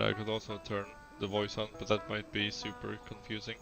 And I could also turn the voice on, but that might be super confusing.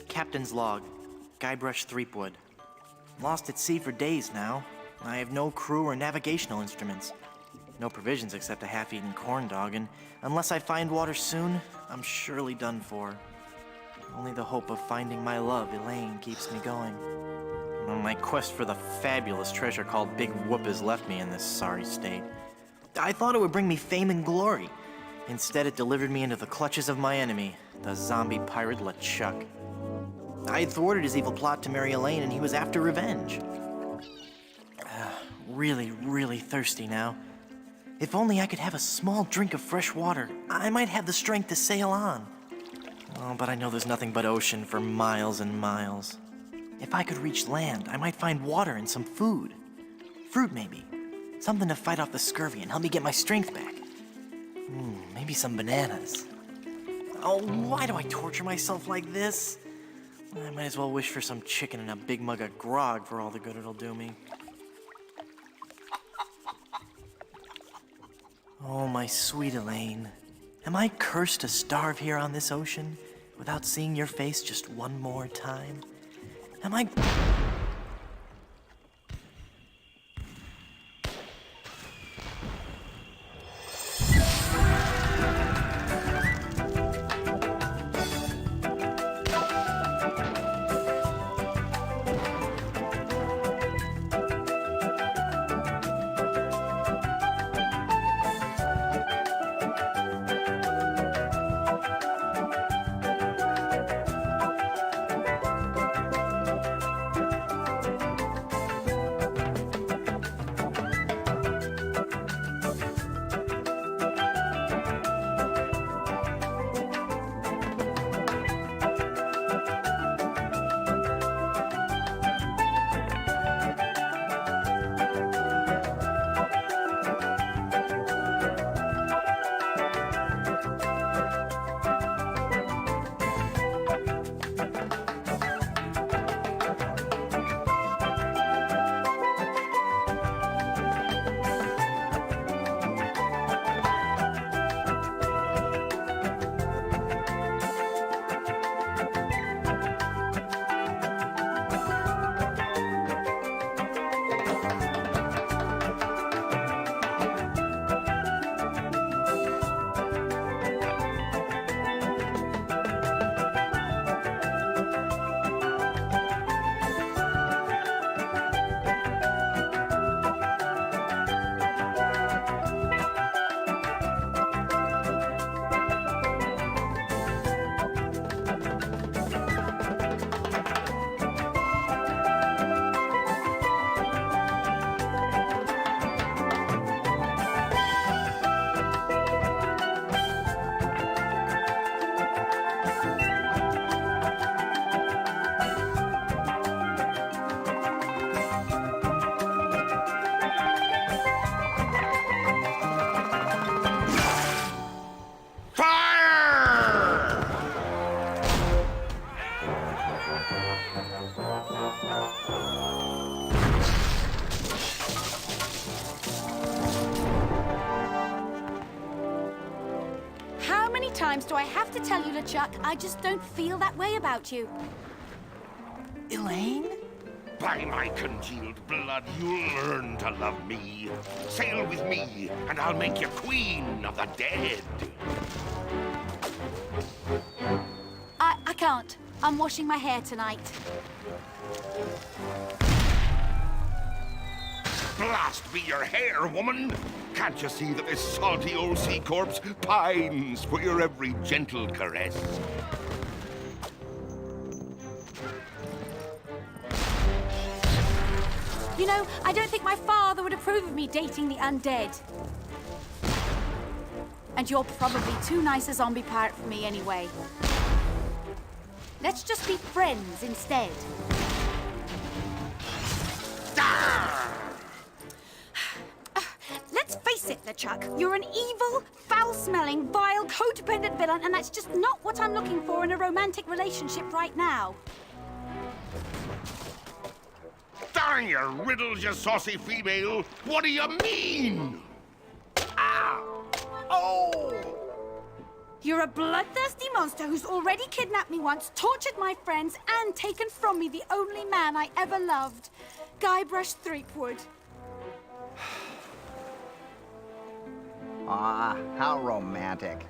Captain's log. Guybrush Threepwood. Lost at sea for days now. I have no crew or navigational instruments. No provisions except a half-eaten corn dog, and unless I find water soon, I'm surely done for. Only the hope of finding my love, Elaine, keeps me going. My quest for the fabulous treasure called Big Whoop has left me in this sorry state. I thought it would bring me fame and glory. Instead, it delivered me into the clutches of my enemy, the zombie pirate LeChuck. I had thwarted his evil plot to marry Elaine, and he was after revenge. Really, really thirsty now. If only I could have a small drink of fresh water, I might have the strength to sail on. Oh, but I know there's nothing but ocean for miles and miles. If I could reach land, I might find water and some food. Fruit, maybe. Something to fight off the scurvy and help me get my strength back. Maybe some bananas. Oh, why do I torture myself like this? I might as well wish for some chicken and a big mug of grog for all the good it'll do me. Oh, my sweet Elaine. Am I cursed to starve here on this ocean without seeing your face just one more time? Am I... How many times do I have to tell you, LeChuck, I just don't feel that way about you? Elaine? By my congealed blood, you'll learn to love me. Sail with me, and I'll make you queen of the dead. I can't. I'm washing my hair tonight. Blast be your hair, woman! Can't you see that this salty old sea corpse pines for your every gentle caress? You know, I don't think my father would approve of me dating the undead. And you're probably too nice a zombie pirate for me anyway. Let's just be friends instead. Let's face it, LeChuck. You're an evil, foul-smelling, vile, codependent villain, and that's just not what I'm looking for in a romantic relationship right now. Darn your riddles, you saucy female! What do you mean? Ah! Oh! You're a bloodthirsty monster who's already kidnapped me once, tortured my friends, and taken from me the only man I ever loved. Guybrush Threepwood. Ah, how romantic.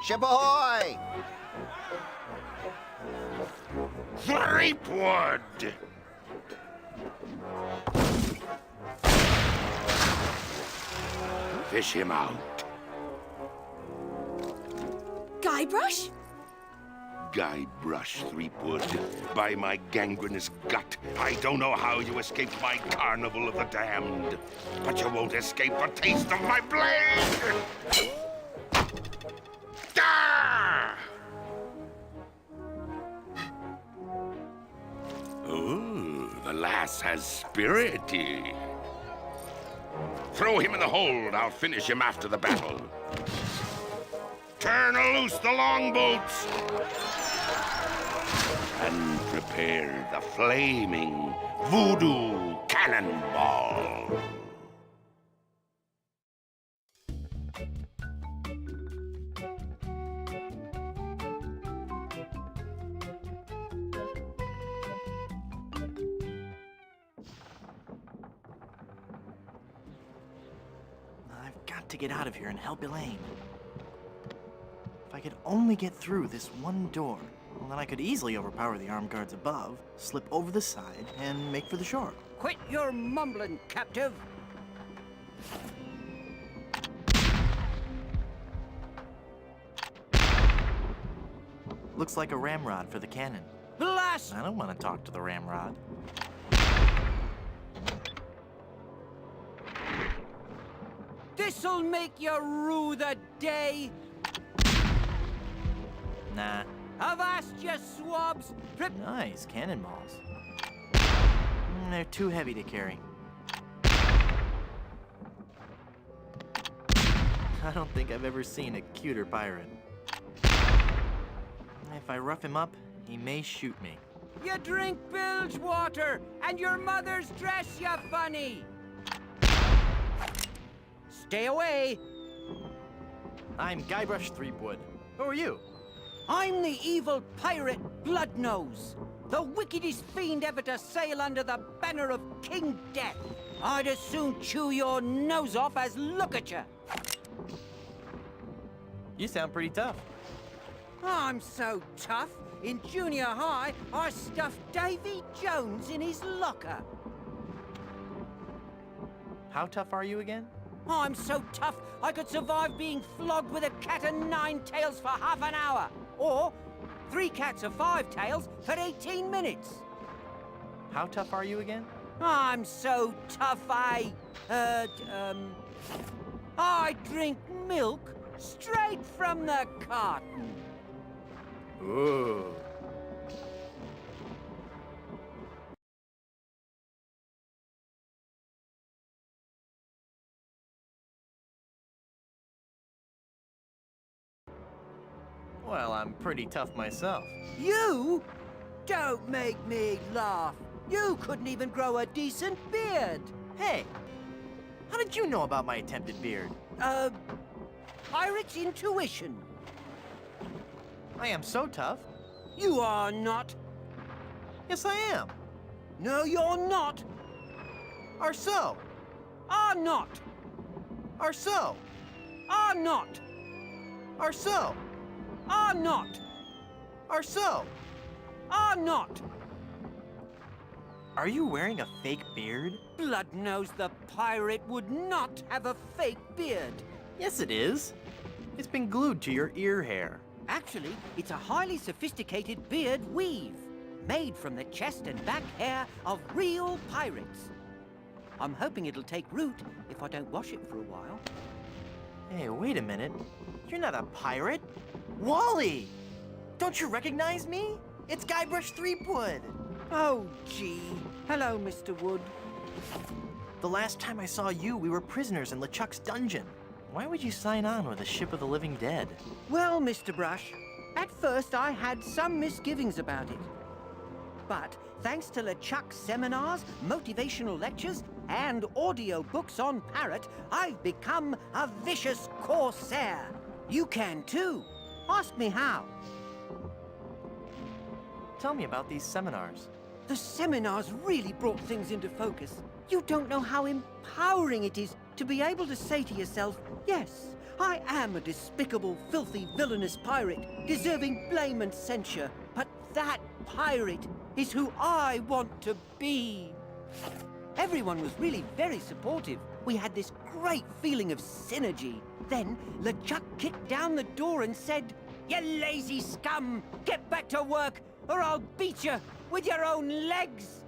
Ship ahoy! Threepwood! Fish him out. Guybrush? Guybrush Threepwood, by my gangrenous gut, I don't know how you escaped my carnival of the damned, but you won't escape a taste of my blade! Ah! Oh, the lass has spirity. Throw him in the hold. I'll finish him after the battle. Turn loose the longboats! And prepare the flaming voodoo cannonball. I've got to get out of here and help Elaine. If I could only get through this one door, well, then I could easily overpower the armed guards above, slip over the side, and make for the shore. Quit your mumbling, captive. Looks like a ramrod for the cannon. Blast! I don't want to talk to the ramrod. This'll make you rue the day. Nah. Avast, you swabs! Nice cannonballs. They're too heavy to carry. I don't think I've ever seen a cuter pirate. If I rough him up, he may shoot me. You drink bilge water, and your mother's dress you funny. Stay away. I'm Guybrush Threepwood. Who are you? I'm the evil pirate Bloodnose, the wickedest fiend ever to sail under the banner of King Death. I'd as soon chew your nose off as look at you. You sound pretty tough. I'm so tough. In junior high, I stuffed Davy Jones in his locker. How tough are you again? I'm so tough, I could survive being flogged with a cat o' nine tails for half an hour. Or 3 cats of 5 tails for 18 minutes. How tough are you again? I'm so tough, I drink milk straight from the carton. Ooh. Well, I'm pretty tough myself. You? Don't make me laugh. You couldn't even grow a decent beard. Hey, how did you know about my attempted beard? Pirate's intuition. I am so tough. You are not. Yes, I am. No, you're not. Are so. Are not. Are so. Are not. Are so. Are not. Are so. Are not. Are you wearing a fake beard? Bloodnose the pirate would not have a fake beard. Yes, it is. It's been glued to your ear hair. Actually, it's a highly sophisticated beard weave, made from the chest and back hair of real pirates. I'm hoping it'll take root if I don't wash it for a while. Hey, wait a minute. You're not a pirate. Wally! Don't you recognize me? It's Guybrush Threepwood. Oh, gee. Hello, Mr. Wood. The last time I saw you, we were prisoners in LeChuck's dungeon. Why would you sign on with a ship of the living dead? Well, Mr. Brush, at first I had some misgivings about it. But thanks to LeChuck's seminars, motivational lectures, and audio books on Parrot, I've become a vicious corsair. You can too. Ask me how. Tell me about these seminars. The seminars really brought things into focus. You don't know how empowering it is to be able to say to yourself, yes, I am a despicable, filthy, villainous pirate, deserving blame and censure, but that pirate is who I want to be. Everyone was really very supportive. We had this great feeling of synergy. Then LeChuck kicked down the door and said, "You lazy scum! Get back to work, or I'll beat you with your own legs!"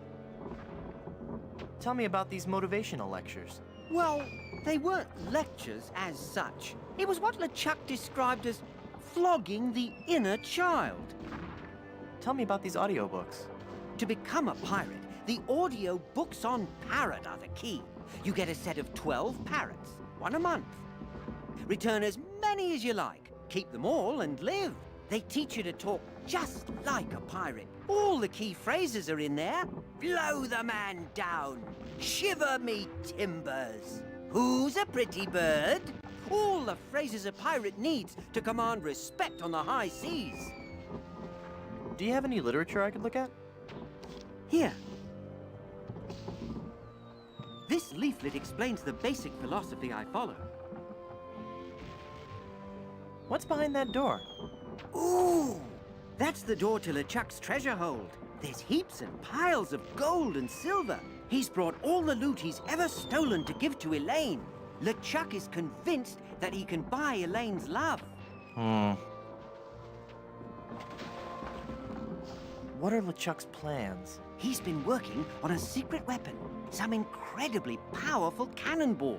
Tell me about these motivational lectures. Well, they weren't lectures as such. It was what LeChuck described as flogging the inner child. Tell me about these audiobooks. To become a pirate, the audio books on Parrot are the key. You get a set of 12 parrots, one a month. Return as many as you like. Keep them all and live. They teach you to talk just like a pirate. All the key phrases are in there. Blow the man down. Shiver me timbers. Who's a pretty bird? All the phrases a pirate needs to command respect on the high seas. Do you have any literature I could look at? Here. This leaflet explains the basic philosophy I follow. What's behind that door? Ooh! That's the door to LeChuck's treasure hold. There's heaps and piles of gold and silver. He's brought all the loot he's ever stolen to give to Elaine. LeChuck is convinced that he can buy Elaine's love. What are LeChuck's plans? He's been working on a secret weapon, some incredibly powerful cannonball.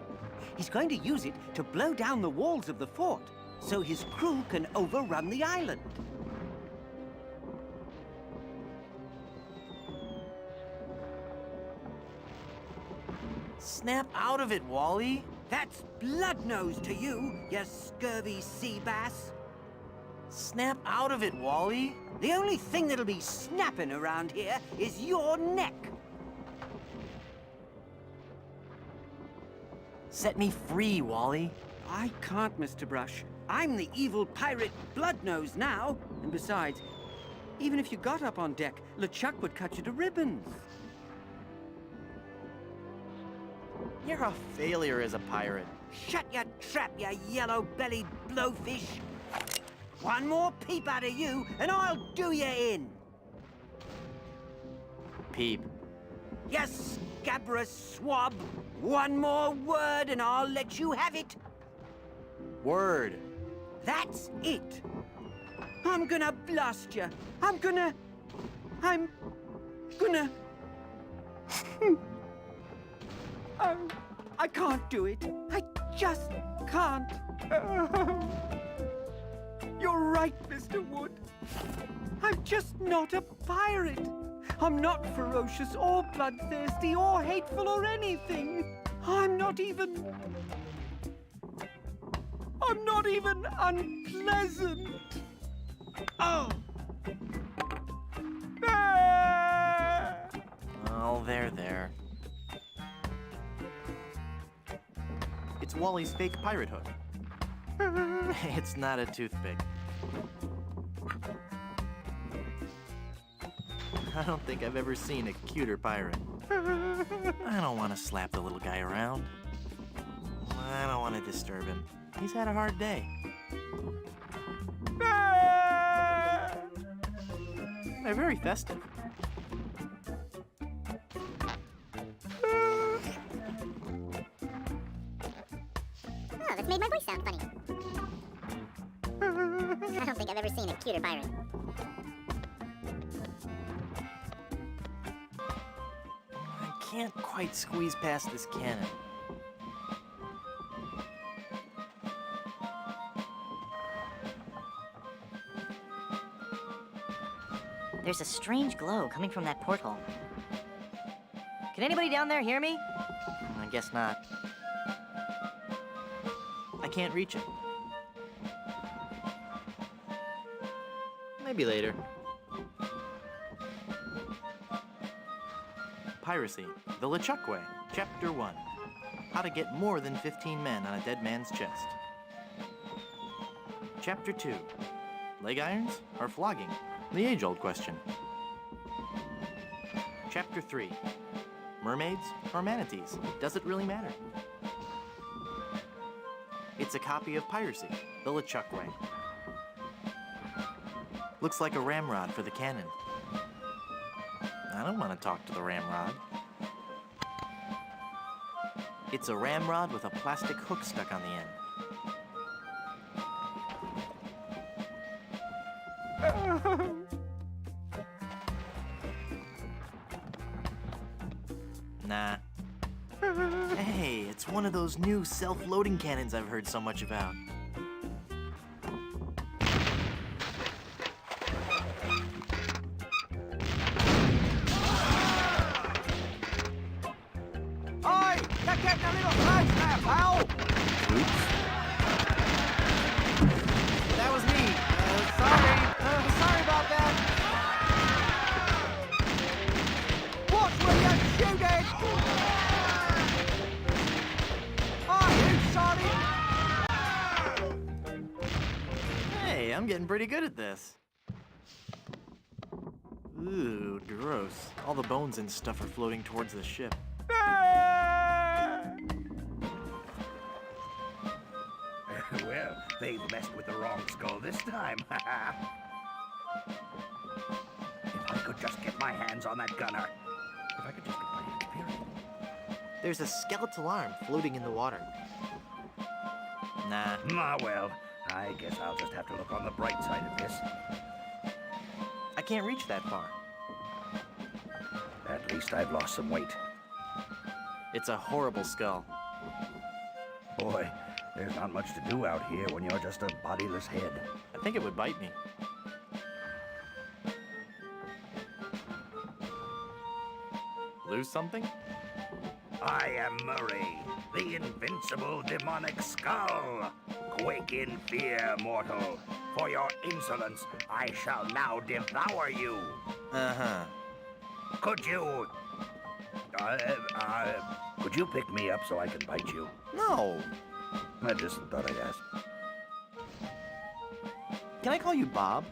He's going to use it to blow down the walls of the fort, so his crew can overrun the island. Snap out of it, Wally! That's Bloodnose to you, you scurvy sea bass. Snap out of it, Wally! The only thing that'll be snapping around here is your neck. Set me free, Wally. I can't, Mr. Brush. I'm the evil pirate Bloodnose now. And besides, even if you got up on deck, LeChuck would cut you to ribbons. You're a failure as a pirate. Shut your trap, you yellow-bellied blowfish. One more peep out of you, and I'll do you in. Peep. You scabrous swab. One more word, and I'll let you have it. Word. That's it. I'm gonna blast you. I'm gonna... I can't do it. I just can't. You're right, Mr. Wood. I'm just not a pirate. I'm not ferocious or bloodthirsty or hateful or anything. I'm not even unpleasant. Oh! Oh, there. It's Wally's fake pirate hook. It's not a toothpick. I don't think I've ever seen a cuter pirate. I don't want to slap the little guy around. I don't want to disturb him. He's had a hard day. They're very festive. Oh, that's made my voice sound funny. I don't think I've ever seen a cuter pirate. I can't quite squeeze past this cannon. There's a strange glow coming from that porthole. Can anybody down there hear me? I guess not. I can't reach it. Maybe later. Piracy, the LeChuck Way, Chapter 1. How to get more than 15 men on a dead man's chest. Chapter 2. Leg irons or flogging? The age-old question. Chapter 3. Mermaids or manatees? Does it really matter? It's a copy of Piracy, the LeChuck Way. Looks like a ramrod for the cannon. I don't want to talk to the ramrod. It's a ramrod with a plastic hook stuck on the end. Nah. Hey, it's one of those new self-loading cannons I've heard so much about. Oi! You're getting a little close there, pal! Oops. That was me. Sorry about that. Watch where you're shooting! Are you sorry? Hey, I'm getting pretty good at this. Ooh, gross. All the bones and stuff are floating towards the ship. Well, they've messed with the wrong skull this time. If I could just get my hands on that gunner. If I could just get my hands, period. There's a skeletal arm floating in the water. Nah. Ah, well, I guess I'll just have to look on the bright side of this. I can't reach that far. At least I've lost some weight. It's a horrible skull. Boy, there's not much to do out here when you're just a bodiless head. I think it would bite me. Lose something? I am Murray, the invincible demonic skull. Quake in fear, mortal. For your insolence, I shall now devour you. Uh-huh. Could you... could you pick me up so I can bite you? No. I just thought I'd ask. Can I call you Bob?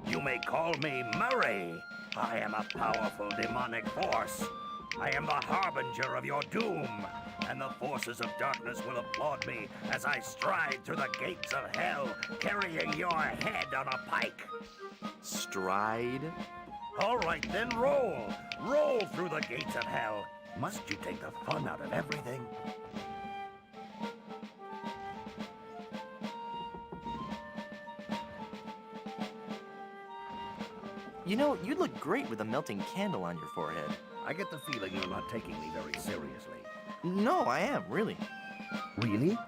You may call me Murray. I am a powerful demonic force. I am the harbinger of your doom, and the forces of darkness will applaud me as I stride through the gates of hell, carrying your head on a pike. Stride? All right, then roll. Roll through the gates of hell. Must you take the fun out of everything? You know, you'd look great with a melting candle on your forehead. I get the feeling you're not taking me very seriously. No, I am, really. Really?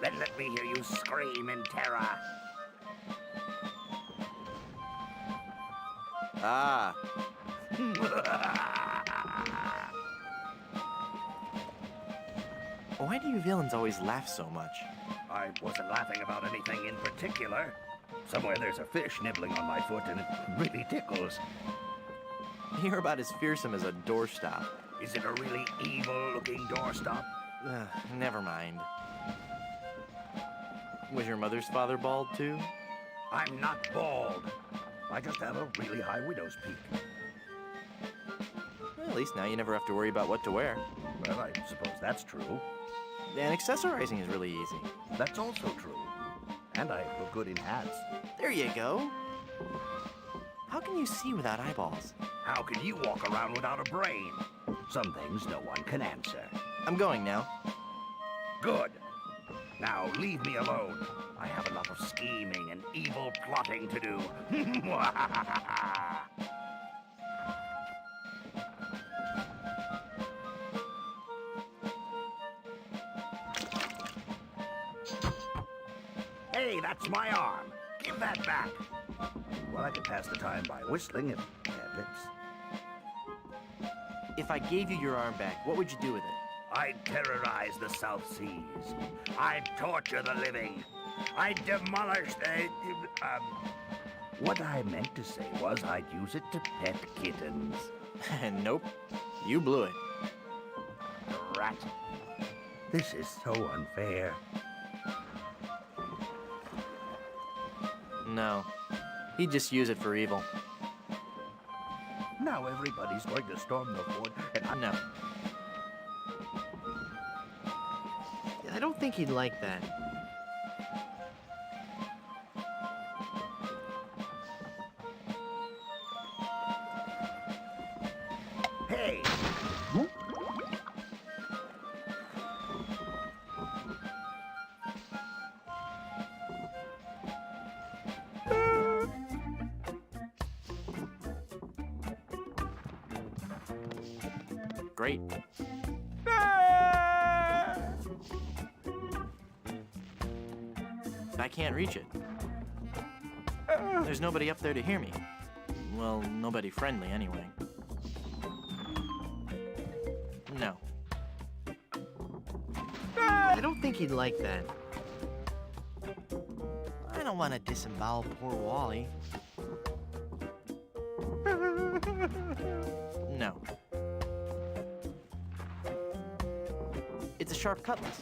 Then let me hear you scream in terror. Ah. Why do you villains always laugh so much? I wasn't laughing about anything in particular. Somewhere there's a fish nibbling on my foot and it really tickles. You're about as fearsome as a doorstop. Is it a really evil-looking doorstop? Never mind. Was your mother's father bald too? I'm not bald. I just have a really high widow's peak. Well, at least now you never have to worry about what to wear. Well, I suppose that's true. And accessorizing is really easy. That's also true. And I look good in hats. There you go. How can you see without eyeballs? How can you walk around without a brain? Some things no one can answer. I'm going now. Good. Now leave me alone. I have enough of scheming and evil plotting to do. Hey, that's my arm. Give that back. Well, I could pass the time by whistling if I had lips. If I gave you your arm back, what would you do with it? I'd terrorize the South Seas. I'd torture the living. I'd demolish the... What I meant to say was I'd use it to pet kittens. Nope. You blew it. Rat. This is so unfair. No. He'd just use it for evil. Now everybody's going to storm the fort, and I... No. I don't think he'd like that. Hey! Great. I can't reach it. There's nobody up there to hear me. Well, nobody friendly anyway. No. I don't think he'd like that. I don't want to disembowel poor Wally. No. It's a sharp cutlass.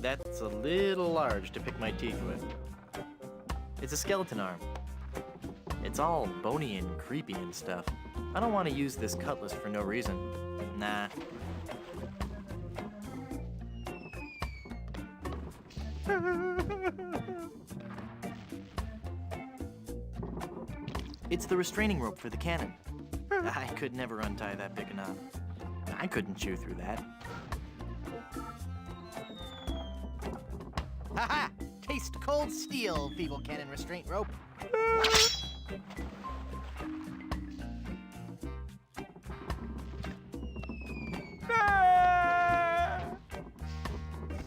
That's a little large to pick my teeth with. It's a skeleton arm. It's all bony and creepy and stuff. I don't want to use this cutlass for no reason. Nah. It's the restraining rope for the cannon. I could never untie that big a knot. I couldn't chew through that. Ha-ha! Taste cold steel, feeble cannon restraint rope.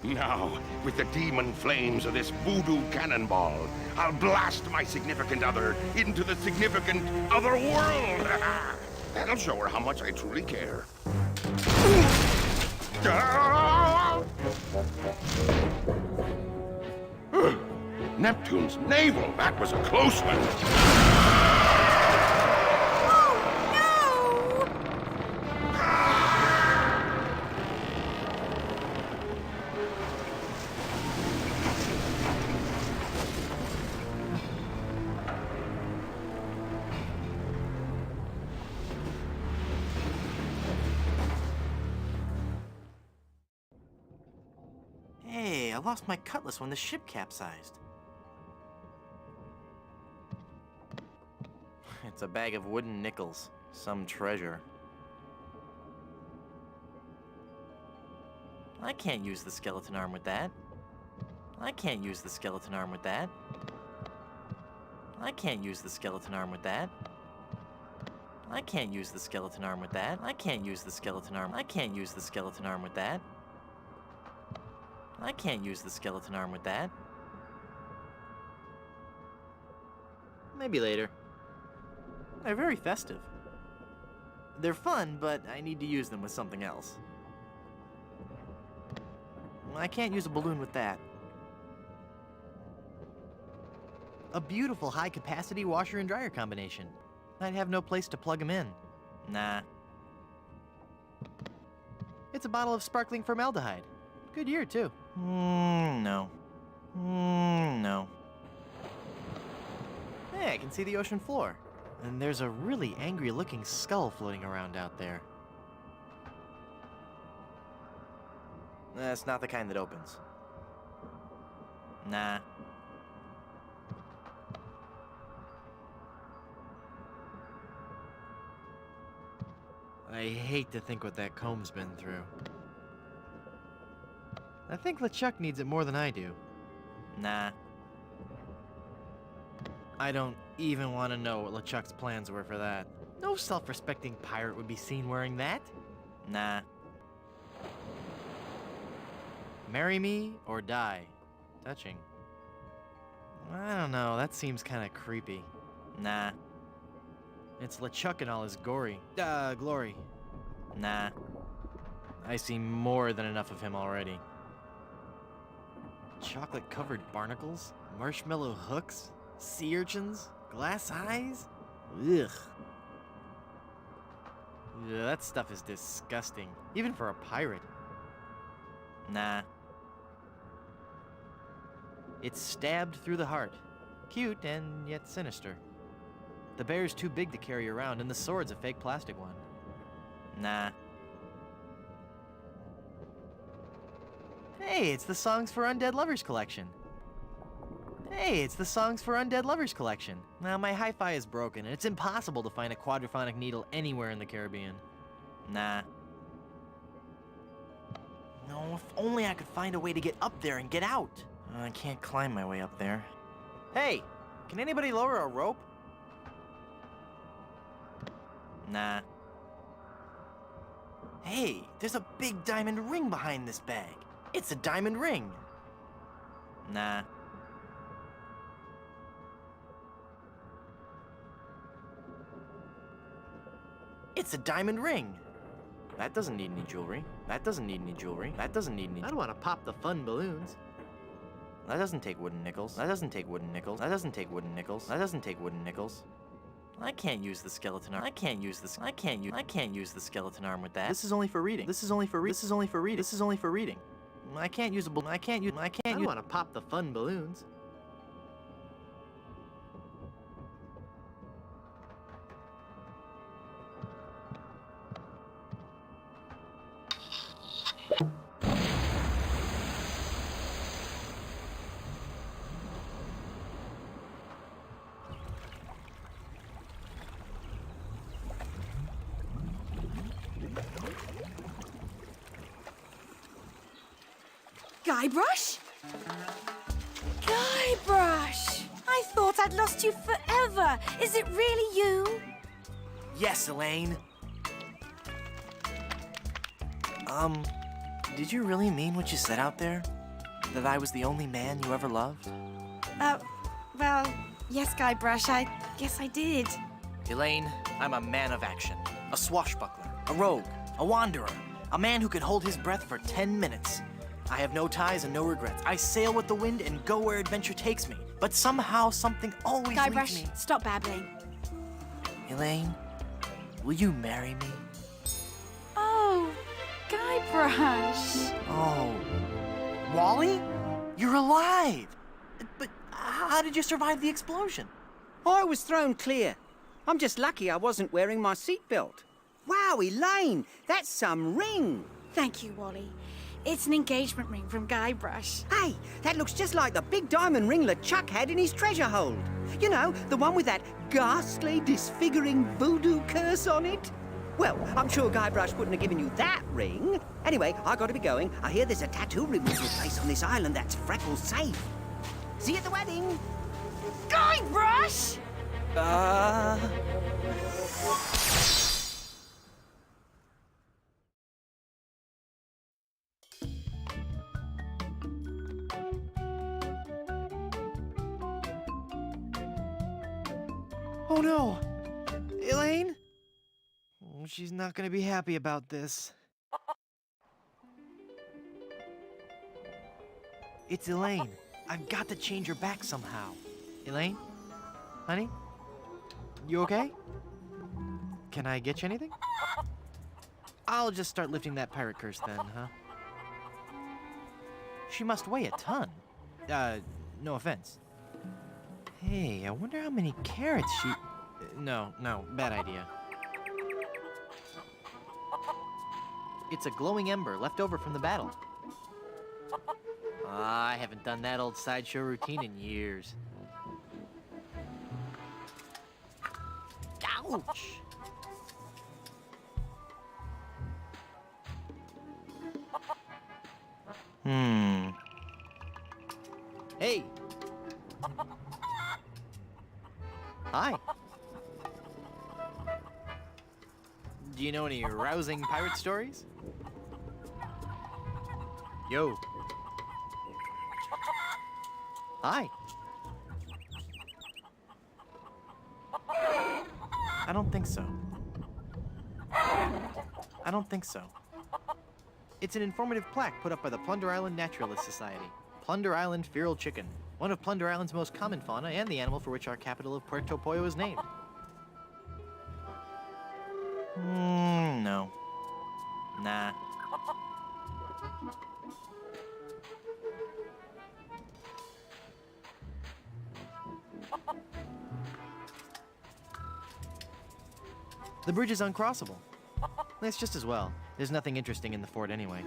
Now, with the demon flames of this voodoo cannonball, I'll blast my significant other into the significant other world. That'll show her how much I truly care. Neptune's navel, that was a close one. Hey, I lost my cutlass when the ship capsized. It's a bag of wooden nickels. Some treasure. I can't use the skeleton arm with that. I can't use the skeleton arm with that. I can't use the skeleton arm with that. I can't use the skeleton arm with that. I can't use the skeleton arm. I can't use the skeleton arm with that. I can't use the skeleton arm with that. Maybe later. They're very festive. They're fun, but I need to use them with something else. I can't use a balloon with that. A beautiful high-capacity washer and dryer combination. I'd have no place to plug them in. Nah. It's a bottle of sparkling formaldehyde. Good year, too. No. No. Hey, I can see the ocean floor. And there's a really angry-looking skull floating around out there. That's not the kind that opens. Nah. I hate to think what that comb's been through. I think LeChuck needs it more than I do. Nah. I don't even want to know what LeChuck's plans were for that. No self-respecting pirate would be seen wearing that. Nah. Marry me or die. Touching. I don't know, that seems kind of creepy. Nah. It's LeChuck in all his glory. Nah. I see more than enough of him already. Chocolate-covered barnacles? Marshmallow hooks? Sea urchins? Glass eyes? Ugh. Yeah, that stuff is disgusting. Even for a pirate. Nah. It's stabbed through the heart. Cute and yet sinister. The bear's too big to carry around, and the sword's a fake plastic one. Nah. Hey, it's the Songs for Undead Lovers collection. Hey, it's the Songs for Undead Lovers collection. Now, my hi-fi is broken, and it's impossible to find a quadraphonic needle anywhere in the Caribbean. Nah. No, if only I could find a way to get up there and get out. I can't climb my way up there. Hey, can anybody lower a rope? Nah. Hey, there's a big diamond ring behind this bag. It's a diamond ring. Nah. It's a diamond ring. That doesn't need any jewelry. That doesn't need any jewelry. That doesn't need any... I don't want to pop the fun balloons. That doesn't take wooden nickels. That doesn't take wooden nickels. That doesn't take wooden nickels. That doesn't take wooden nickels. I can't use the skeleton arm. I can't use the skeleton arm with that. This is only for reading. This is only for reading. This is only for reading. I can't use a balloon. I don't want to pop the fun balloons. Guybrush? Guybrush! I thought I'd lost you forever. Is it really you? Yes, Elaine. Did you really mean what you said out there? That I was the only man you ever loved? Well, yes, Guybrush, I guess I did. Elaine, I'm a man of action. A swashbuckler, a rogue, a wanderer, a man who can hold his breath for 10 minutes. I have no ties and no regrets. I sail with the wind and go where adventure takes me. But somehow, something always leads me... Guybrush, stop babbling. Elaine, will you marry me? Oh, Guybrush. Oh, Wally? You're alive! But how did you survive the explosion? I was thrown clear. I'm just lucky I wasn't wearing my seatbelt. Wow, Elaine, that's some ring. Thank you, Wally. It's an engagement ring from Guybrush. Hey, that looks just like the big diamond ring LeChuck had in his treasure hold. You know, the one with that ghastly, disfiguring voodoo curse on it. Well, I'm sure Guybrush wouldn't have given you that ring. Anyway, I gotta be going. I hear there's a tattoo removal place on this island that's Freckles safe. See you at the wedding. Guybrush! Oh no! Elaine? Oh, she's not gonna be happy about this. It's Elaine. I've got to change her back somehow. Elaine? Honey? You okay? Can I get you anything? I'll just start lifting that pirate curse then, huh? She must weigh a ton. No offense. Hey, I wonder how many carrots she... No, bad idea. It's a glowing ember left over from the battle. I haven't done that old sideshow routine in years. Ouch! Hey! Hi. Do you know any rousing pirate stories? Yo. Hi. I don't think so. I don't think so. It's an informative plaque put up by the Plunder Island Naturalist Society. Plunder Island feral chicken, one of Plunder Island's most common fauna and the animal for which our capital of Puerto Pollo is named. No. Nah. The bridge is uncrossable. That's just as well. There's nothing interesting in the fort anyway.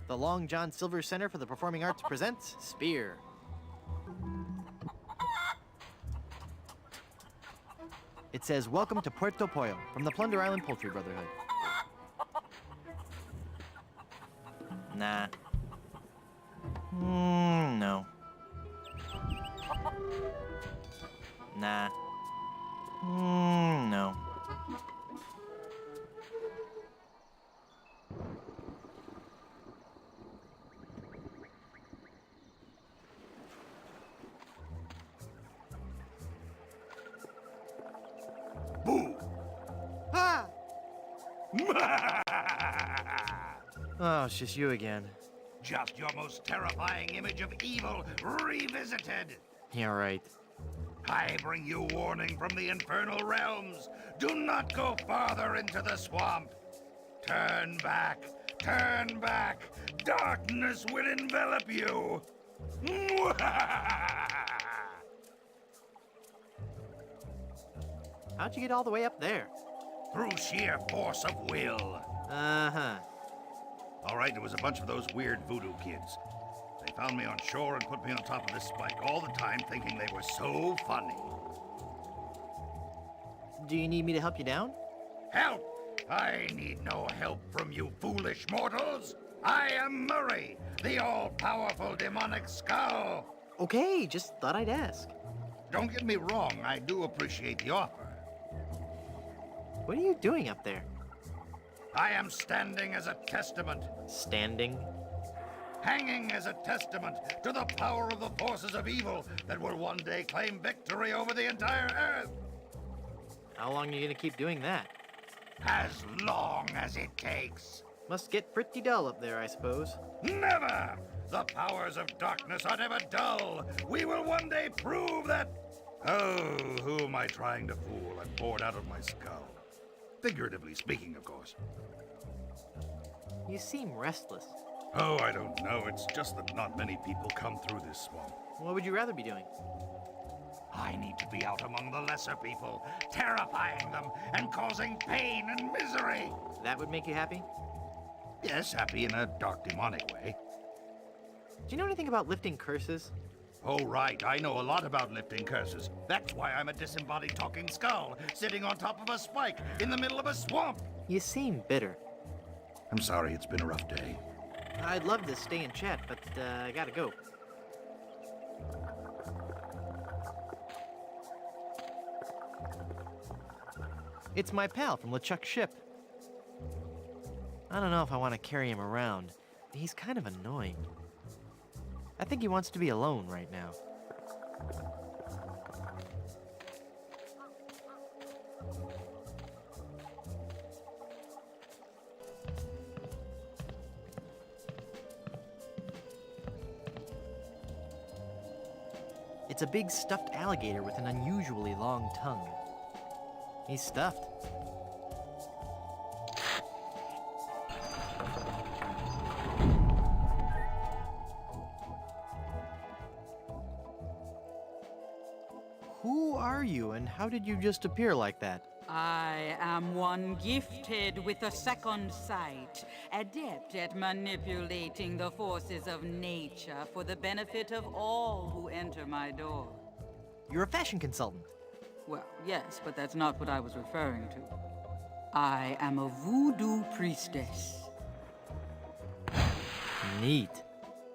The Long John Silver Center for the Performing Arts presents Spear. It says, "Welcome to Puerto Pollo," from the Plunder Island Poultry Brotherhood. Nah. No. Nah. No. Boo! Ah! Oh, it's just you again. Just your most terrifying image of evil revisited. Yeah, right. I bring you warning from the infernal realms. Do not go farther into the swamp. Turn back. Turn back. Darkness will envelop you. How'd you get all the way up there? Through sheer force of will. Uh-huh. All right, there was a bunch of those weird voodoo kids. They found me on shore and put me on top of this spike all the time, thinking they were so funny. Do you need me to help you down? Help! I need no help from you foolish mortals. I am Murray, the all-powerful demonic skull. Okay, just thought I'd ask. Don't get me wrong, I do appreciate the offer. What are you doing up there? I am standing as a testament, Standing? hanging as a testament to the power of the forces of evil that will one day claim victory over the entire Earth. How long are you gonna keep doing that? As long as it takes. Must get pretty dull up there, I suppose. Never! The powers of darkness are never dull. We will one day prove that... Oh, who am I trying to fool? I'm bored out of my skull. Figuratively speaking, of course. You seem restless. Oh, I don't know. It's just that not many people come through this swamp. What would you rather be doing? I need to be out among the lesser people, terrifying them and causing pain and misery. That would make you happy? Yes, happy in a dark, demonic way. Do you know anything about lifting curses? Oh, right. I know a lot about lifting curses. That's why I'm a disembodied talking skull, sitting on top of a spike in the middle of a swamp. You seem bitter. I'm sorry, it's been a rough day. I'd love to stay and chat, but I gotta go. It's my pal from LeChuck's ship. I don't know if I want to carry him around. he's kind of annoying. I think he wants to be alone right now. It's a big stuffed alligator with an unusually long tongue. He's stuffed. Who are you, and how did you just appear like that? I am one gifted with a second sight, adept at manipulating the forces of nature for the benefit of all who enter my door. You're a fashion consultant. Well, yes, but that's not what I was referring to. I am a voodoo priestess. Neat.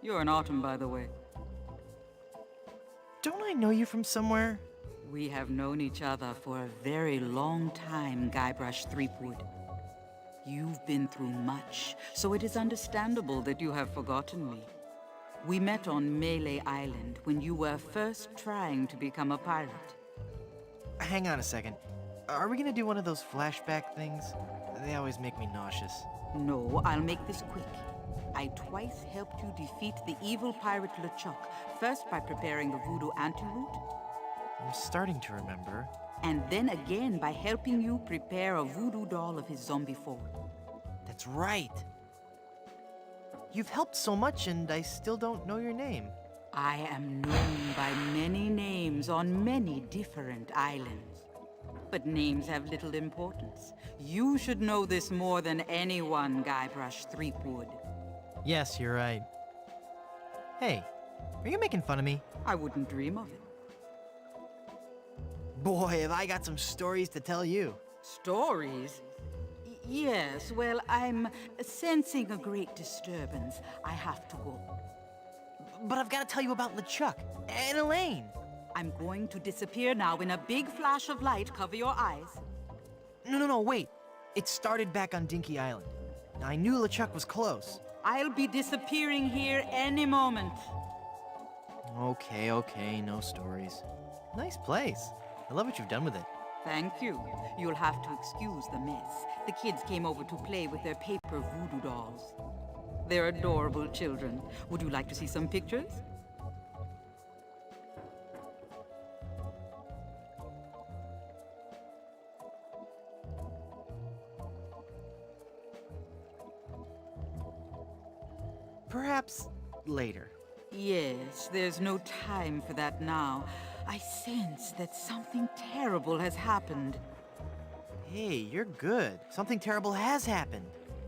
You're an autumn, by the way. Don't I know you from somewhere? We have known each other for a very long time, Guybrush Threepwood. You've been through much, so it is understandable that you have forgotten me. We met on Melee Island when you were first trying to become a pirate. Hang on a second. Are we gonna do one of those flashback things? They always make me nauseous. No, I'll make this quick. I twice helped you defeat the evil pirate LeChuck, first by preparing the voodoo antidote, I'm starting to remember. and then again by helping you prepare a voodoo doll of his zombie form. That's right. You've helped so much, and I still don't know your name. I am known by many names on many different islands. But names have little importance. You should know this more than anyone, Guybrush Threepwood. Yes, you're right. Hey, are you making fun of me? I wouldn't dream of it. Boy, have I got some stories to tell you. Stories? Yes, well, I'm sensing a great disturbance. I have to go. But I've got to tell you about LeChuck and Elaine. I'm going to disappear now in a big flash of light. Cover your eyes. No, wait. It started back on Dinky Island. I knew LeChuck was close. I'll be disappearing here any moment. Okay, no stories. Nice place. I love what you've done with it. Thank you. You'll have to excuse the mess. The kids came over to play with their paper voodoo dolls. They're adorable children. Would you like to see some pictures? Perhaps later. Yes, there's no time for that now. I sense that something terrible has happened. Hey, you're good. Something terrible has happened.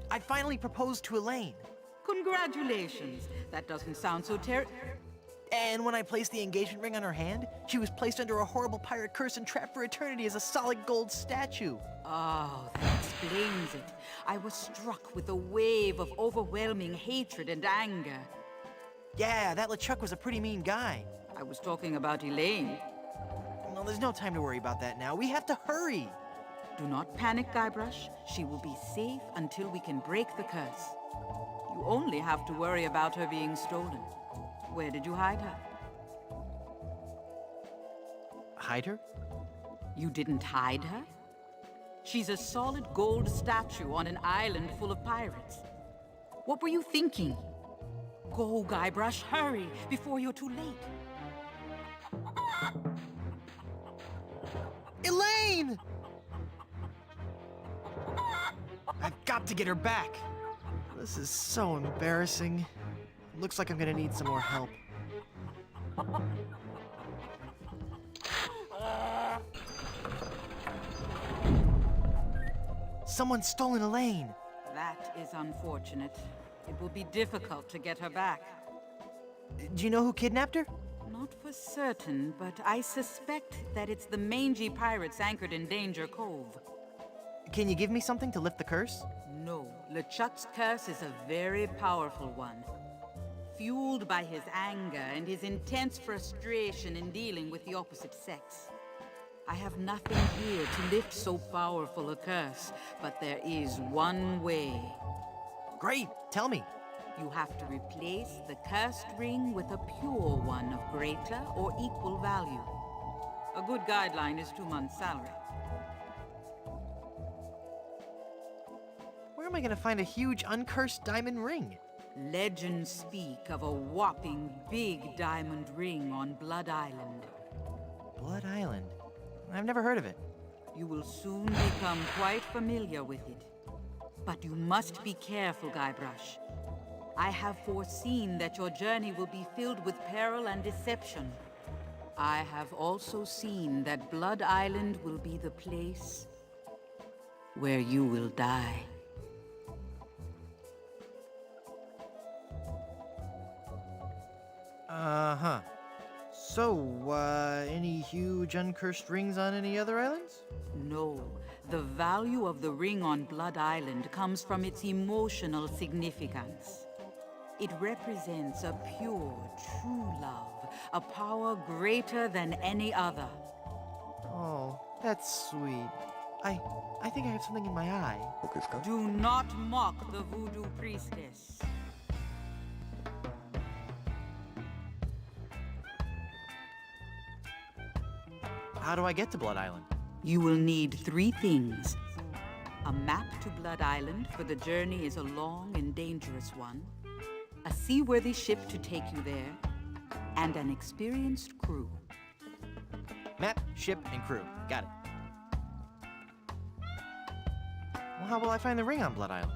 I finally proposed to Elaine. Congratulations. That doesn't sound so And when I placed the engagement ring on her hand, she was placed under a horrible pirate curse and trapped for eternity as a solid gold statue. Oh, that explains it. I was struck with a wave of overwhelming hatred and anger. Yeah, that LeChuck was a pretty mean guy. I was talking about Elaine. Well, there's no time to worry about that now. We have to hurry. Do not panic, Guybrush. She will be safe until we can break the curse. You only have to worry about her being stolen. Where did you hide her? Hide her? You didn't hide her? She's a solid gold statue on an island full of pirates. What were you thinking? Go, Guybrush, hurry, before you're too late. Elaine! I've got to get her back. This is so embarrassing. Looks like I'm gonna need some more help. Someone's stolen Elaine. That is unfortunate. It will be difficult to get her back. Do you know who kidnapped her? Not for certain, but I suspect that it's the mangy pirates anchored in Danger Cove. Can you give me something to lift the curse? No, LeChuck's curse is a very powerful one. Fueled by his anger and his intense frustration in dealing with the opposite sex. I have nothing here to lift so powerful a curse, but there is one way. Great, tell me. You have to replace the cursed ring with a pure one of greater or equal value. A good guideline is 2 months' salary. Where am I gonna find a huge uncursed diamond ring? Legends speak of a whopping big diamond ring on Blood Island. Blood Island? I've never heard of it. You will soon become quite familiar with it. But you must be careful, Guybrush. I have foreseen that your journey will be filled with peril and deception. I have also seen that Blood Island will be the place where you will die. Uh-huh. So, any huge uncursed rings on any other islands? No, the value of the ring on Blood Island comes from its emotional significance. It represents a pure, true love, a power greater than any other. Oh, that's sweet. I think I have something in my eye. Do not mock the voodoo priestess. How do I get to Blood Island? You will need 3 things. A map to Blood Island, for the journey is a long and dangerous one. A seaworthy ship to take you there. And an experienced crew. Map, ship, and crew. Got it. Well, how will I find the ring on Blood Island?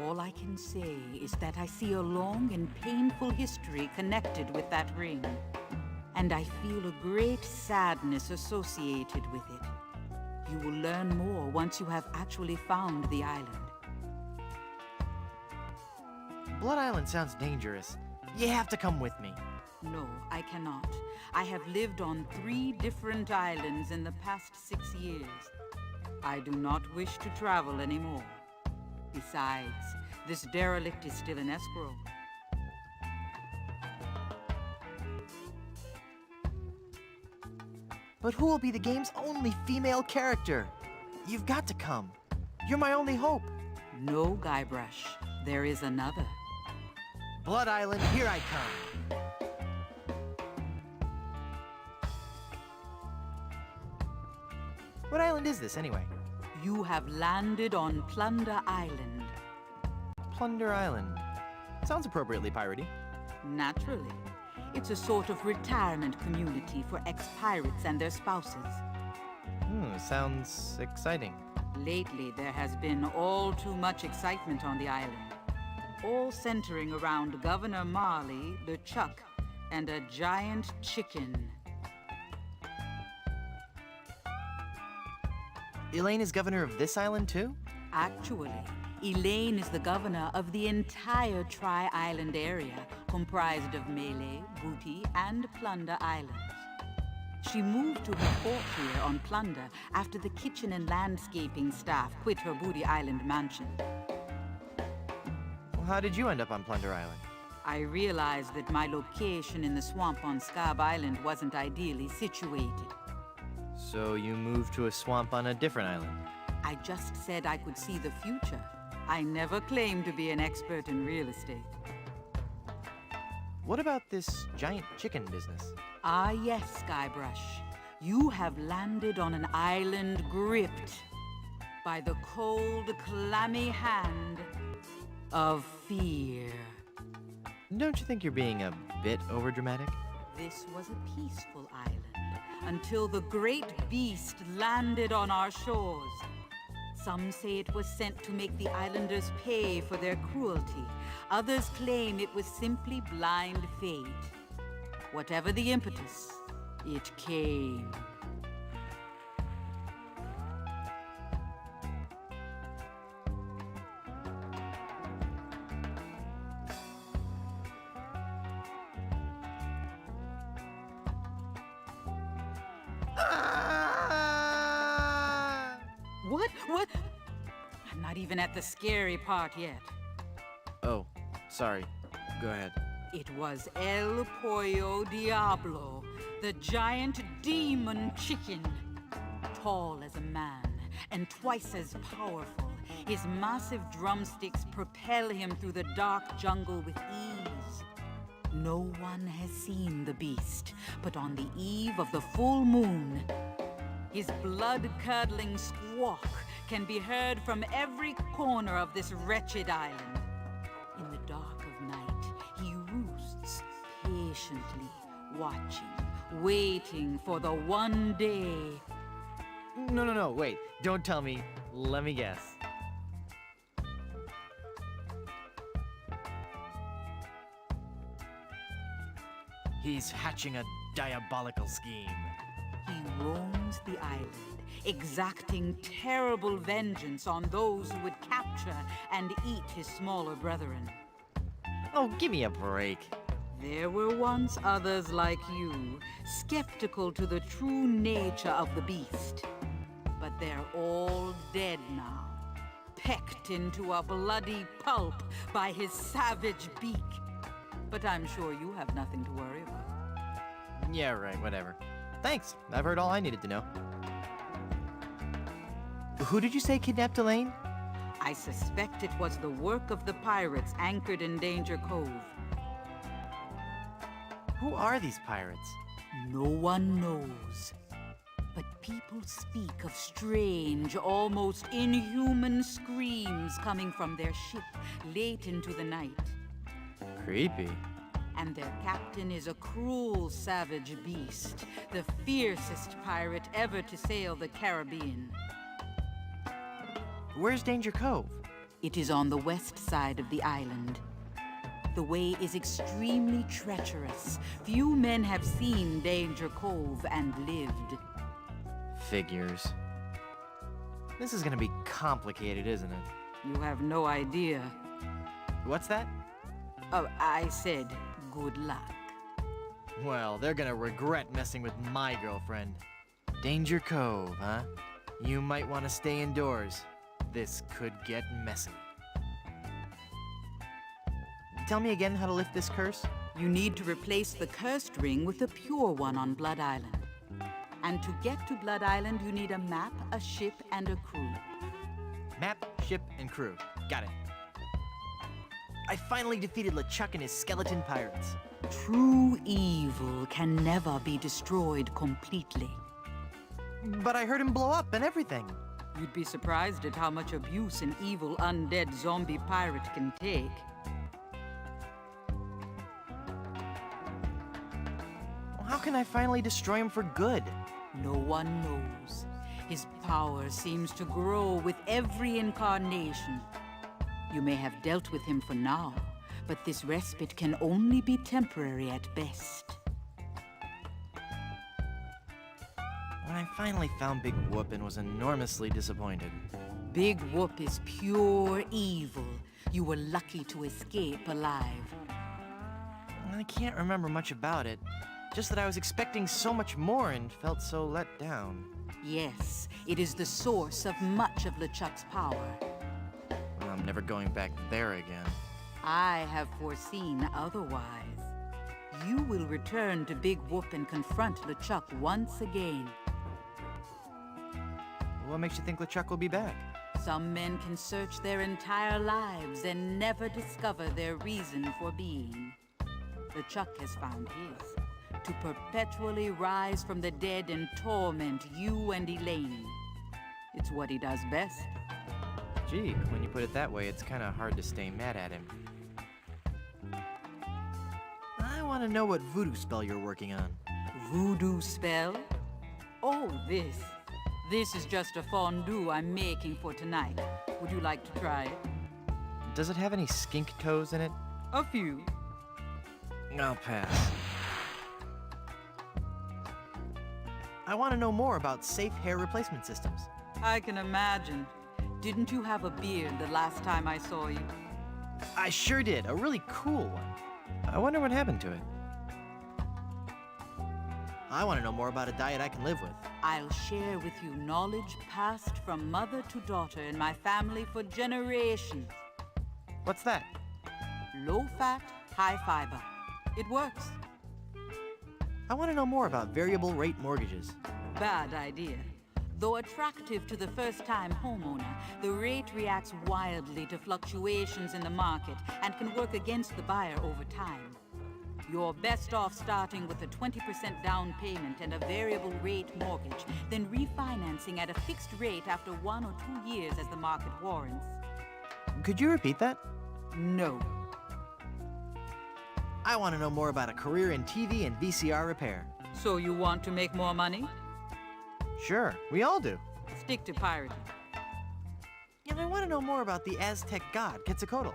All I can say is that I see a long and painful history connected with that ring. And I feel a great sadness associated with it. You will learn more once you have actually found the island. Blood Island sounds dangerous. You have to come with me. No, I cannot. I have lived on 3 different islands in the past 6 years. I do not wish to travel anymore. Besides, this derelict is still in escrow. But who will be the game's only female character? You've got to come. You're my only hope. No, Guybrush. There is another. Blood Island, here I come. What island is this, anyway? You have landed on Plunder Island. Plunder Island. Sounds appropriately piratey. Naturally. It's a sort of retirement community for ex-pirates and their spouses. Sounds exciting. Lately, there has been all too much excitement on the island. All centering around Governor Marley, LeChuck, and a giant chicken. Elaine is governor of this island, too? Actually, Elaine is the governor of the entire Tri-Island area, comprised of Melee, Booty, and Plunder Islands. She moved to her fort here on Plunder after the kitchen and landscaping staff quit her Booty Island mansion. Well, how did you end up on Plunder Island? I realized that my location in the swamp on Scab Island wasn't ideally situated. So you moved to a swamp on a different island? I just said I could see the future. I never claimed to be an expert in real estate. What about this giant chicken business? Ah, yes, Guybrush. You have landed on an island gripped by the cold, clammy hand of fear. Don't you think you're being a bit overdramatic? This was a peaceful island until the great beast landed on our shores. Some say it was sent to make the islanders pay for their cruelty. Others claim it was simply blind fate. Whatever the impetus, it came. What? I'm not even at the scary part yet. Oh, sorry. Go ahead. It was El Pollo Diablo, the giant demon chicken. Tall as a man and twice as powerful, His massive drumsticks propel him through the dark jungle with ease. No one has seen the beast, but on the eve of the full moon, his blood-curdling squawk can be heard from every corner of this wretched island. In the dark of night, he roosts, patiently watching, waiting for the one day. No, wait. Don't tell me. Let me guess. He's hatching a diabolical scheme. He roams the island, exacting terrible vengeance on those who would capture and eat his smaller brethren. Oh, give me a break. There were once others like you, skeptical to the true nature of the beast. But they're all dead now, pecked into a bloody pulp by his savage beak. But I'm sure you have nothing to worry about. Yeah, right, whatever. Thanks. I've heard all I needed to know. Who did you say kidnapped Elaine? I suspect it was the work of the pirates anchored in Danger Cove. Who are these pirates? No one knows. But people speak of strange, almost inhuman screams coming from their ship late into the night. Creepy. And their captain is a cruel, savage beast, the fiercest pirate ever to sail the Caribbean. Where's Danger Cove? It is on the west side of the island. The way is extremely treacherous. Few men have seen Danger Cove and lived. Figures. This is gonna be complicated, isn't it? You have no idea. What's that? Oh, I said good luck. Well, they're gonna regret messing with my girlfriend. Danger Cove, huh? You might want to stay indoors. This could get messy. Tell me again how to lift this curse? You need to replace the cursed ring with a pure one on Blood Island. And to get to Blood Island, you need a map, a ship, and a crew. Map, ship, and crew. Got it. I finally defeated LeChuck and his skeleton pirates. True evil can never be destroyed completely. But I heard him blow up and everything. You'd be surprised at how much abuse an evil undead zombie pirate can take. How can I finally destroy him for good? No one knows. His power seems to grow with every incarnation. You may have dealt with him for now, but this respite can only be temporary at best. When I finally found Big Whoop and was enormously disappointed. Big Whoop is pure evil. You were lucky to escape alive. I can't remember much about it. Just that I was expecting so much more and felt so let down. Yes, it is the source of much of LeChuck's power. Well, I'm never going back there again. I have foreseen otherwise. You will return to Big Whoop and confront LeChuck once again. What makes you think LeChuck will be back? Some men can search their entire lives and never discover their reason for being. LeChuck has found his. To perpetually rise from the dead and torment you and Elaine. It's what he does best. Gee, when you put it that way, it's kind of hard to stay mad at him. I want to know what voodoo spell you're working on. Voodoo spell? Oh, this. This is just a fondue I'm making for tonight. Would you like to try it? Does it have any skink toes in it? A few. I'll pass. I want to know more about safe hair replacement systems. I can imagine. Didn't you have a beard the last time I saw you? I sure did. A really cool one. I wonder what happened to it. I want to know more about a diet I can live with. I'll share with you knowledge passed from mother to daughter in my family for generations. What's that? Low fat, high fiber. It works. I want to know more about variable rate mortgages. Bad idea. Though attractive to the first-time homeowner, the rate reacts wildly to fluctuations in the market and can work against the buyer over time. You're best off starting with a 20% down payment and a variable rate mortgage, then refinancing at a fixed rate after 1 or 2 years as the market warrants. Could you repeat that? No. I want to know more about a career in TV and VCR repair. So you want to make more money? Sure, we all do. Stick to pirating. And I want to know more about the Aztec god, Quetzalcoatl.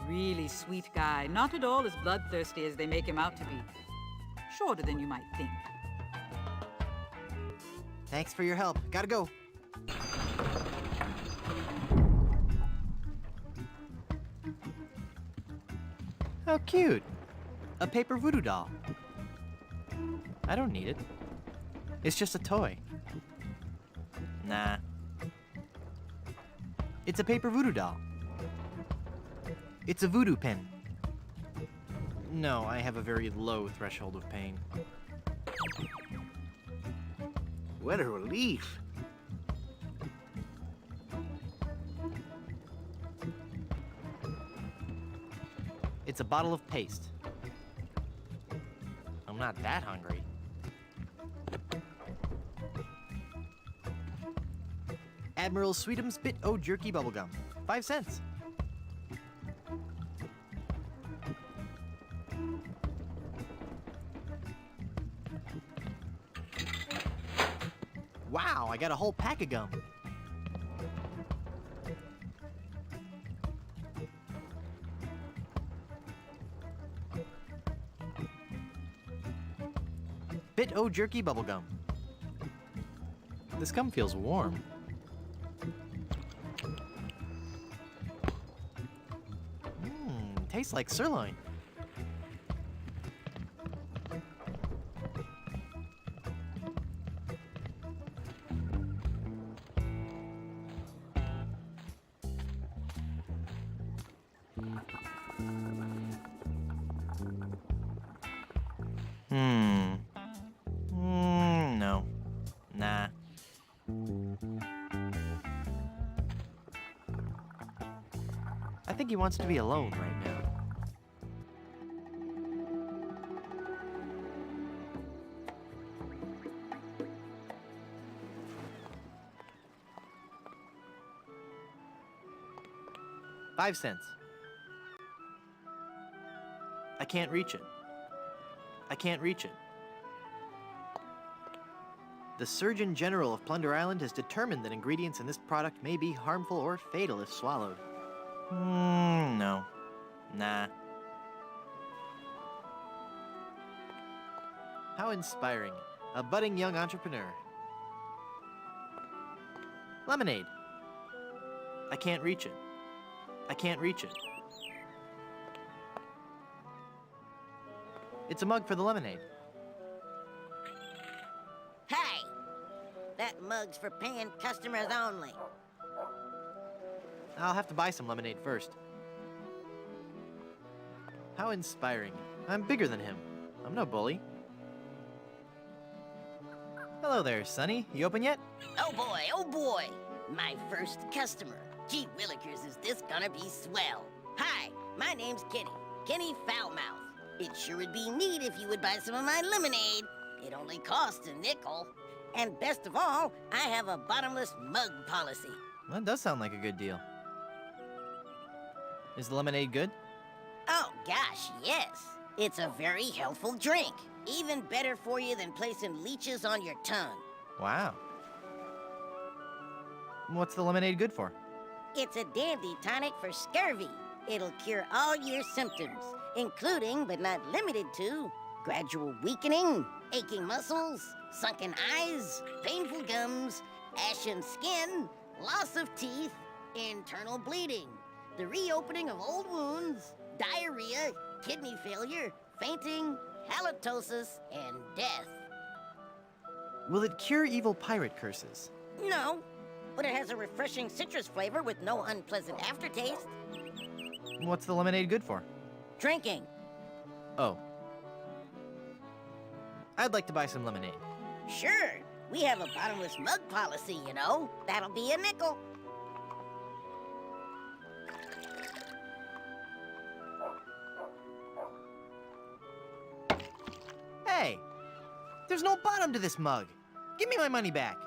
Really sweet guy, not at all as bloodthirsty as they make him out to be. Shorter than you might think. Thanks for your help. Gotta go. How cute. A paper voodoo doll. I don't need it. It's just a toy. Nah. It's a paper voodoo doll. It's a voodoo pin. No, I have a very low threshold of pain. What a relief. It's a bottle of paste. I'm not that hungry. Admiral Sweetum's Bit O Jerky Bubblegum. 5 cents. Wow, I got a whole pack of gum. Bit O Jerky Bubblegum. This gum feels warm. Tastes like sirloin. No. Nah. I think he wants to be alone right now. $5 cents. I can't reach it. I can't reach it. The Surgeon General of Plunder Island has determined that ingredients in this product may be harmful or fatal if swallowed. No. Nah. How inspiring. A budding young entrepreneur. Lemonade. I can't reach it. I can't reach it. It's a mug for the lemonade. Hey! That mug's for paying customers only. I'll have to buy some lemonade first. How inspiring. I'm bigger than him. I'm no bully. Hello there, Sonny. You open yet? Oh boy, oh boy! My first customer. Gee willikers, is this gonna be swell. Hi, my name's Kenny. Kenny Foulmouth. It sure would be neat if you would buy some of my lemonade. It only costs a nickel. And best of all, I have a bottomless mug policy. That does sound like a good deal. Is the lemonade good? Oh gosh, yes. It's a very healthful drink. Even better for you than placing leeches on your tongue. Wow. What's the lemonade good for? It's a dandy tonic for scurvy. It'll cure all your symptoms, including, but not limited to, gradual weakening, aching muscles, sunken eyes, painful gums, ashen skin, loss of teeth, internal bleeding, the reopening of old wounds, diarrhea, kidney failure, fainting, halitosis, and death. Will it cure evil pirate curses? No, but it has a refreshing citrus flavor with no unpleasant aftertaste. What's the lemonade good for? Drinking. Oh. I'd like to buy some lemonade. Sure. We have a bottomless mug policy, you know. That'll be a nickel. Hey! There's no bottom to this mug. Give me my money back.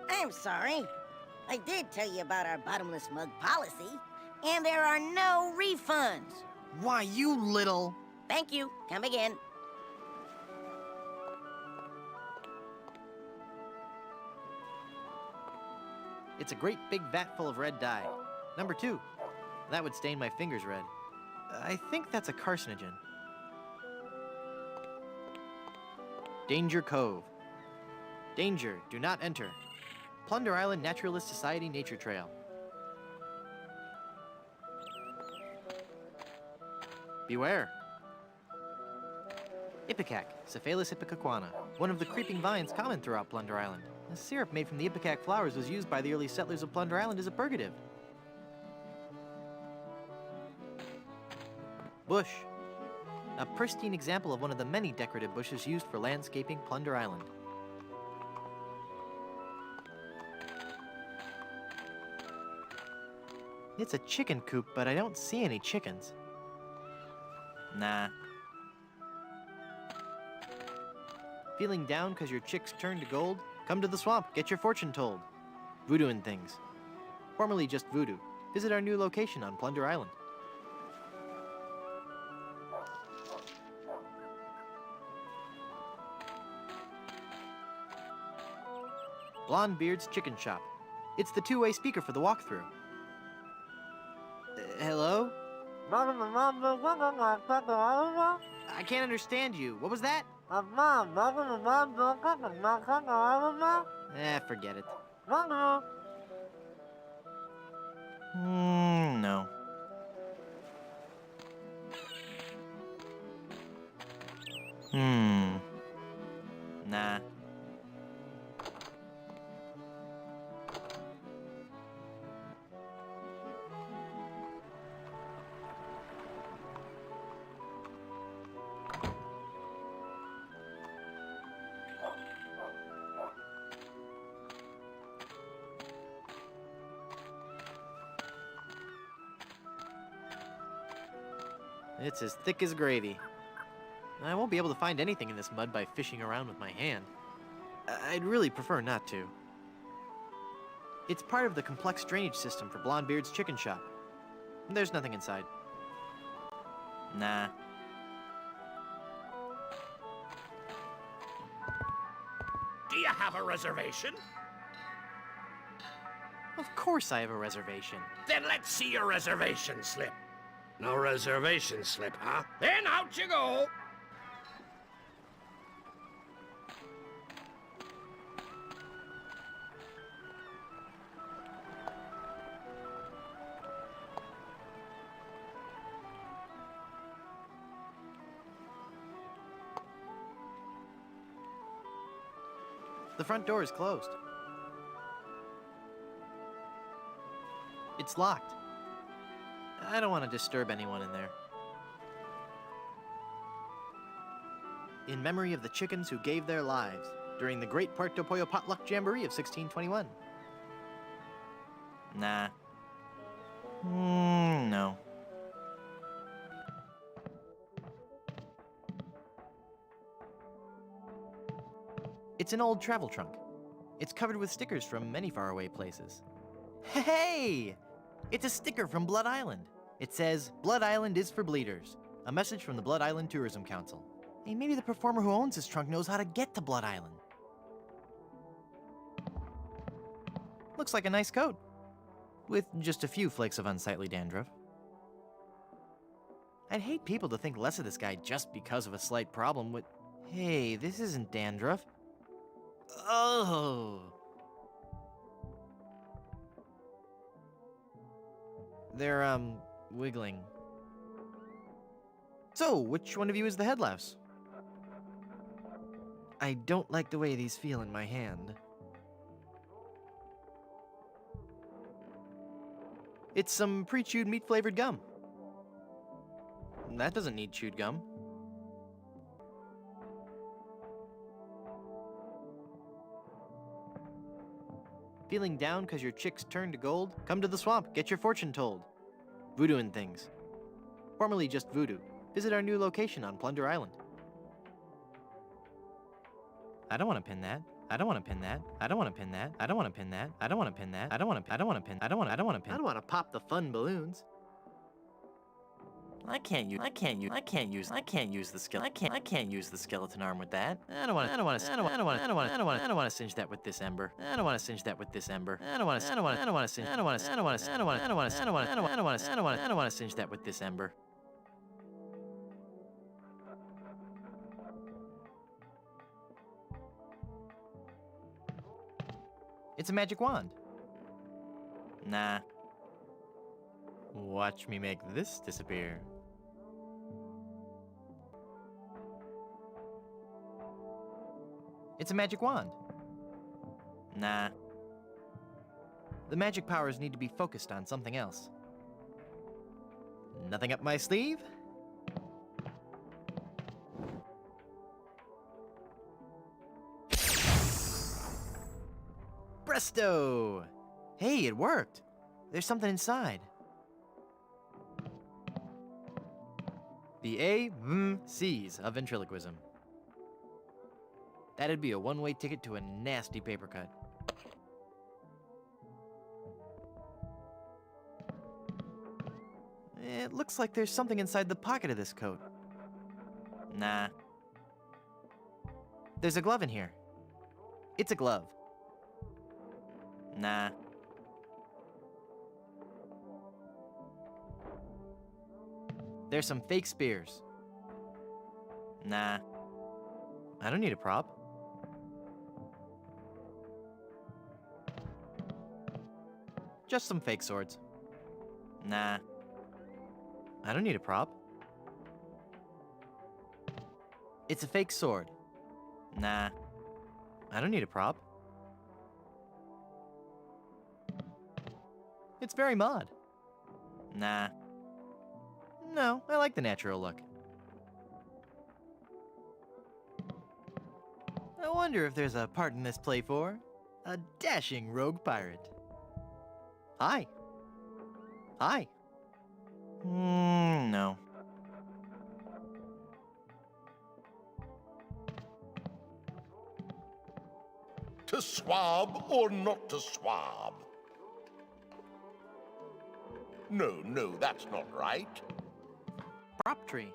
I'm sorry. I did tell you about our bottomless mug policy, and there are no refunds. Why, you little... Thank you. Come again. It's a great big vat full of red dye. Number 2. That would stain my fingers red. I think that's a carcinogen. Danger Cove. Danger, do not enter. Plunder Island Naturalist Society Nature Trail. Beware. Ipecac, Cephalus ipecacuana, one of the creeping vines common throughout Plunder Island. The syrup made from the ipecac flowers was used by the early settlers of Plunder Island as a purgative. Bush. A pristine example of one of the many decorative bushes used for landscaping Plunder Island. It's a chicken coop, but I don't see any chickens. Nah. Feeling down because your chicks turned to gold? Come to the swamp, get your fortune told. Voodoo and things. Formerly just voodoo. Visit our new location on Plunder Island. Blondebeard's Chicken Shop. It's the two-way speaker for the walkthrough. Hello? I can't understand you. What was that? Forget it. No. Nah. It's as thick as gravy. I won't be able to find anything in this mud by fishing around with my hand. I'd really prefer not to. It's part of the complex drainage system for Blondebeard's Chicken Shop. There's nothing inside. Nah. Do you have a reservation? Of course I have a reservation. Then let's see your reservation slip. No reservation slip, huh? Then out you go! The front door is closed. It's locked. I don't want to disturb anyone in there. In memory of the chickens who gave their lives during the Great Puerto Pollo Potluck Jamboree of 1621. Nah. No. It's an old travel trunk. It's covered with stickers from many faraway places. Hey! It's a sticker from Blood Island. It says, Blood Island is for bleeders. A message from the Blood Island Tourism Council. Hey, maybe the performer who owns this trunk knows how to get to Blood Island. Looks like a nice coat. With just a few flakes of unsightly dandruff. I'd hate people to think less of this guy just because of a slight problem with... Hey, this isn't dandruff. Oh! They're, wiggling. So, which one of you is the head louse? I don't like the way these feel in my hand. It's some pre-chewed meat-flavored gum. That doesn't need chewed gum. Feeling down because your chicks turned to gold? Come to the swamp, get your fortune told. Voodoo and things. Formerly just voodoo. Visit our new location on Plunder Island. I don't want to pin that. I don't want to pin that. I don't want to pin that. I don't want to pin that. I don't want to pin that. I don't want to pin. I don't want to pin. I don't want to pin. I don't want to pop the fun balloons. I can't use the skeleton arm with that. I don't want to singe that with this ember. I don't want to singe that with this ember. I don't want to singe that with this ember. It's a magic wand. Nah. Watch me make this disappear. It's a magic wand. Nah. The magic powers need to be focused on something else. Nothing up my sleeve? Presto! Hey, it worked. There's something inside. The A-M-C's of ventriloquism. That'd be a one-way ticket to a nasty paper cut. It looks like there's something inside the pocket of this coat. Nah. There's a glove in here. It's a glove. Nah. There's some fake spears. Nah. I don't need a prop. Just some fake swords. Nah. I don't need a prop. It's a fake sword. Nah. I don't need a prop. It's very mod. Nah. No, I like the natural look. I wonder if there's a part in this play for a dashing rogue pirate. Hi. Hi. No. To swab or not to swab? No, that's not right. Prop tree.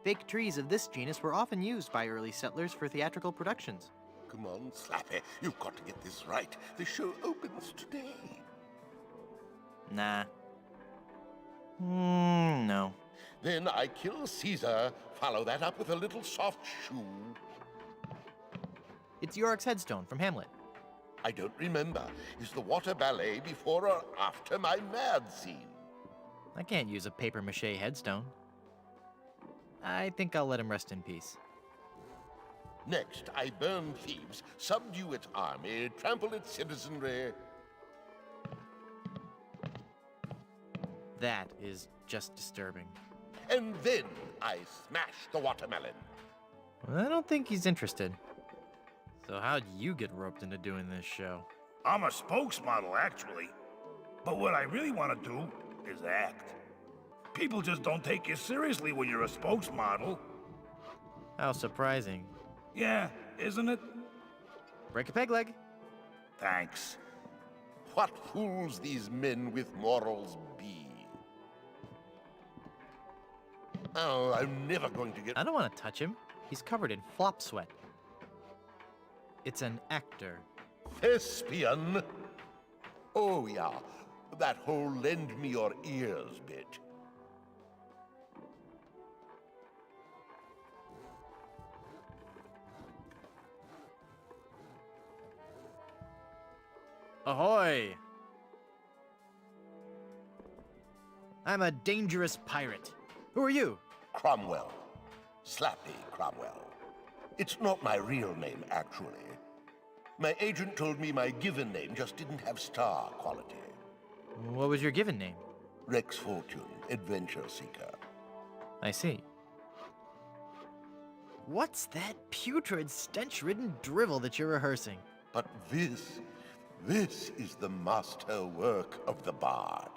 Fake trees of this genus were often used by early settlers for theatrical productions. Come on, Slappy. You've got to get this right. The show opens today. Nah. No. Then I kill Caesar, follow that up with a little soft shoe. It's Yorick's headstone from Hamlet. I don't remember. Is the water ballet before or after my mad scene? I can't use a papier-mâché headstone. I think I'll let him rest in peace. Next, I burn Thebes, subdue its army, trample its citizenry. That is just disturbing. And then I smash the watermelon. I don't think he's interested. So how'd you get roped into doing this show? I'm a spokesmodel, actually. But what I really want to do is act. People just don't take you seriously when you're a spokesmodel. How surprising. Yeah, isn't it? Break a peg leg. Thanks. What fools these men with morals be? Oh, I'm never going to get... I don't want to touch him. He's covered in flop sweat. It's an actor. Thespian? Oh, yeah. That whole lend me your ears bit. Ahoy! I'm a dangerous pirate. Who are you? Cromwell. Slappy Cromwell. It's not my real name, actually. My agent told me my given name just didn't have star quality. What was your given name? Rex Fortune, Adventure Seeker. I see. What's that putrid, stench-ridden drivel that you're rehearsing? But This is the master work of the bard.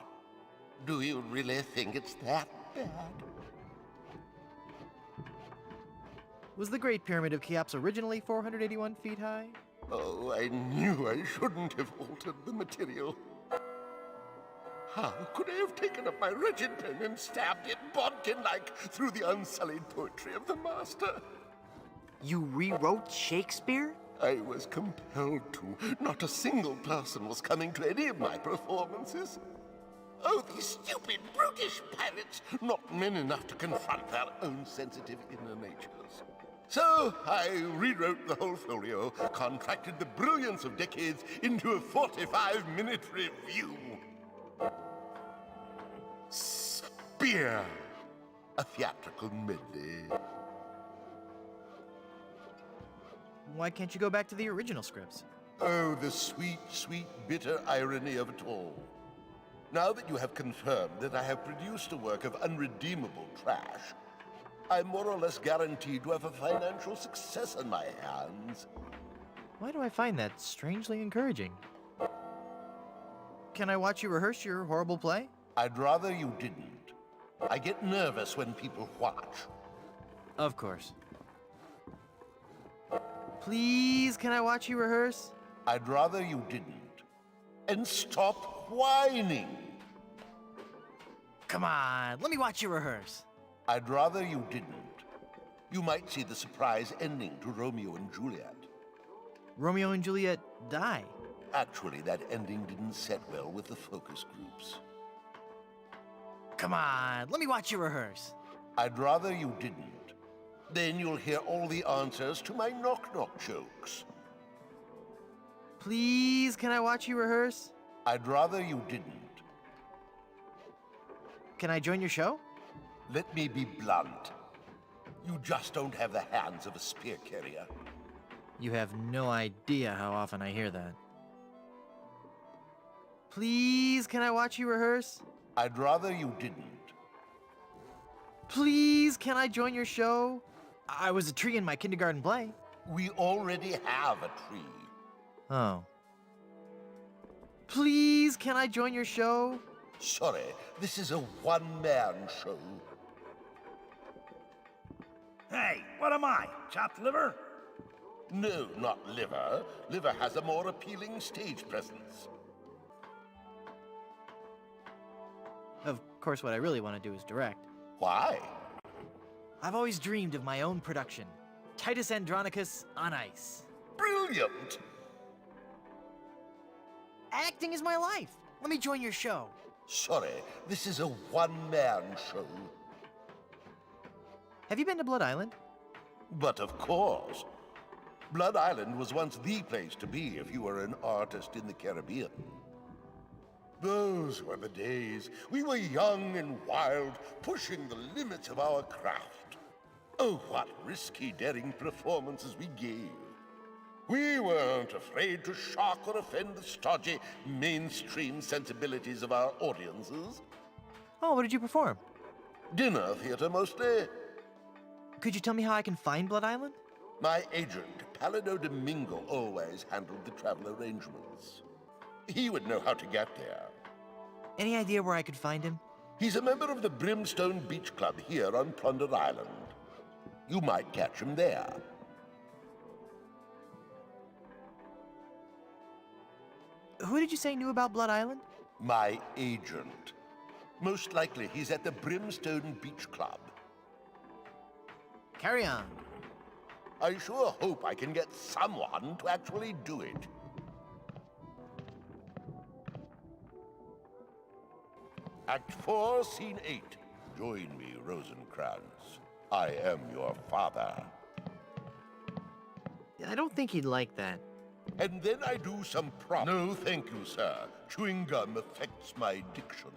Do you really think it's that bad? Was the Great Pyramid of Cheops originally 481 feet high? Oh, I knew I shouldn't have altered the material. How could I have taken up my wretched pen and stabbed it bodkin-like through the unsullied poetry of the master? You rewrote Shakespeare? I was compelled to. Not a single person was coming to any of my performances. Oh, these stupid, brutish pirates, not men enough to confront their own sensitive inner natures. So I rewrote the whole folio, contracted the brilliance of decades into a 45-minute review. Spear, a theatrical medley. Why can't you go back to the original scripts? Oh, the sweet, sweet, bitter irony of it all. Now that you have confirmed that I have produced a work of unredeemable trash, I'm more or less guaranteed to have a financial success on my hands. Why do I find that strangely encouraging? Can I watch you rehearse your horrible play? I'd rather you didn't. I get nervous when people watch. Of course. Please, can I watch you rehearse? I'd rather you didn't. And stop whining. Come on, let me watch you rehearse. I'd rather you didn't. You might see the surprise ending to Romeo and Juliet. Romeo and Juliet die. Actually, that ending didn't set well with the focus groups. Come on, let me watch you rehearse. I'd rather you didn't. Then you'll hear all the answers to my knock-knock jokes. Please, can I watch you rehearse? I'd rather you didn't. Can I join your show? Let me be blunt. You just don't have the hands of a spear carrier. You have no idea how often I hear that. Please, can I watch you rehearse? I'd rather you didn't. Please, can I join your show? I was a tree in my kindergarten play. We already have a tree. Oh. Please, can I join your show? Sorry, this is a one-man show. Hey, what am I? Chopped liver? No, not liver. Liver has a more appealing stage presence. Of course, what I really want to do is direct. Why? I've always dreamed of my own production. Titus Andronicus on ice. Brilliant! Acting is my life. Let me join your show. Sorry, this is a one-man show. Have you been to Blood Island? But of course. Blood Island was once the place to be if you were an artist in the Caribbean. Those were the days. We were young and wild, pushing the limits of our craft. Oh, what risky, daring performances we gave. We weren't afraid to shock or offend the stodgy, mainstream sensibilities of our audiences. Oh, what did you perform? Dinner theater, mostly. Could you tell me how I can find Blood Island? My agent, Palido Domingo, always handled the travel arrangements. He would know how to get there. Any idea where I could find him? He's a member of the Brimstone Beach Club here on Plunder Island. You might catch him there. Who did you say knew about Blood Island? My agent. Most likely he's at the Brimstone Beach Club. Carry on. I sure hope I can get someone to actually do it. Act 4, Scene 8. Join me, Rosencrantz. I am your father. I don't think he'd like that. And then I do some prop. No, thank you, sir. Chewing gum affects my diction.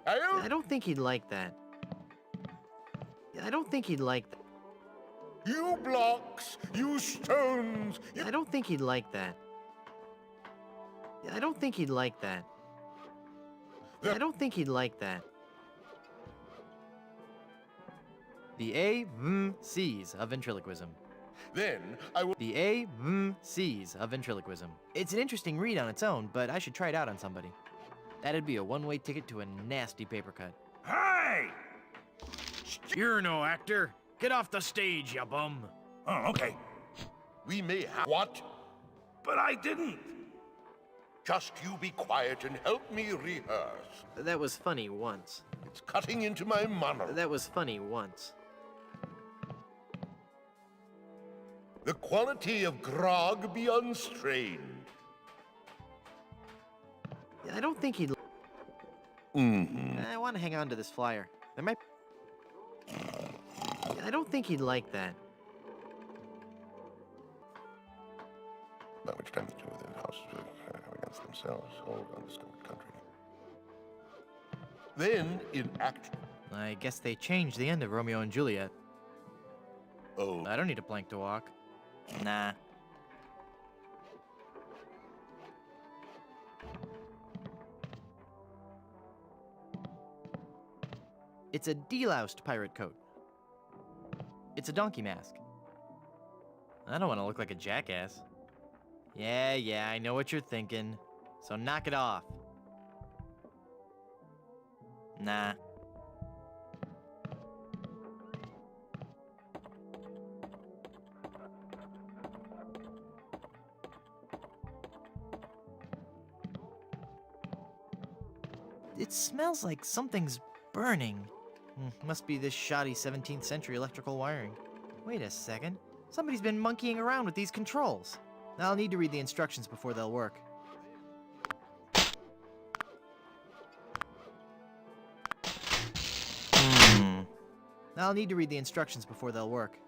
I don't think he'd like that. I don't think he'd like that. You blocks! You stones! I don't think he'd like that. I don't think he'd like that. I don't think he'd like that. The A, C's of ventriloquism. Then I will... The A-M-C's of ventriloquism. It's an interesting read on its own, but I should try it out on somebody. That'd be a one-way ticket to a nasty paper cut. Hey! You're no actor. Get off the stage, you bum. Oh, okay. We may have... What? But I didn't. Just you be quiet and help me rehearse. That was funny once. It's cutting into my monologue. That was funny once. The quality of grog be unstrained. I don't think he'd... Mm-hmm. I want to hang on to this flyer. There might... I don't think he'd like that. By which time the two of their houses will have against themselves, whole undiscovered country. Then, in act... I guess they changed the end of Romeo and Juliet. Oh. I don't need a plank to walk. Nah. It's a deloused pirate coat. It's a donkey mask. I don't want to look like a jackass. Yeah, I know what you're thinking. So knock it off. Nah. It smells like something's burning. Must be this shoddy 17th century electrical wiring. Wait a second. Somebody's been monkeying around with these controls. I'll need to read the instructions before they'll work. I'll need to read the instructions before they'll work.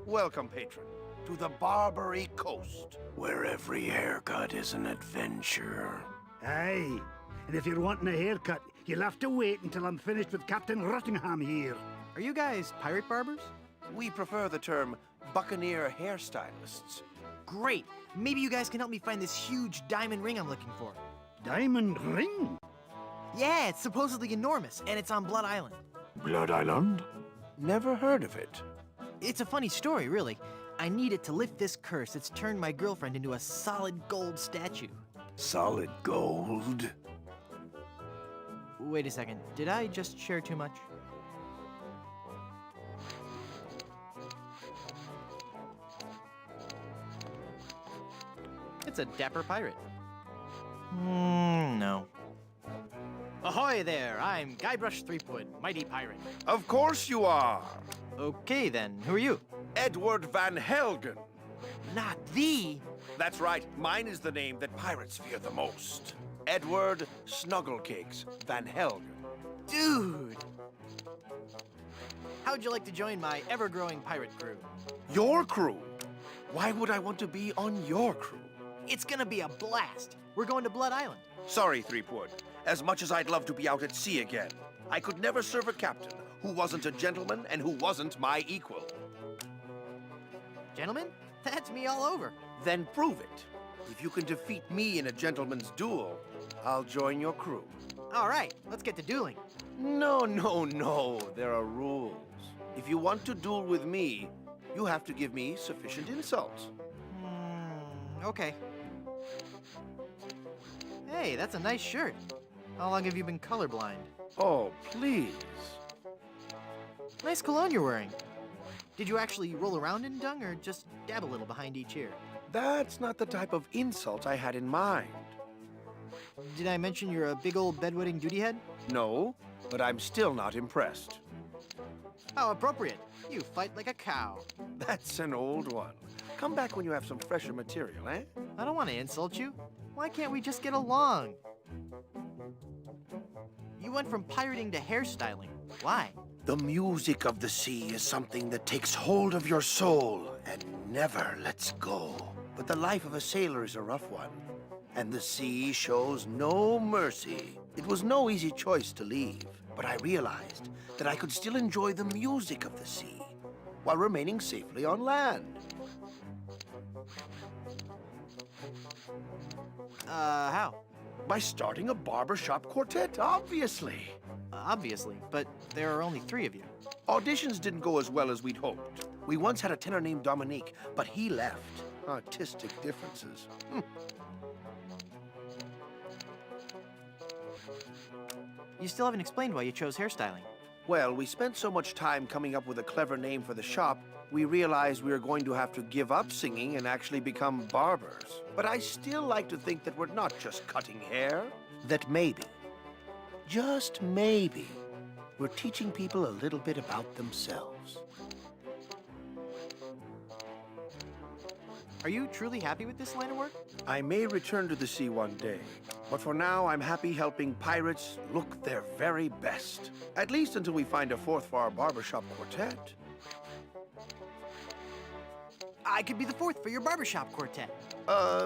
Welcome, patron, to the Barbary Coast, where every haircut is an adventure. Aye. And if you're wanting a haircut, you'll have to wait until I'm finished with Captain Rottingham here. Are you guys pirate barbers? We prefer the term buccaneer hairstylists. Great! Maybe you guys can help me find this huge diamond ring I'm looking for. Diamond ring? Yeah, it's supposedly enormous, and it's on Blood Island. Blood Island? Never heard of it. It's a funny story, really. I need it to lift this curse that's turned my girlfriend into a solid gold statue. Solid gold? Wait a second, did I just share too much? It's a dapper pirate. No. Ahoy there, I'm Guybrush Threepwood, mighty pirate. Of course you are. Okay then, who are you? Edward Van Helgen. Not the... That's right, mine is the name that pirates fear the most. Edward Snugglecakes Van Helgen. Dude! How'd you like to join my ever-growing pirate crew? Your crew? Why would I want to be on your crew? It's gonna be a blast. We're going to Blood Island. Sorry, Threepwood. As much as I'd love to be out at sea again, I could never serve a captain who wasn't a gentleman and who wasn't my equal. Gentlemen? That's me all over. Then prove it. If you can defeat me in a gentleman's duel, I'll join your crew. All right, let's get to dueling. No. There are rules. If you want to duel with me, you have to give me sufficient insults. Okay. Hey, that's a nice shirt. How long have you been colorblind? Oh, please. Nice cologne you're wearing. Did you actually roll around in dung or just dab a little behind each ear? That's not the type of insult I had in mind. Did I mention you're a big old bedwetting duty head? No, but I'm still not impressed. How appropriate. You fight like a cow. That's an old one. Come back when you have some fresher material, eh? I don't want to insult you. Why can't we just get along? You went from pirating to hairstyling. Why? The music of the sea is something that takes hold of your soul and never lets go. But the life of a sailor is a rough one, and the sea shows no mercy. It was no easy choice to leave, but I realized that I could still enjoy the music of the sea while remaining safely on land. How? By starting a barbershop quartet, obviously. Obviously, but there are only 3 of you. Auditions didn't go as well as we'd hoped. We once had a tenor named Dominique, but he left. Artistic differences. You still haven't explained why you chose hairstyling. Well, we spent so much time coming up with a clever name for the shop, we realized we were going to have to give up singing and actually become barbers. But I still like to think that we're not just cutting hair. That maybe, just maybe, we're teaching people a little bit about themselves. Are you truly happy with this line of work? I may return to the sea one day, but for now I'm happy helping pirates look their very best. At least until we find a 4th for our barbershop quartet. I could be the 4th for your barbershop quartet.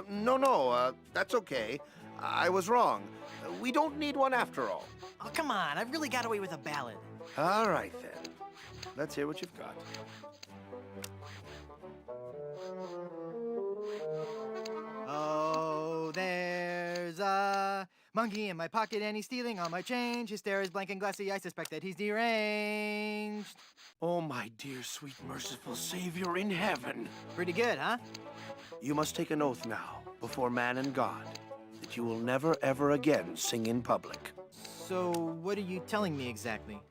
No, that's okay. I was wrong. We don't need one after all. Oh, come on, I've really got away with a ballad. All right, then. Let's hear what you've got. Oh, there's a monkey in my pocket and he's stealing all my change. His stare is blank and glassy, I suspect that he's deranged. Oh, my dear, sweet, merciful Savior in heaven. Pretty good, huh? You must take an oath now, before man and God, that you will never, ever again sing in public. So, what are you telling me exactly?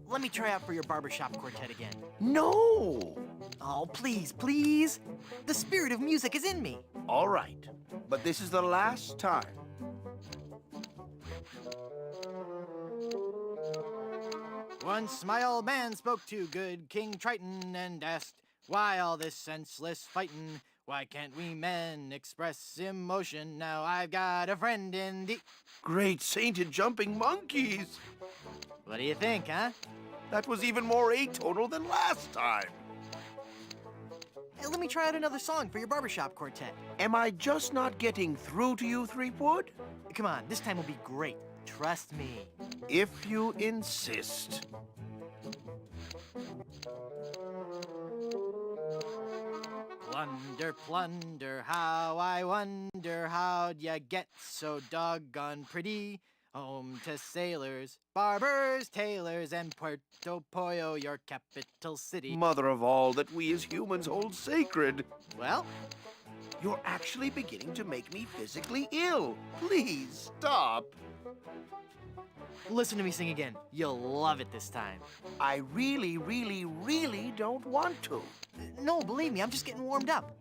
Let me try out for your barbershop quartet again. No! Oh, please, please. The spirit of music is in me. All right, but this is the last time. Once my old man spoke to good King Triton and asked, why all this senseless fightin'? Why can't we men express emotion? Now I've got a friend in the... Great sainted jumping monkeys! What do you think, huh? That was even more atonal than last time. Hey, let me try out another song for your barbershop quartet. Am I just not getting through to you, Threepwood? Come on, this time will be great. Trust me. If you insist. Plunder, plunder, how I wonder how'd ya get so doggone pretty? Home to sailors, barbers, tailors, and Puerto Pollo, your capital city. Mother of all that we as humans hold sacred. Well? You're actually beginning to make me physically ill. Please, stop. Listen to me sing again. You'll love it this time. I really, really, really don't want to. No, believe me, I'm just getting warmed up.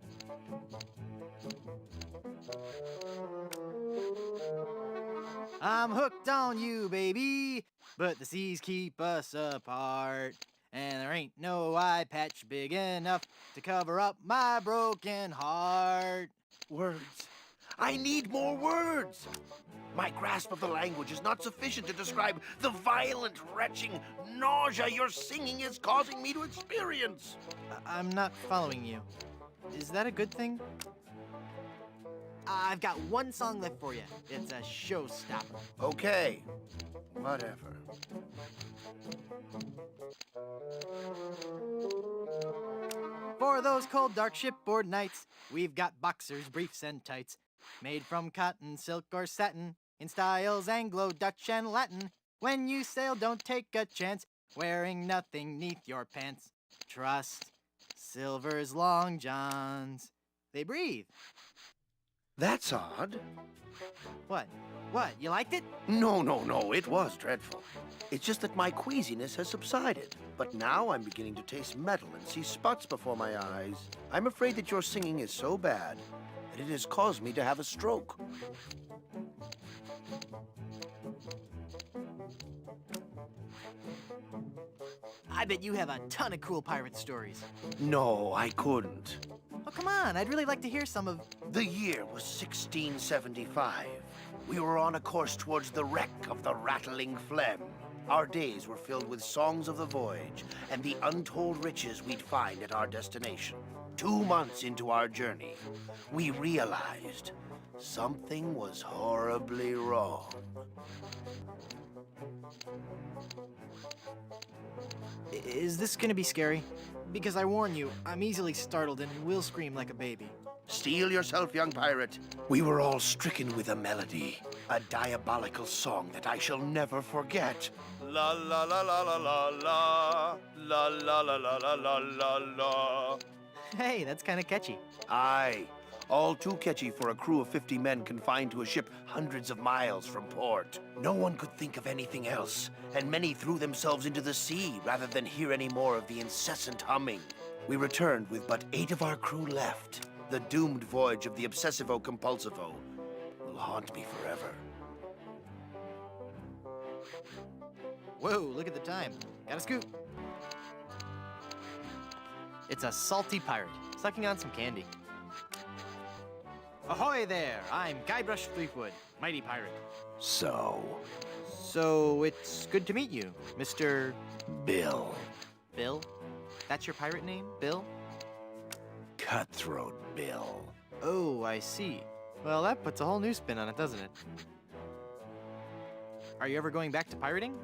I'm hooked on you, baby, but the seas keep us apart. And there ain't no eye patch big enough to cover up my broken heart. Words. I need more words. My grasp of the language is not sufficient to describe the violent, retching nausea your singing is causing me to experience. I'm not following you. Is that a good thing? I've got one song left for you. It's a showstopper. Okay, whatever. For those cold, dark shipboard nights, we've got boxers, briefs, and tights, made from cotton, silk, or satin, in styles Anglo, Dutch, and Latin. When you sail, don't take a chance, wearing nothing neath your pants. Trust Silver's long johns. They breathe. That's odd. What? What, you liked it? No, it was dreadful. It's just that my queasiness has subsided. But now I'm beginning to taste metal and see spots before my eyes. I'm afraid that your singing is so bad that it has caused me to have a stroke. I bet you have a ton of cool pirate stories. No, I couldn't. Oh, come on, I'd really like to hear some of... The year was 1675. We were on a course towards the wreck of the Rattling Phlegm. Our days were filled with songs of the voyage and the untold riches we'd find at our destination. 2 months into our journey, we realized something was horribly wrong. Is this gonna be scary? Because I warn you, I'm easily startled and will scream like a baby. Steel yourself, young pirate. We were all stricken with a melody, a diabolical song that I shall never forget. La la la la la la la, la la la la la la la la. Hey, that's kinda catchy. Aye, all too catchy for a crew of 50 men confined to a ship hundreds of miles from port. No one could think of anything else, and many threw themselves into the sea rather than hear any more of the incessant humming. We returned with but 8 of our crew left. The doomed voyage of the Obsessivo-Compulsivo will haunt me forever. Whoa, look at the time. Got a scoop. It's a salty pirate, sucking on some candy. Ahoy there! I'm Guybrush Threepwood, mighty pirate. So, It's good to meet you, Mr. Bill. Bill? That's your pirate name, Bill? Cutthroat Bill. Oh, I see. Well, that puts a whole new spin on it, doesn't it? Are you ever going back to pirating?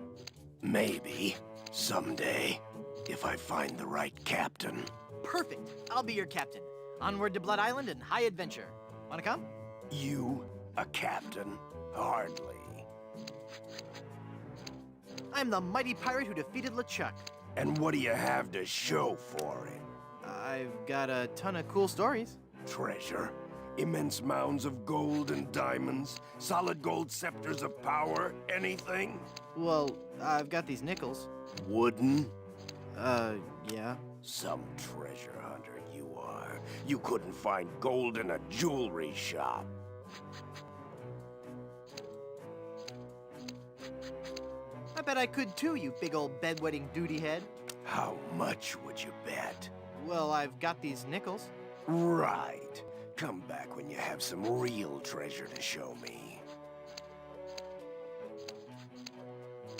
Maybe. Someday. If I find the right captain. Perfect! I'll be your captain. Onward to Blood Island and high adventure. Wanna come? You, a captain? Hardly. I'm the mighty pirate who defeated LeChuck. And what do you have to show for it? I've got a ton of cool stories. Treasure? Immense mounds of gold and diamonds? Solid gold scepters of power? Anything? Well, I've got these nickels. Wooden? Yeah. Some treasure hunter you are. You couldn't find gold in a jewelry shop. I bet I could too, you big old bedwetting duty head. How much would you bet? Well, I've got these nickels. Right. Come back when you have some real treasure to show me.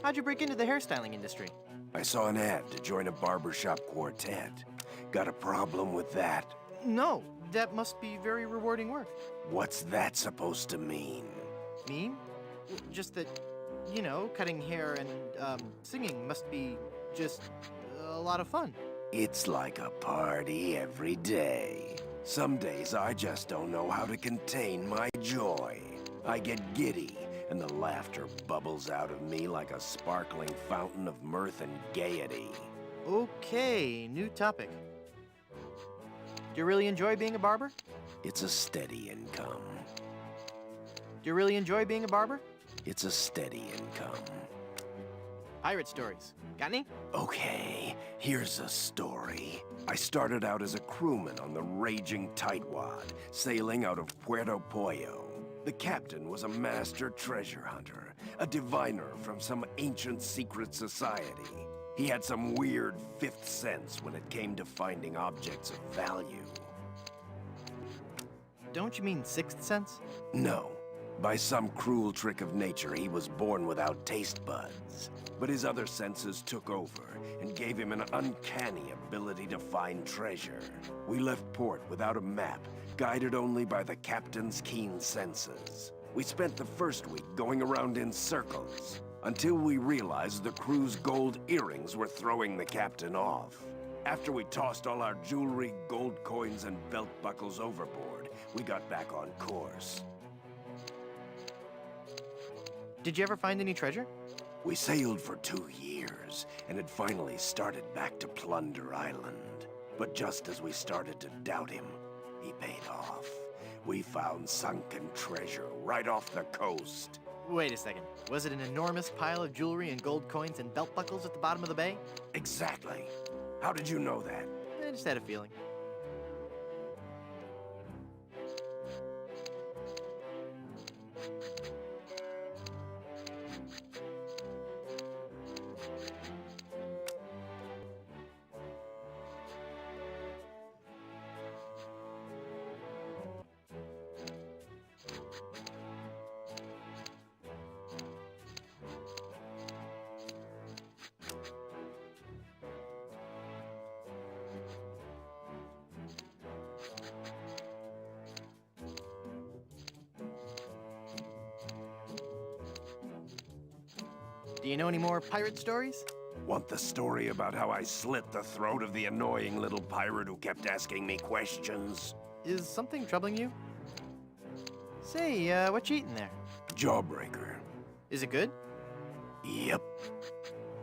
How'd you break into the hairstyling industry? I saw an ad to join a barbershop quartet. Got a problem with that? No, that must be very rewarding work. What's that supposed to mean? Mean? Just that, you know, cutting hair and, singing must be just a lot of fun. It's like a party every day. Some days I just don't know how to contain my joy. I get giddy, and the laughter bubbles out of me like a sparkling fountain of mirth and gaiety. Okay, new topic. Do you really enjoy being a barber? It's a steady income. Do you really enjoy being a barber? It's a steady income. Pirate stories. Got any? Okay, here's a story. I started out as a crewman on the raging tightwad, sailing out of Puerto Pollo. The captain was a master treasure hunter, a diviner from some ancient secret society. He had some weird fifth sense when it came to finding objects of value. Don't you mean sixth sense? No. By some cruel trick of nature, he was born without taste buds. But his other senses took over and gave him an uncanny ability to find treasure. We left port without a map, guided only by the captain's keen senses. We spent the first week going around in circles, until we realized the crew's gold earrings were throwing the captain off. After we tossed all our jewelry, gold coins, and belt buckles overboard, we got back on course. Did you ever find any treasure? We sailed for 2 years, and had finally started back to Plunder Island. But just as we started to doubt him, he paid off. We found sunken treasure right off the coast. Wait a second. Was it an enormous pile of jewelry and gold coins and belt buckles at the bottom of the bay? Exactly. How did you know that? I just had a feeling. Do you know any more pirate stories? Want the story about how I slit the throat of the annoying little pirate who kept asking me questions? Is something troubling you? Say, what you eating there? Jawbreaker. Is it good? Yep.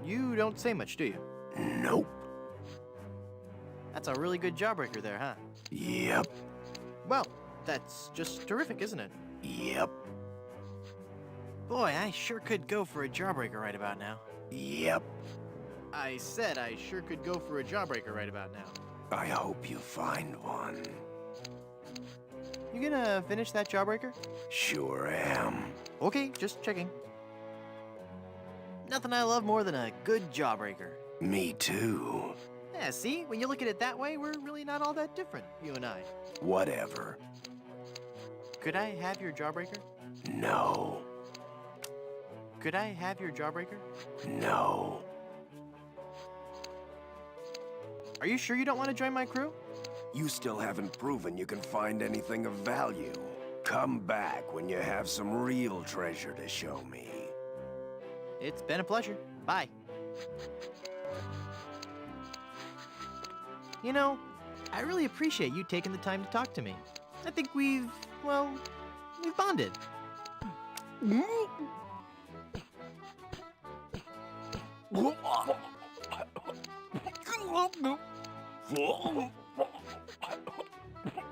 You don't say much, do you? Nope. That's a really good jawbreaker there, huh? Yep. Well, that's just terrific, isn't it? Yep. Boy, I sure could go for a jawbreaker right about now. Yep. I said I sure could go for a jawbreaker right about now. I hope you find one. You gonna finish that jawbreaker? Sure am. Okay, just checking. Nothing I love more than a good jawbreaker. Me too. Yeah, see? When you look at it that way, we're really not all that different, you and I. Whatever. Could I have your jawbreaker? No. Could I have your jawbreaker? No. Are you sure you don't want to join my crew? You still haven't proven you can find anything of value. Come back when you have some real treasure to show me. It's been a pleasure. Bye. You know, I really appreciate you taking the time to talk to me. I think we've bonded.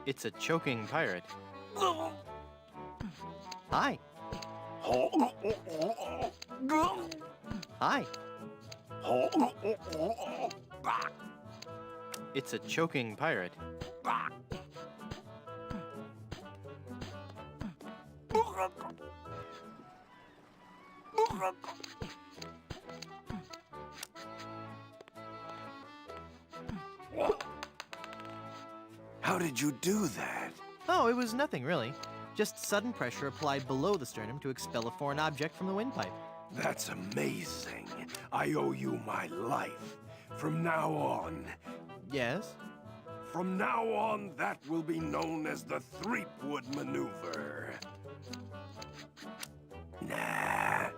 It's a choking pirate. Hi. Hi. It's a choking pirate. How did you do that? Oh, it was nothing really. Just sudden pressure applied below the sternum to expel a foreign object from the windpipe. That's amazing. I owe you my life. From now on. Yes? From now on, that will be known as the Threepwood Maneuver. Nah.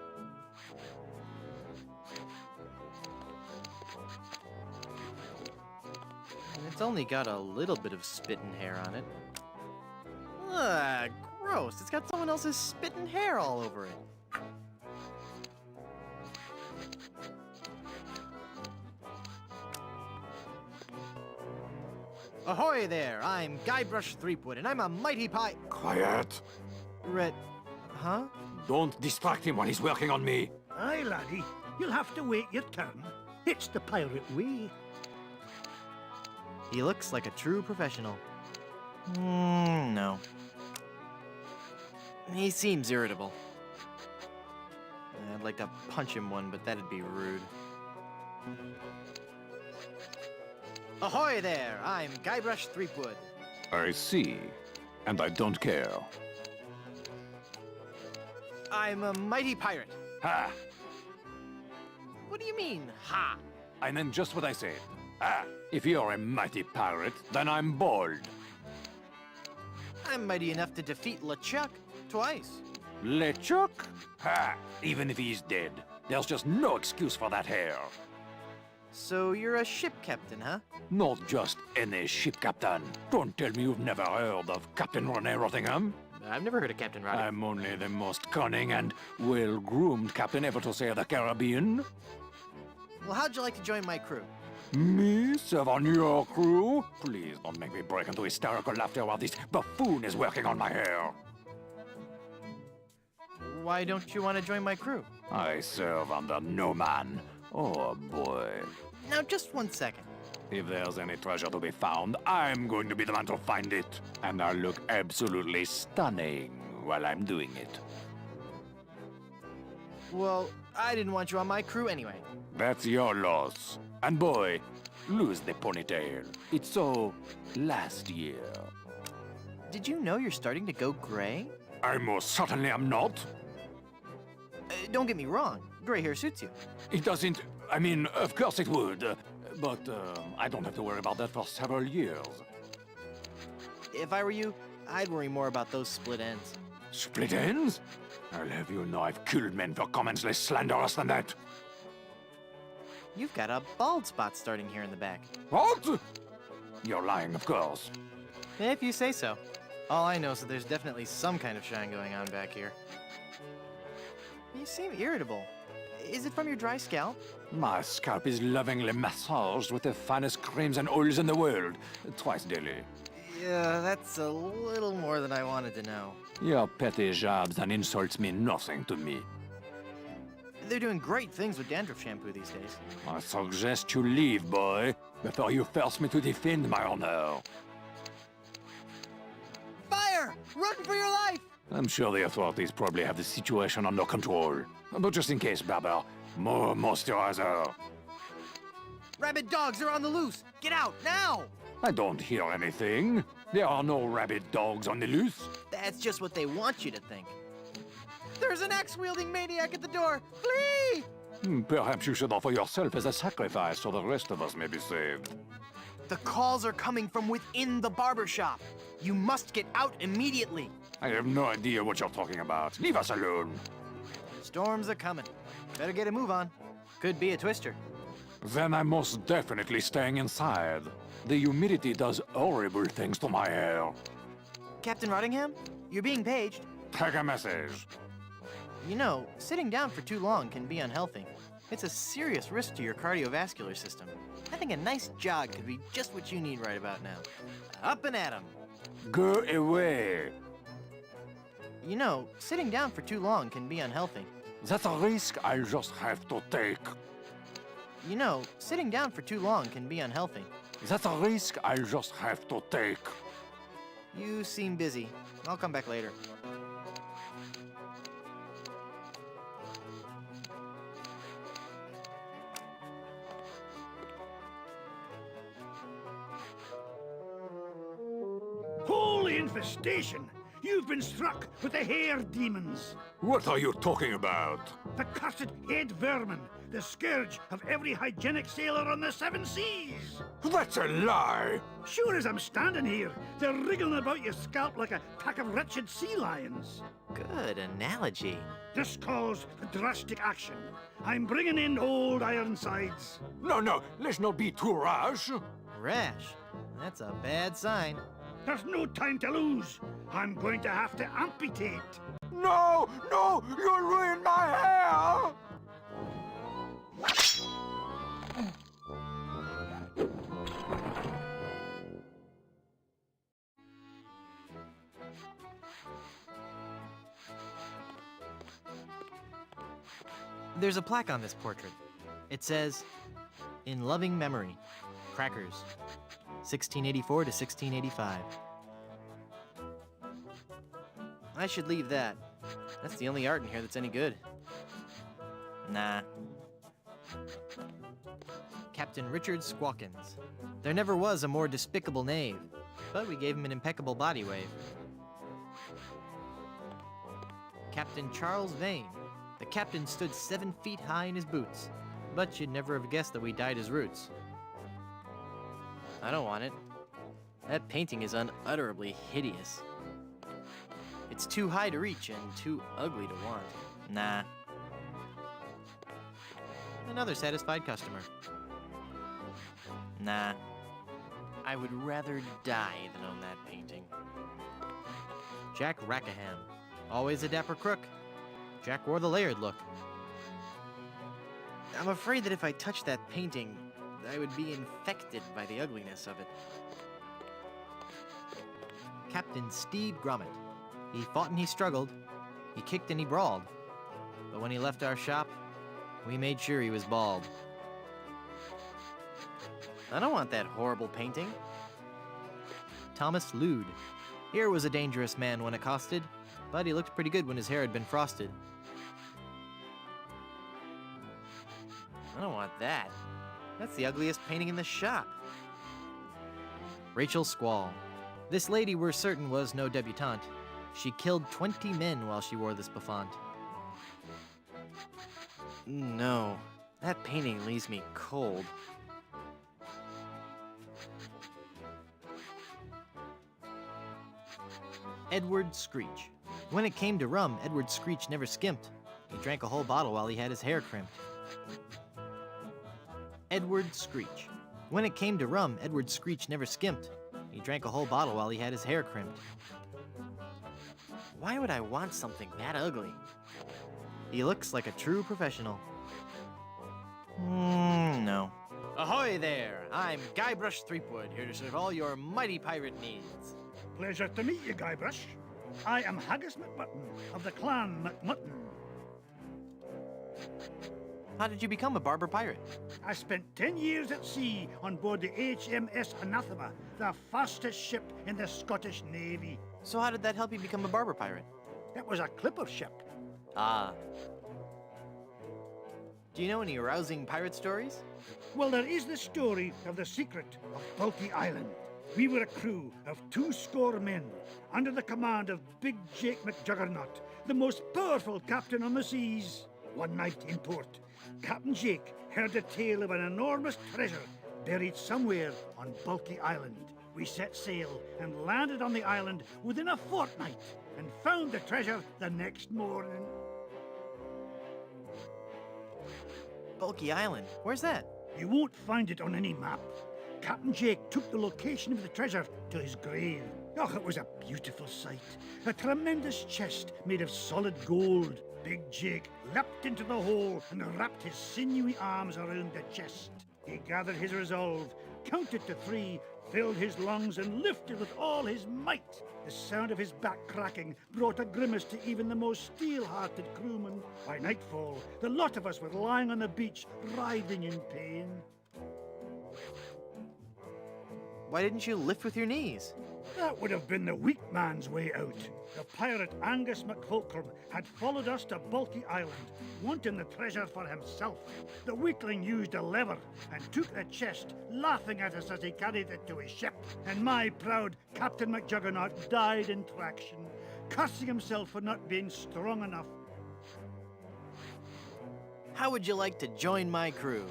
It's only got a little bit of spit and hair on it. Ugh, gross. It's got someone else's spit and hair all over it. Ahoy there! I'm Guybrush Threepwood, and I'm a mighty Quiet! Huh? Don't distract him while he's working on me. Aye, laddie. You'll have to wait your turn. It's the pirate way. He looks like a true professional. No. He seems irritable. I'd like to punch him one, but that'd be rude. Ahoy there! I'm Guybrush Threepwood. I see. And I don't care. I'm a mighty pirate. Ha! What do you mean, ha? I meant just what I said. Ah, if you're a mighty pirate, then I'm bold. I'm mighty enough to defeat LeChuck twice. LeChuck? Ha! Even if he's dead, there's just no excuse for that hair. So you're a ship captain, huh? Not just any ship captain. Don't tell me you've never heard of Captain Rene Rottingham. I've never heard of Captain Roddy. I'm only the most cunning and well-groomed captain ever to sail the Caribbean. Well, how'd you like to join my crew? Me serve on your crew? Please don't make me break into hysterical laughter while this buffoon is working on my hair. Why don't you want to join my crew? I serve under no man. Oh boy. Now, just 1 second. If there's any treasure to be found, I'm going to be the man to find it. And I'll look absolutely stunning while I'm doing it. Well, I didn't want you on my crew anyway. That's your loss. And boy, lose the ponytail. It's so last year. Did you know you're starting to go gray? I most certainly am not. Don't get me wrong. Gray hair suits you. It doesn't... I mean, of course it would. But I don't have to worry about that for several years. If I were you, I'd worry more about those split ends. Split ends? I'll have you know I've killed men for comments less slanderous than that. You've got a bald spot starting here in the back. What? You're lying, of course. If you say so. All I know is that there's definitely some kind of shine going on back here. You seem irritable. Is it from your dry scalp? My scalp is lovingly massaged with the finest creams and oils in the world, twice daily. Yeah, that's a little more than I wanted to know. Your petty jabs and insults mean nothing to me. They're doing great things with dandruff shampoo these days. I suggest you leave, boy, before you force me to defend my honor. Fire! Run for your life! I'm sure the authorities probably have the situation under control. But just in case, Barber, more moisturizer. Rabid dogs are on the loose! Get out, now! I don't hear anything. There are no rabid dogs on the loose. That's just what they want you to think. There's an axe-wielding maniac at the door! Flee! Perhaps you should offer yourself as a sacrifice so the rest of us may be saved. The calls are coming from within the barber shop. You must get out immediately. I have no idea what you're talking about. Leave us alone. Storms are coming. Better get a move on. Could be a twister. Then I'm most definitely staying inside. The humidity does horrible things to my hair. Captain Rottingham, you're being paged. Take a message. You know, sitting down for too long can be unhealthy. It's a serious risk to your cardiovascular system. I think a nice jog could be just what you need right about now. Up and at 'em. Go away. You know, sitting down for too long can be unhealthy. That's a risk I'll just have to take. You know, sitting down for too long can be unhealthy. That's a risk I'll just have to take. You seem busy. I'll come back later. Holy infestation! You've been struck with the hair demons. What are you talking about? The cursed head vermin, the scourge of every hygienic sailor on the 7 seas. That's a lie! Sure as I'm standing here, they're wriggling about your scalp like a pack of wretched sea lions. Good analogy. This calls for drastic action. I'm bringing in old Ironsides. No, let's not be too rash. Rash? That's a bad sign. There's no time to lose. I'm going to have to amputate. No, you'll ruin my hair! There's a plaque on this portrait. It says, "In loving memory, Crackers, 1684 to 1685. I should leave that. That's the only art in here that's any good. Nah. Captain Richard Squawkins. There never was a more despicable knave, but we gave him an impeccable body wave. Captain Charles Vane. The captain stood 7 feet high in his boots, but you'd never have guessed that we dyed his roots. I don't want it. That painting is unutterably hideous. It's too high to reach and too ugly to want. Nah. Another satisfied customer. Nah. I would rather die than own that painting. Jack Rackham. Always a dapper crook. Jack wore the layered look. I'm afraid that if I touched that painting, I would be infected by the ugliness of it. Captain Steed Grommet. He fought and he struggled. He kicked and he brawled. But when he left our shop, we made sure he was bald. I don't want that horrible painting. Thomas Lude. Here was a dangerous man when accosted, but he looked pretty good when his hair had been frosted. I don't want that. That's the ugliest painting in the shop. Rachel Squall. This lady we're certain was no debutante. She killed 20 men while she wore this bouffant. No, that painting leaves me cold. Edward Screech. When it came to rum, Edward Screech never skimped. He drank a whole bottle while he had his hair crimped. Edward Screech. When it came to rum, Edward Screech never skimped. He drank a whole bottle while he had his hair crimped. Why would I want something that ugly? He looks like a true professional. No. Ahoy there! I'm Guybrush Threepwood, here to serve all your mighty pirate needs. Pleasure to meet you, Guybrush. I am Haggis McMutton of the clan McMutton. How did you become a barber pirate? I spent 10 years at sea on board the HMS Anathema, the fastest ship in the Scottish Navy. So how did that help you become a barber pirate? It was a clipper ship. Ah. Do you know any rousing pirate stories? Well, there is the story of the secret of Bulky Island. We were a crew of 200 men under the command of Big Jake McJuggernaut, the most powerful captain on the seas. One night in port, Captain Jake heard the tale of an enormous treasure buried somewhere on Bulky Island. We set sail and landed on the island within a fortnight and found the treasure the next morning. Bulky Island? Where's that? You won't find it on any map. Captain Jake took the location of the treasure to his grave. Oh, it was a beautiful sight. A tremendous chest made of solid gold. Big Jake leapt into the hole and wrapped his sinewy arms around the chest. He gathered his resolve, counted to 3, filled his lungs and lifted with all his might. The sound of his back cracking brought a grimace to even the most steel-hearted crewman. By nightfall, the lot of us were lying on the beach, writhing in pain. Why didn't you lift with your knees? That would have been the weak man's way out. The pirate Angus McFulcrum had followed us to Bulky Island, wanting the treasure for himself. The weakling used a lever and took the chest, laughing at us as he carried it to his ship. And my proud Captain McJuggernaut died in traction, cursing himself for not being strong enough. How would you like to join my crew?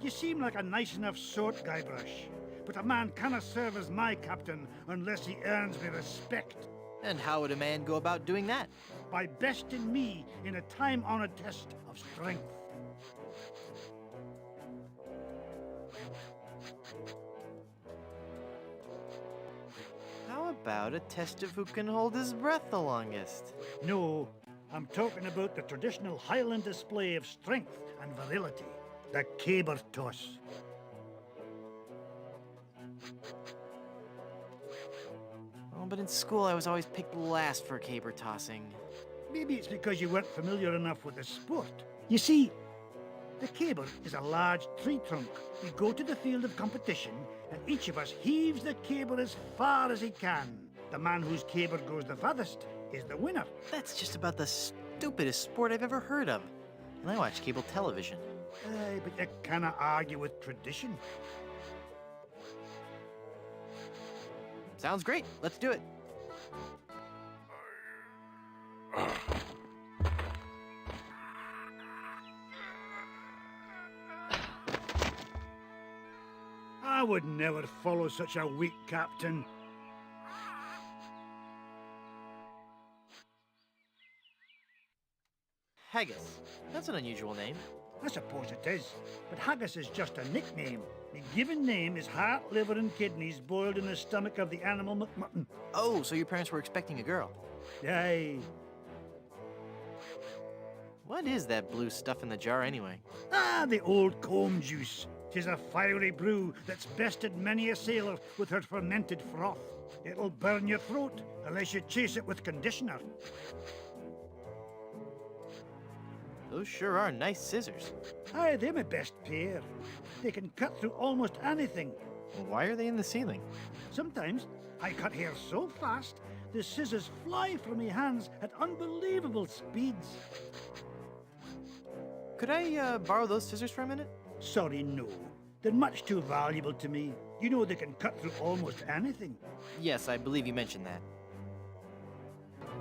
You seem like a nice enough sort, Guybrush. But a man cannot serve as my captain unless he earns me respect. And how would a man go about doing that? By besting me in a time-honored test of strength. How about a test of who can hold his breath the longest? No, I'm talking about the traditional Highland display of strength and virility, the caber toss. Oh, but in school I was always picked last for caber tossing. Maybe it's because you weren't familiar enough with the sport. You see, the caber is a large tree trunk. We go to the field of competition, and each of us heaves the caber as far as he can. The man whose caber goes the farthest is the winner. That's just about the stupidest sport I've ever heard of. And I watch cable television. Aye, but you cannot argue with tradition. Sounds great. Let's do it. I would never follow such a weak captain. Haggis. That's an unusual name. I suppose it is, but haggis is just a nickname. The given name is heart, liver, and kidneys boiled in the stomach of the animal McMutton. Oh, so your parents were expecting a girl. Aye. What is that blue stuff in the jar anyway? Ah, the old comb juice. 'Tis a fiery brew that's bested many a sailor with her fermented froth. It'll burn your throat unless you chase it with conditioner. Those sure are nice scissors. Aye, they're my best pair. They can cut through almost anything. Why are they in the ceiling? Sometimes I cut hair so fast, the scissors fly from my hands at unbelievable speeds. Could I borrow those scissors for a minute? Sorry, no. They're much too valuable to me. You know they can cut through almost anything. Yes, I believe you mentioned that.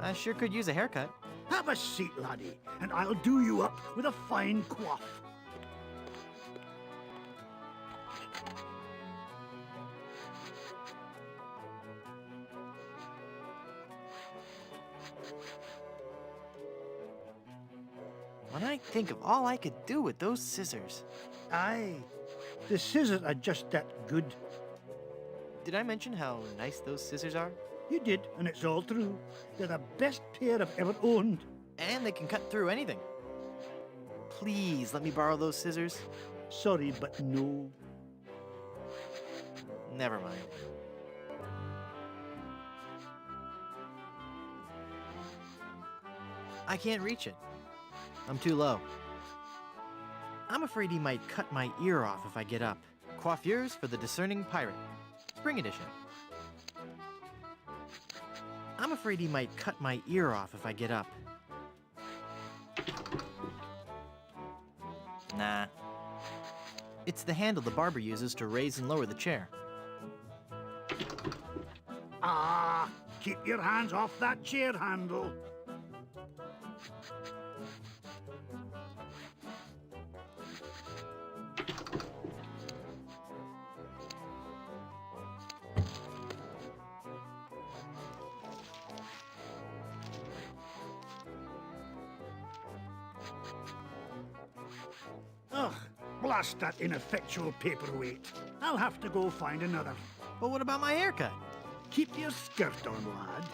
I sure could use a haircut. Have a seat, laddie, and I'll do you up with a fine coif. When I think of all I could do with those scissors. Aye, the scissors are just that good. Did I mention how nice those scissors are? You did, and it's all true. They're the best pair I've ever owned. And they can cut through anything. Please let me borrow those scissors. Sorry, but no. Never mind. I can't reach it. I'm too low. I'm afraid he might cut my ear off if I get up. Coiffures for the Discerning Pirate. Spring edition. I'm afraid he might cut my ear off if I get up. Nah. It's the handle the barber uses to raise and lower the chair. Ah, keep your hands off that chair handle. Ugh, blast that ineffectual paperweight. I'll have to go find another. But what about my haircut? Keep your skirt on, lad.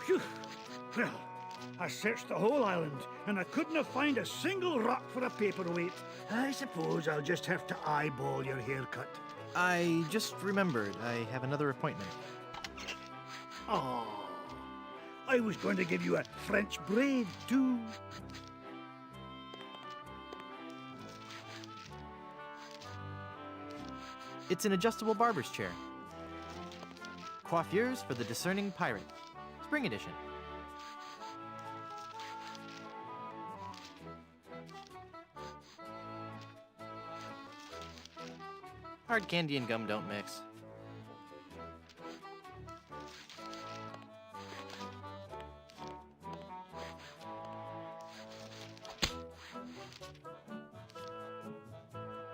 Phew. Well, I searched the whole island, and I couldn't have found a single rock for a paperweight. I suppose I'll just have to eyeball your haircut. I just remembered I have another appointment. Oh, I was going to give you a French braid, too. It's an adjustable barber's chair. Coiffures for the Discerning Pirate. Spring edition. Hard candy and gum don't mix.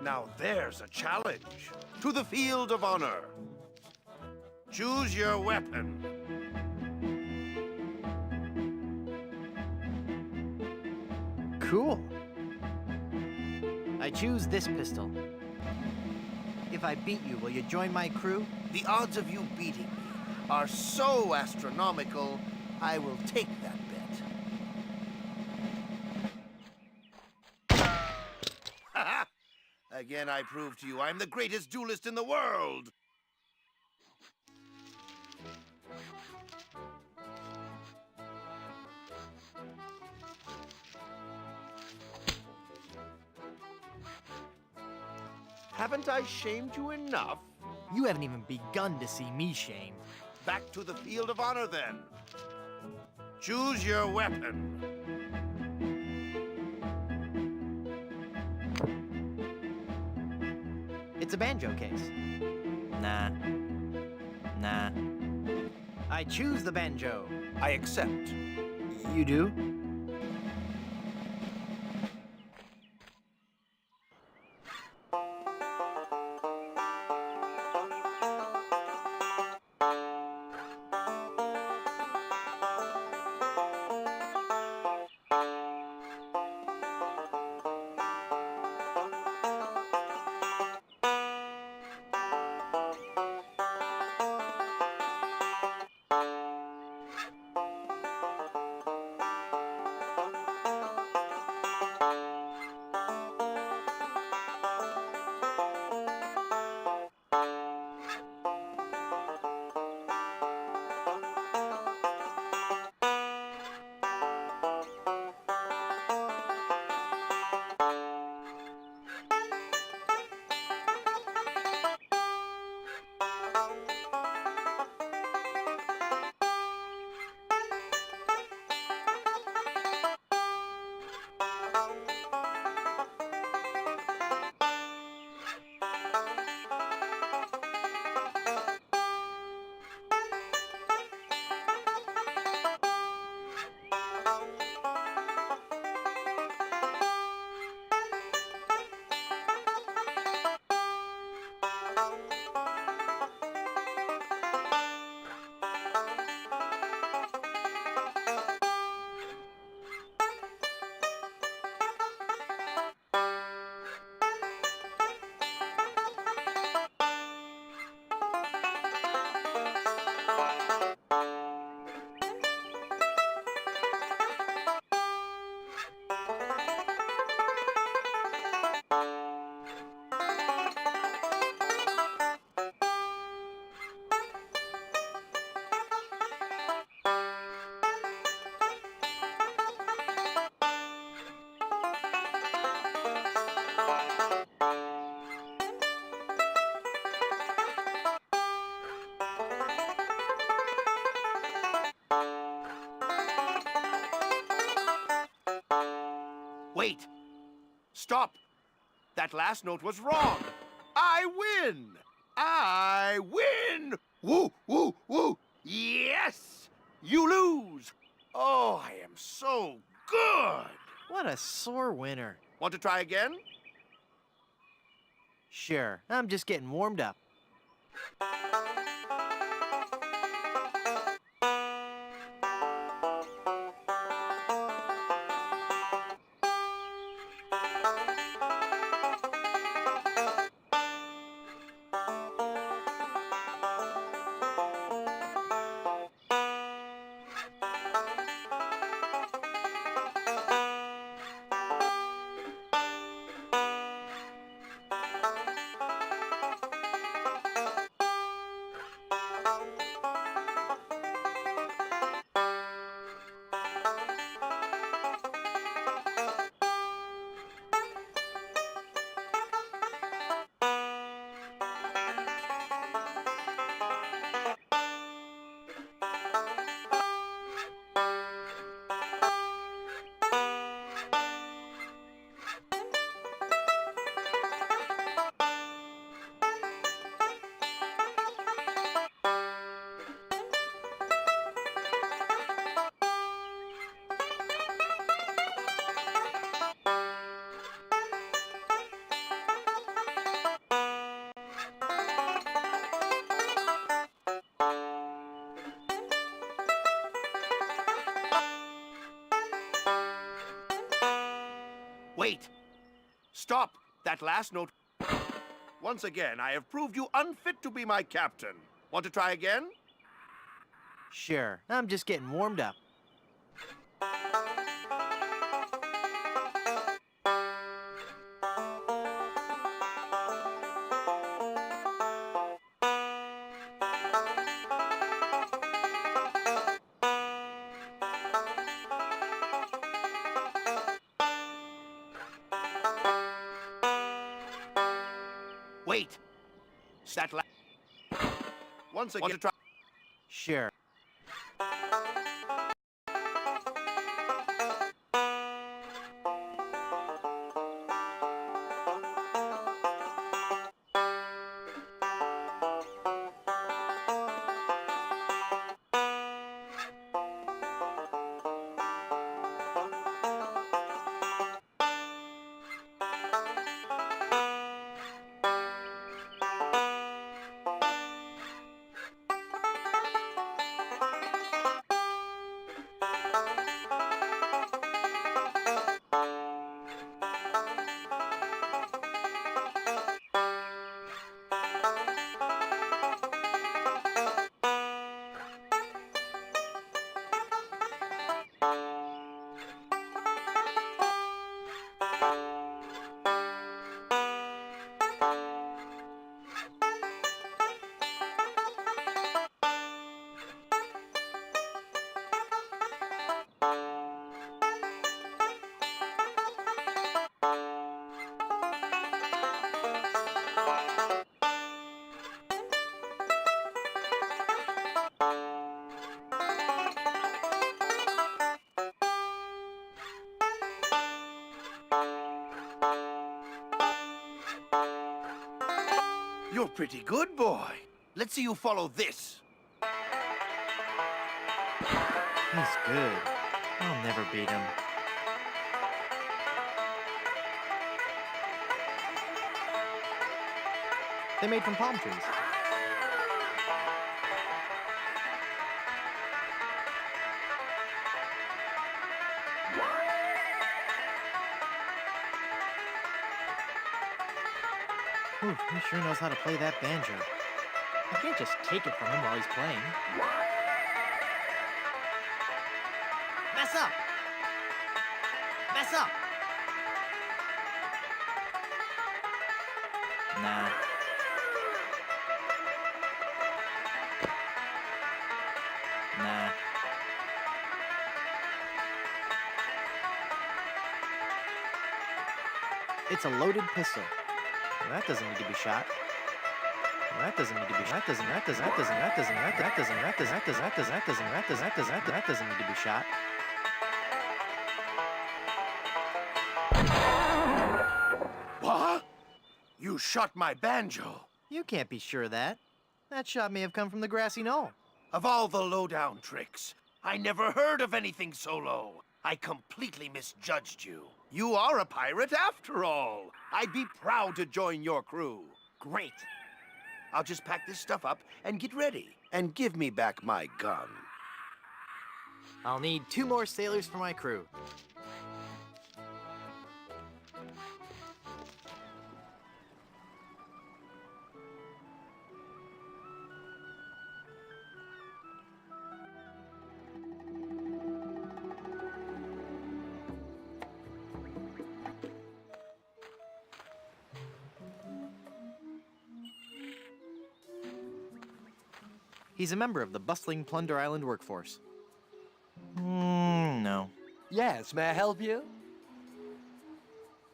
Now there's a challenge. To the field of honor. Choose your weapon. Cool. I choose this pistol. If I beat you, will you join my crew? The odds of you beating me are so astronomical, I will take that bet. Ha! Again, I prove to you I'm the greatest duelist in the world. Haven't I shamed you enough? You haven't even begun to see me shamed. Back to the field of honor, then. Choose your weapon. It's a banjo case. Nah. Nah. I choose the banjo. I accept. You do? Stop! That last note was wrong. I win! I win! Woo, woo, woo! Yes! You lose! Oh, I am so good! What a sore winner. Want to try again? Sure, I'm just getting warmed up. Wait! Stop! That last note... Once again, I have proved you unfit to be my captain. Want to try again? Sure, I'm just getting warmed up. Wait! That Once again... Want to try... Sure. You're pretty good, boy. Let's see you follow this. He's good. I'll never beat him. They're made from palm trees. Ooh, he sure knows how to play that banjo. I can't just take it from him while he's playing. Mess up! Mess up! Nah. Nah. It's a loaded pistol. Well, that doesn't need to be shot. Well, that doesn't need to be shot. That doesn't need to be shot. You shot my banjo. You can't be sure of that. That shot may have come from the grassy knoll. Of all the lowdown tricks, I never heard of anything so low. I completely misjudged you. You are a pirate after all. I'd be proud to join your crew. Great. I'll just pack this stuff up and get ready. And give me back my gun. I'll need 2 more sailors for my crew. He's a member of the bustling Plunder Island workforce. No. Yes, may I help you?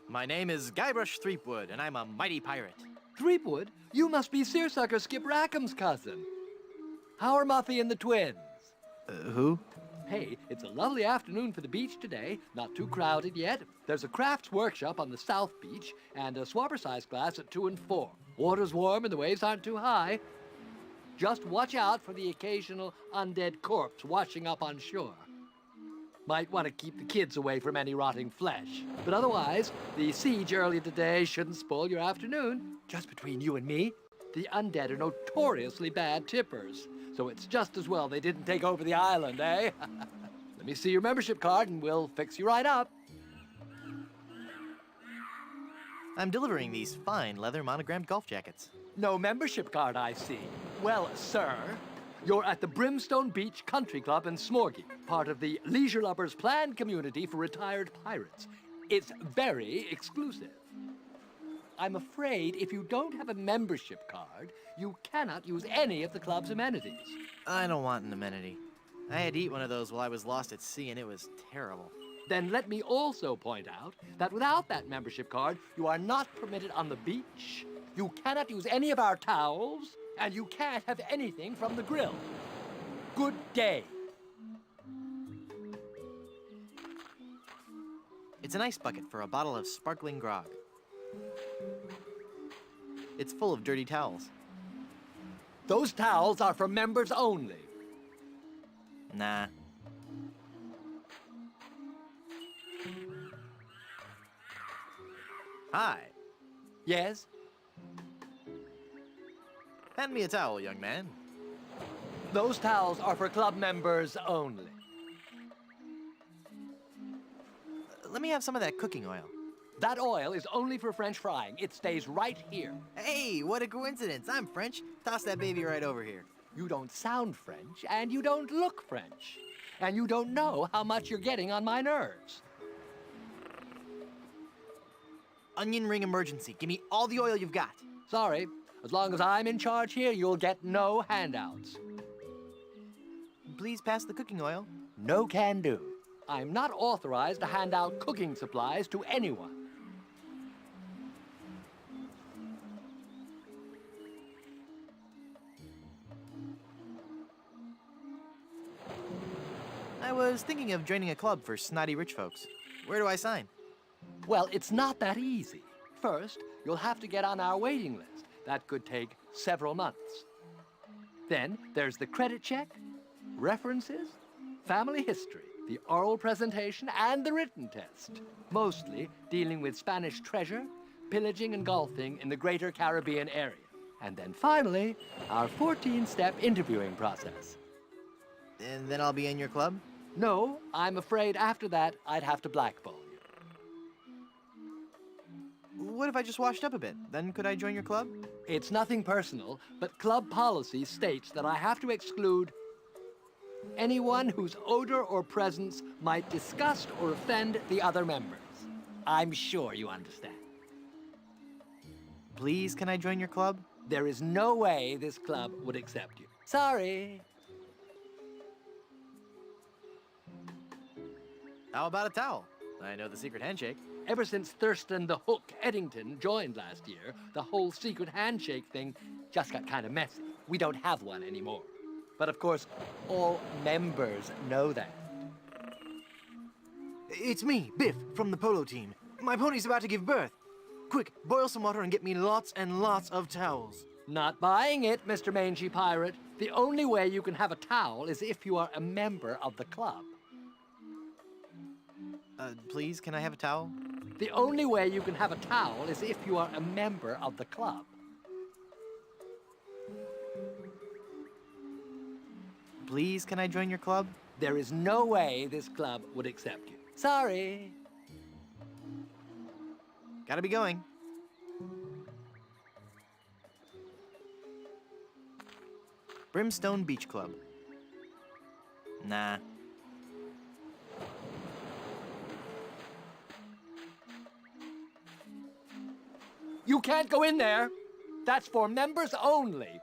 My name is Guybrush Threepwood, and I'm a mighty pirate. Threepwood? You must be Seersucker Skip Rackham's cousin. How are Muffy and the twins? Who? Hey, it's a lovely afternoon for the beach today. Not too crowded yet. There's a crafts workshop on the South Beach and a swabber-sized class at 2 and 4. Water's warm and the waves aren't too high. Just watch out for the occasional undead corpse washing up on shore. Might want to keep the kids away from any rotting flesh. But otherwise, the siege earlier today shouldn't spoil your afternoon. Just between you and me, the undead are notoriously bad tippers. So it's just as well they didn't take over the island, eh? Let me see your membership card and we'll fix you right up. I'm delivering these fine leather monogrammed golf jackets. No membership card, I see. Well, sir, you're at the Brimstone Beach Country Club in Smorgy, part of the Leisure Lovers planned community for retired pirates. It's very exclusive. I'm afraid if you don't have a membership card, you cannot use any of the club's amenities. I don't want an amenity. I had to eat one of those while I was lost at sea, and it was terrible. Then let me also point out that without that membership card, you are not permitted on the beach, you cannot use any of our towels, and you can't have anything from the grill. Good day. It's an ice bucket for a bottle of sparkling grog. It's full of dirty towels. Those towels are for members only. Nah. Hi. Yes? Hand me a towel, young man. Those towels are for club members only. Let me have some of that cooking oil. That oil is only for French frying. It stays right here. Hey, what a coincidence. I'm French. Toss that baby right over here. You don't sound French, and you don't look French. And you don't know how much you're getting on my nerves. Onion ring emergency. Give me all the oil you've got. Sorry. As long as I'm in charge here, you'll get no handouts. Please pass the cooking oil. No can do. I'm not authorized to hand out cooking supplies to anyone. I was thinking of joining a club for snotty rich folks. Where do I sign? Well, it's not that easy. First, you'll have to get on our waiting list. That could take several months. Then there's the credit check, references, family history, the oral presentation, and the written test. Mostly dealing with Spanish treasure, pillaging and golfing in the greater Caribbean area. And then finally, our 14-step interviewing process. And then I'll be in your club? No, I'm afraid after that, I'd have to blackball you. What if I just washed up a bit? Then could I join your club? It's nothing personal, but club policy states that I have to exclude anyone whose odor or presence might disgust or offend the other members. I'm sure you understand. Please, can I join your club? There is no way this club would accept you. Sorry. How about a towel? I know the secret handshake. Ever since Thurston the Hook Eddington joined last year, the whole secret handshake thing just got kind of messy. We don't have one anymore. But of course, all members know that. It's me, Biff, from the polo team. My pony's about to give birth. Quick, boil some water and get me lots and lots of towels. Not buying it, Mr. Mangy Pirate. The only way you can have a towel is if you are a member of the club. Please, can I have a towel? The only way you can have a towel is if you are a member of the club. Please, can I join your club? There is no way this club would accept you. Sorry. Gotta be going. Brimstone Beach Club. Nah. You can't go in there. That's for members only.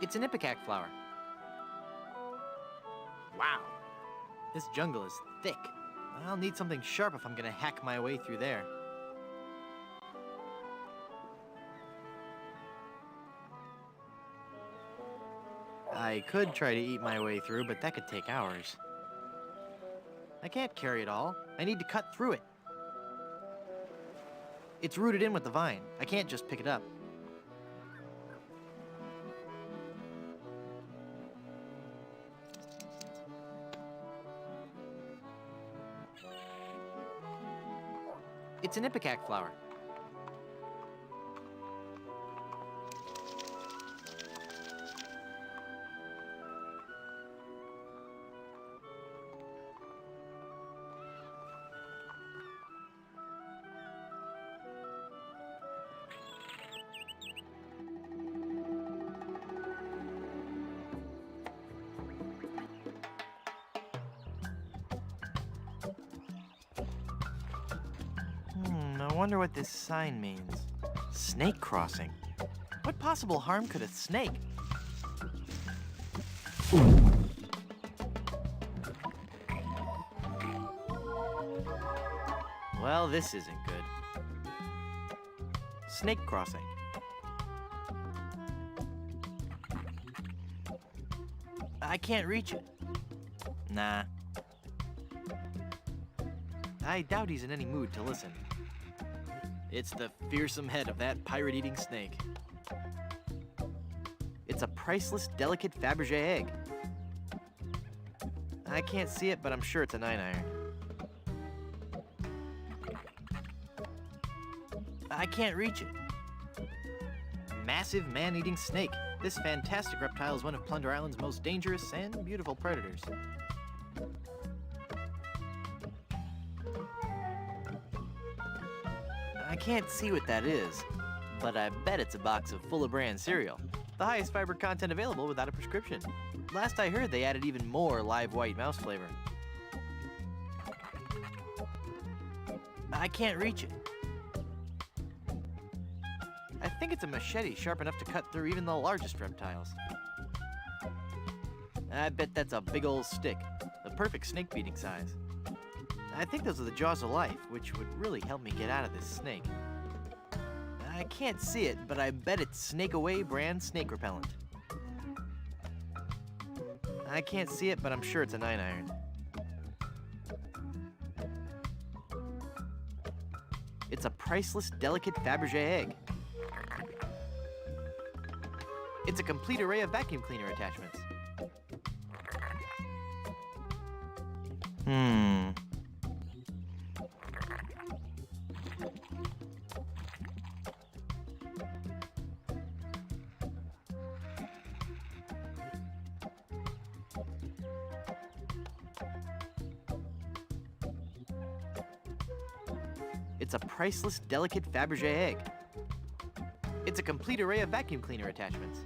It's an ipecac flower. Wow. This jungle is thick. I'll need something sharp if I'm gonna hack my way through there. I could try to eat my way through, but that could take hours. I can't carry it all. I need to cut through it. It's rooted in with the vine. I can't just pick it up. It's an ipecac flower. I wonder what this sign means. Snake crossing. What possible harm could a snake? Well, this isn't good. Snake crossing. I can't reach it. Nah. I doubt he's in any mood to listen. It's the fearsome head of that pirate-eating snake. It's a priceless, delicate Fabergé egg. I can't see it, but I'm sure it's a 9-iron. I can't reach it. Massive man-eating snake. This fantastic reptile is one of Plunder Island's most dangerous and beautiful predators. I can't see what that is, but I bet it's a box of Full of Bran cereal. The highest fiber content available without a prescription. Last I heard, they added even more live white mouse flavor. I can't reach it. I think it's a machete sharp enough to cut through even the largest reptiles. I bet that's a big old stick, the perfect snake beating size. I think those are the jaws of life, which would really help me get out of this snake. I can't see it, but I bet it's Snake Away brand snake repellent. I can't see it, but I'm sure it's a 9-iron. It's a priceless, delicate Fabergé egg. It's a complete array of vacuum cleaner attachments. It's a priceless, delicate Fabergé egg. It's a complete array of vacuum cleaner attachments.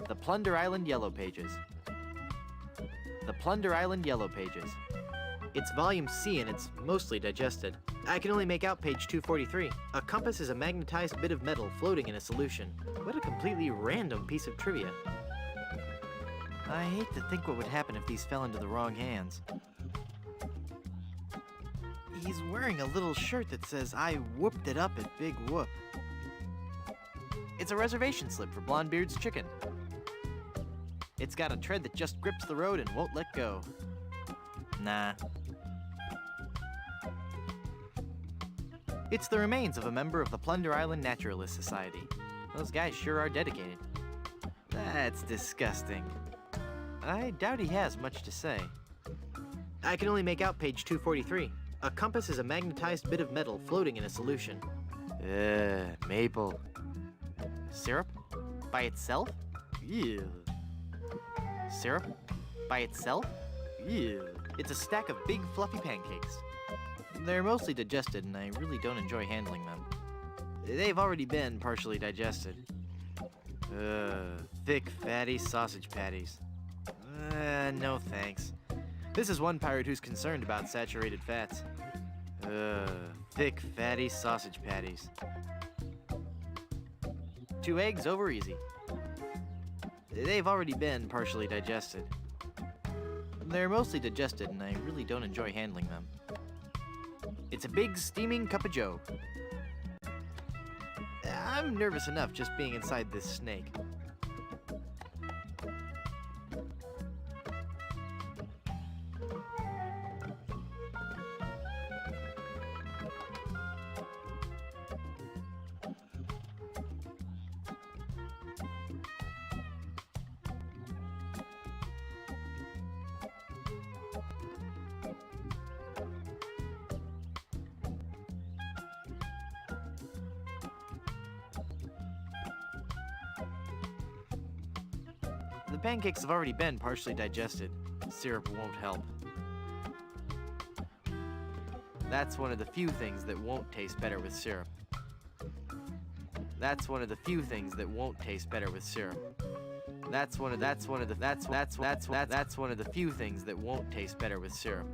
The Plunder Island Yellow Pages. The Plunder Island Yellow Pages. It's volume C and it's mostly digested. I can only make out page 243. A compass is a magnetized bit of metal floating in a solution. What a completely random piece of trivia. I hate to think what would happen if these fell into the wrong hands. He's wearing a little shirt that says, "I whooped it up at Big Whoop." It's a reservation slip for Blondebeard's Chicken. It's got a tread that just grips the road and won't let go. Nah. It's the remains of a member of the Plunder Island Naturalist Society. Those guys sure are dedicated. That's disgusting. I doubt he has much to say. I can only make out page 243. A compass is a magnetized bit of metal floating in a solution. Maple. Syrup? By itself? Ew. Syrup? By itself? Ew. It's a stack of big fluffy pancakes. They're mostly digested and I really don't enjoy handling them. They've already been partially digested. Thick, fatty sausage patties. No thanks. This is one pirate who's concerned about saturated fats. Thick, fatty sausage patties. 2 eggs over easy. They've already been partially digested. They're mostly digested and I really don't enjoy handling them. It's a big steaming cup of joe. I'm nervous enough just being inside this snake. The pancakes have already been partially digested. Syrup won't help. That's one of the few things that won't taste better with syrup. That's one of the few things that won't taste better with syrup. That's one of the few things that won't taste better with syrup.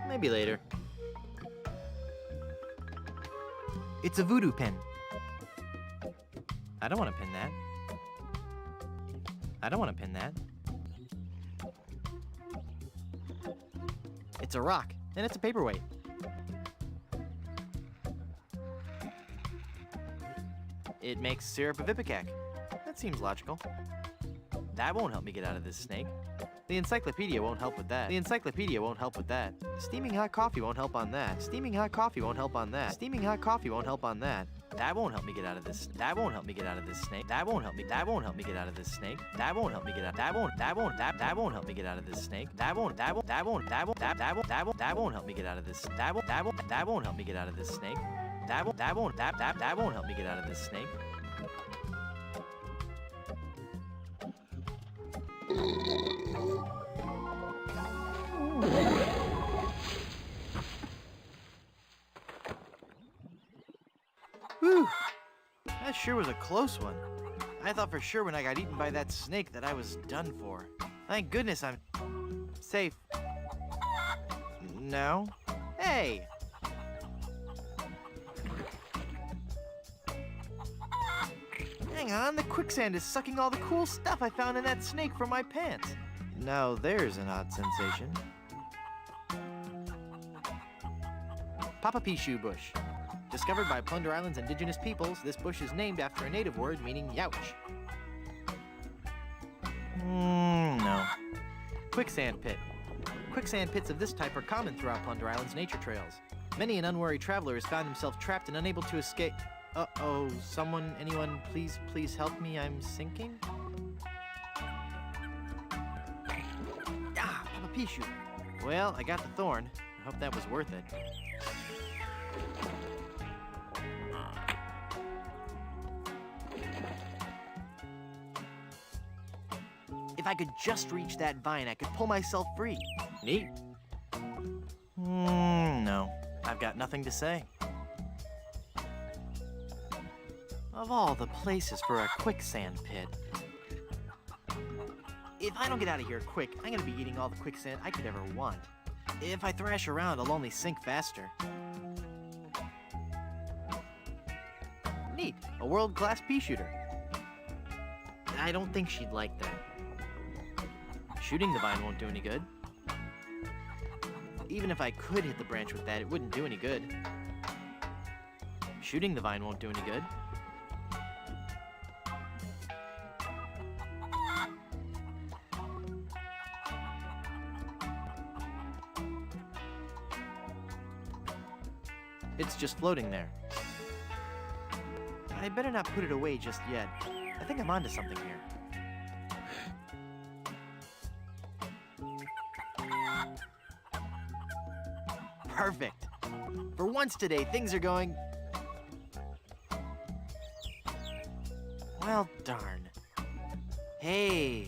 Maybe later. It's a voodoo pin. I don't want to pin that. I don't want to pin that. It's a rock, and it's a paperweight. It makes syrup of ipecac. That seems logical. That won't help me get out of this snake. The encyclopedia won't help with that. The encyclopedia won't help with that. Steaming hot coffee won't help on that. Steaming hot coffee won't help on that. Steaming hot coffee won't help on that. That won't help me get out of this. That won't help me get out of this snake. That won't help me. That won't help me get out of this snake. That won't help me get out. That won't help me get out of this snake. That won't help me get out of this. That won't help me get out of this snake. That won't help me get out of this snake. Whew. That sure was a close one. I thought for sure when I got eaten by that snake that I was done for. Thank goodness I'm safe. No? Hey! Hang on, the quicksand is sucking all the cool stuff I found in that snake from my pants. Now there's an odd sensation. Papa Pea Shoe Bush. Discovered by Plunder Island's indigenous peoples, this bush is named after a native word meaning youch. No. Quicksand pit. Quicksand pits of this type are common throughout Plunder Island's nature trails. Many an unwary traveler has found himself trapped and unable to escape. Uh-oh, anyone, please help me, I'm sinking? Ah, Papa Pea Shoe. Well, I got the thorn. I hope that was worth it. If I could just reach that vine, I could pull myself free. Neat. No. I've got nothing to say. Of all the places for a quicksand pit. If I don't get out of here quick, I'm gonna be eating all the quicksand I could ever want. If I thrash around, I'll only sink faster. Neat, a world-class pea shooter. I don't think she'd like that. Shooting the vine won't do any good. Even if I could hit the branch with that, it wouldn't do any good. Shooting the vine won't do any good. It's just floating there. I better not put it away just yet. I think I'm onto something here. Perfect. For once today, things are going... Well, darn. Hey.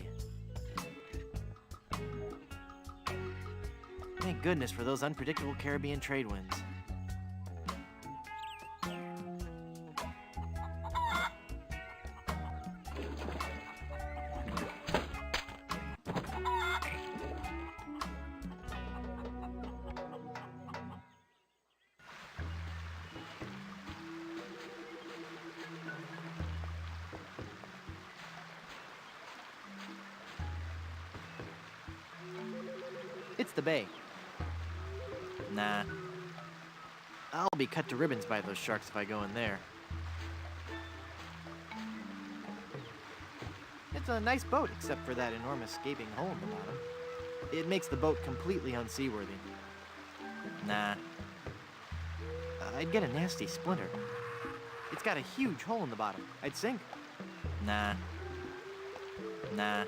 Thank goodness for those unpredictable Caribbean trade winds. It's the bay. Nah. I'll be cut to ribbons by those sharks if I go in there. It's a nice boat, except for that enormous gaping hole in the bottom. It makes the boat completely unseaworthy. Nah. I'd get a nasty splinter. It's got a huge hole in the bottom. I'd sink. Nah. Nah.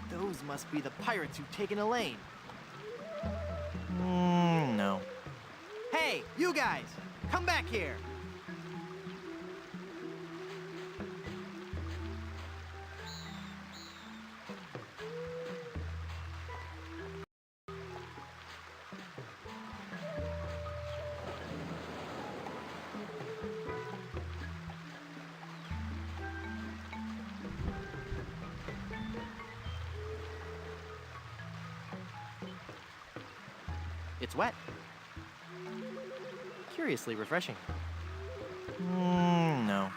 Those must be the pirates who've taken Elaine. No. Hey, you guys! Come back here! It's wet. Curiously refreshing. No.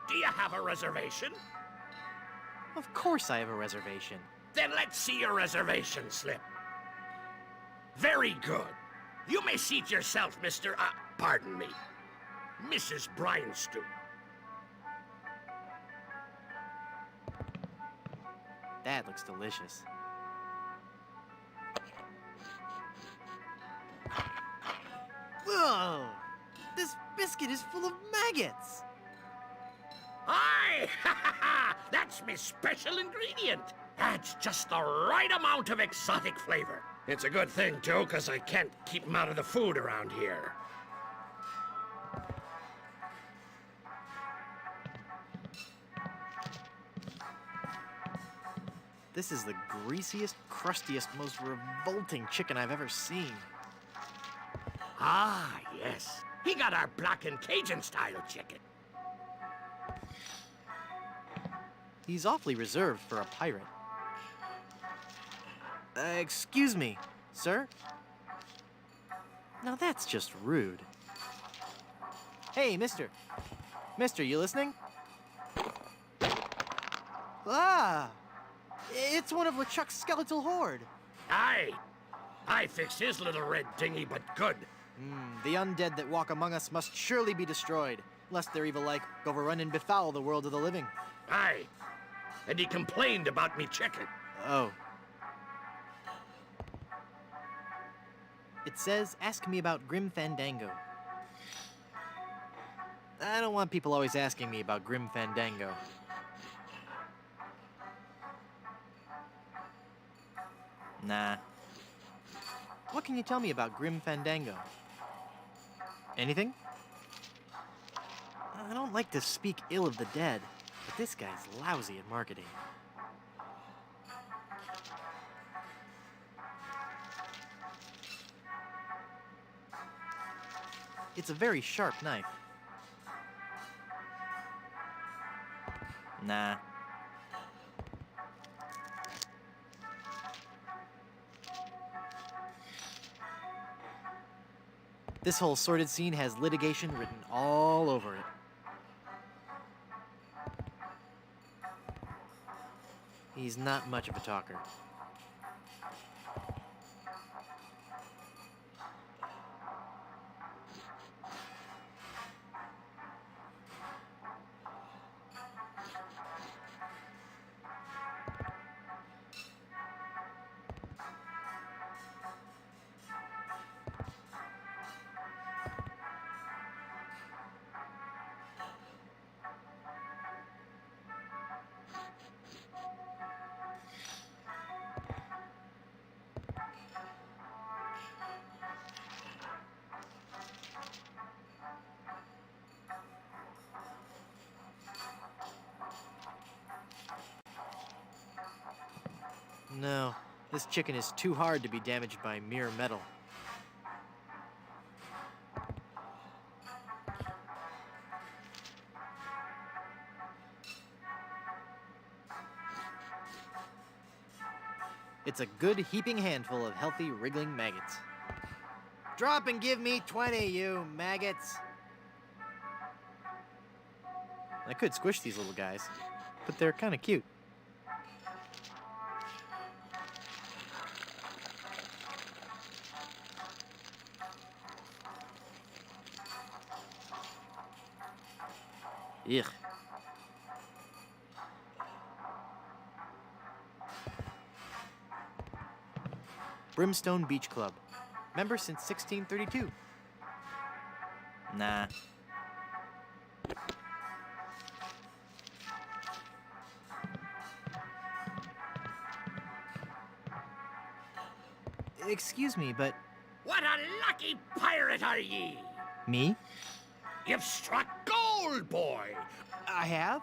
Do you have a reservation? Of course I have a reservation. Then let's see your reservation slip. Very good. You may seat yourself, Mr. Pardon me, Mrs. Bryanstew. That looks delicious. Whoa! This biscuit is full of maggots! Aye! That's my special ingredient. Adds just the right amount of exotic flavor. It's a good thing, too, because I can't keep them out of the food around here. This is the greasiest, crustiest, most revolting chicken I've ever seen. Ah, yes. He got our black and Cajun-style chicken. He's awfully reserved for a pirate. Excuse me, sir? Now that's just rude. Hey, mister. Mister, you listening? Ah! It's one of LeChuck's skeletal horde. Aye. I fixed his little red dinghy, but good. The undead that walk among us must surely be destroyed, lest their evil like overrun and befoul the world of the living. Aye. And he complained about me chicken. Oh. It says, ask me about Grim Fandango. I don't want people always asking me about Grim Fandango. Nah. What can you tell me about Grim Fandango? Anything? I don't like to speak ill of the dead, but this guy's lousy at marketing. It's a very sharp knife. Nah. This whole sordid scene has litigation written all over it. He's not much of a talker. No, this chicken is too hard to be damaged by mere metal. It's a good heaping handful of healthy, wriggling maggots. Drop and give me 20, you maggots! I could squish these little guys, but they're kind of cute. Ugh. Brimstone Beach Club. Member since 1632. Nah. Excuse me, but... What a lucky pirate are ye! Me? You've struck gold, boy! I have?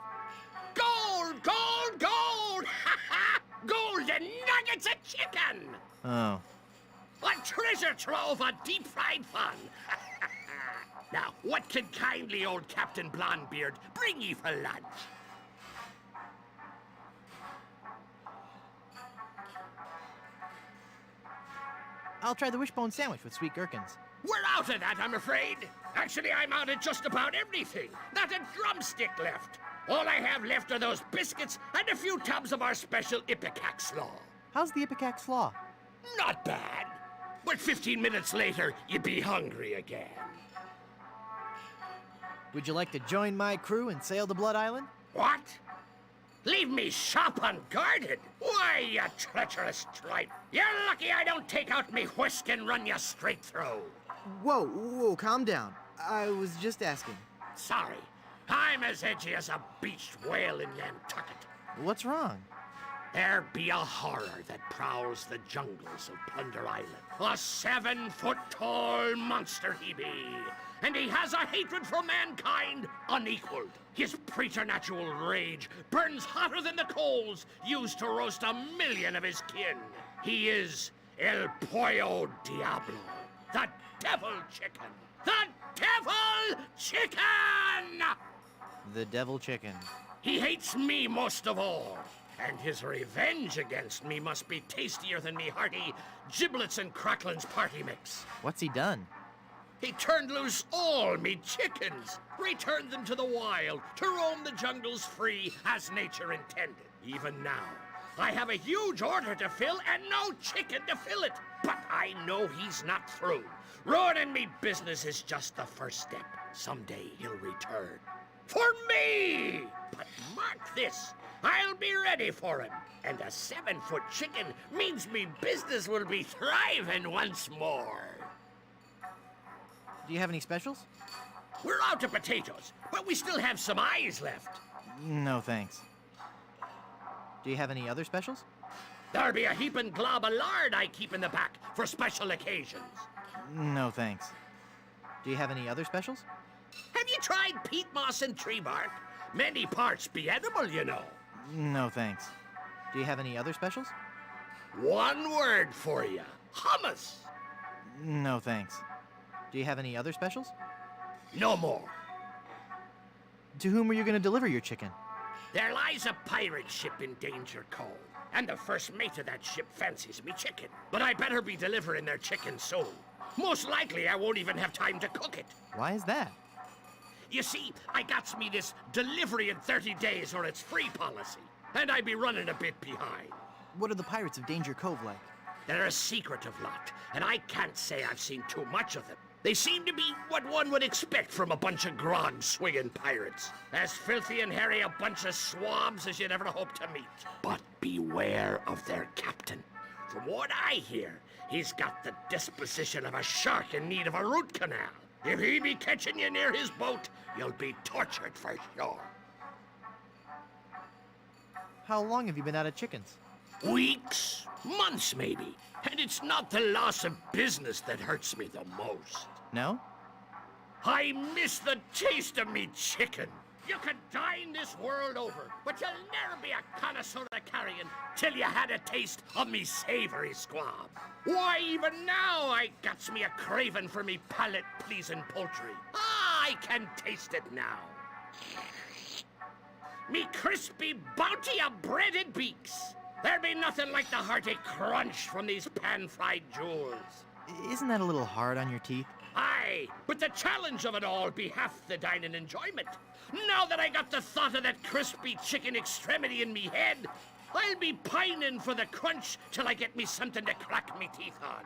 Gold, gold, gold! Ha ha! Golden nuggets of chicken! Oh. A treasure trove of deep-fried fun! Now, what can kindly old Captain Blondebeard bring ye for lunch? I'll try the wishbone sandwich with sweet gherkins. We're out of that, I'm afraid. Actually, I'm out of just about everything. Not a drumstick left. All I have left are those biscuits and a few tubs of our special Ipecac slaw. How's the Ipecac slaw? Not bad. But 15 minutes later, you'd be hungry again. Would you like to join my crew and sail to Blood Island? What? Leave me shop unguarded? Why, you treacherous tripe. You're lucky I don't take out me whisk and run you straight through. Whoa, calm down. I was just asking. Sorry. I'm as edgy as a beached whale in Nantucket. What's wrong? There be a horror that prowls the jungles of Plunder Island. A 7-foot-tall monster he be. And he has a hatred for mankind unequaled. His preternatural rage burns hotter than the coals used to roast 1,000,000 of his kin. He is El Pollo Diablo, the devil chicken. The devil chicken! The devil chicken. He hates me most of all. And his revenge against me must be tastier than me hearty giblets and cracklins party mix. What's he done? He turned loose all me chickens, returned them to the wild, to roam the jungles free as nature intended. Even now, I have a huge order to fill and no chicken to fill it. But I know he's not through. Ruining me business is just the first step. Someday he'll return. For me! But mark this. I'll be ready for him. And a 7-foot chicken means me business will be thriving once more. Do you have any specials? We're out of potatoes, but we still have some eyes left. No, thanks. Do you have any other specials? There'll be a heaping glob of lard I keep in the back for special occasions. No, thanks. Do you have any other specials? Have you tried peat moss and tree bark? Many parts be edible, you know. No, thanks. Do you have any other specials? One word for you. Hummus. No, thanks. Do you have any other specials? No more. To whom are you going to deliver your chicken? There lies a pirate ship in Danger Cove, and the first mate of that ship fancies me chicken. But I better be delivering their chicken soon. Most likely I won't even have time to cook it. Why is that? You see, I got me this delivery in 30 days or it's free policy, and I be running a bit behind. What are the pirates of Danger Cove like? They're a secretive lot, and I can't say I've seen too much of them. They seem to be what one would expect from a bunch of grog-swinging pirates. As filthy and hairy a bunch of swabs as you'd ever hope to meet. But beware of their captain. From what I hear, he's got the disposition of a shark in need of a root canal. If he be catching you near his boat, you'll be tortured for sure. How long have you been out of chickens? Weeks, months maybe. And it's not the loss of business that hurts me the most. No? I miss the taste of me chicken. You could dine this world over, but you'll never be a connoisseur of carrion till you had a taste of me savory squab. Why, even now I gets me a craving for me palate-pleasing poultry. Ah, I can taste it now. Me crispy bounty of breaded beaks. There'd be nothing like the hearty crunch from these pan-fried jewels. Isn't that a little hard on your teeth? Aye, but the challenge of it all be half the dining enjoyment. Now that I got the thought of that crispy chicken extremity in me head, I'll be pining for the crunch till I get me something to crack me teeth on.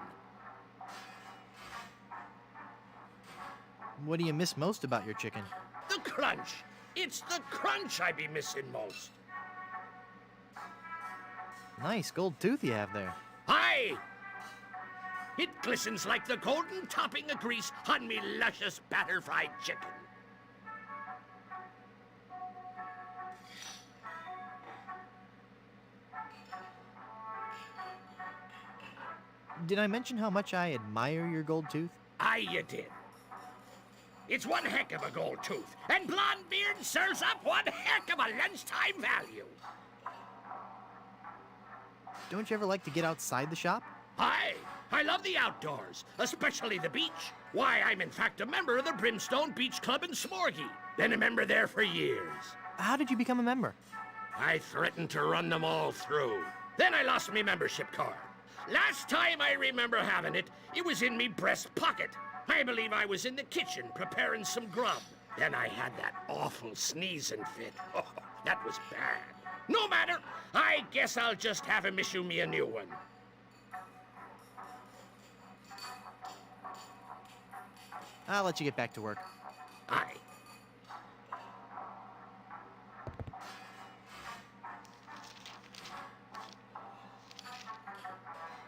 What do you miss most about your chicken? The crunch. It's the crunch I be missing most. Nice gold tooth you have there. Aye! It glistens like the golden topping of grease on me luscious batter-fried chicken. Did I mention how much I admire your gold tooth? Aye, you did. It's one heck of a gold tooth, and blonde beard serves up one heck of a lunchtime value. Don't you ever like to get outside the shop? Aye, I love the outdoors, especially the beach. Why, I'm in fact a member of the Brimstone Beach Club in Smorgy. Been a member there for years. How did you become a member? I threatened to run them all through. Then I lost me membership card. Last time I remember having it, it was in me breast pocket. I believe I was in the kitchen preparing some grub. Then I had that awful sneezing fit. Oh, that was bad. No matter, I guess I'll just have him issue me a new one. I'll let you get back to work. Aye.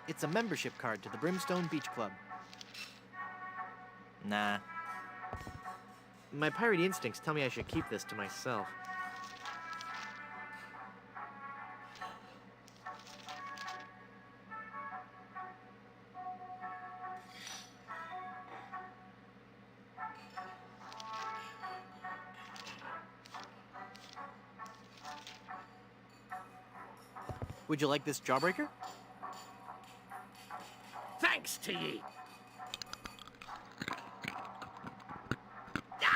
It's a membership card to the Brimstone Beach Club. Nah. My pirate instincts tell me I should keep this to myself. Would you like this jawbreaker? Thanks to ye.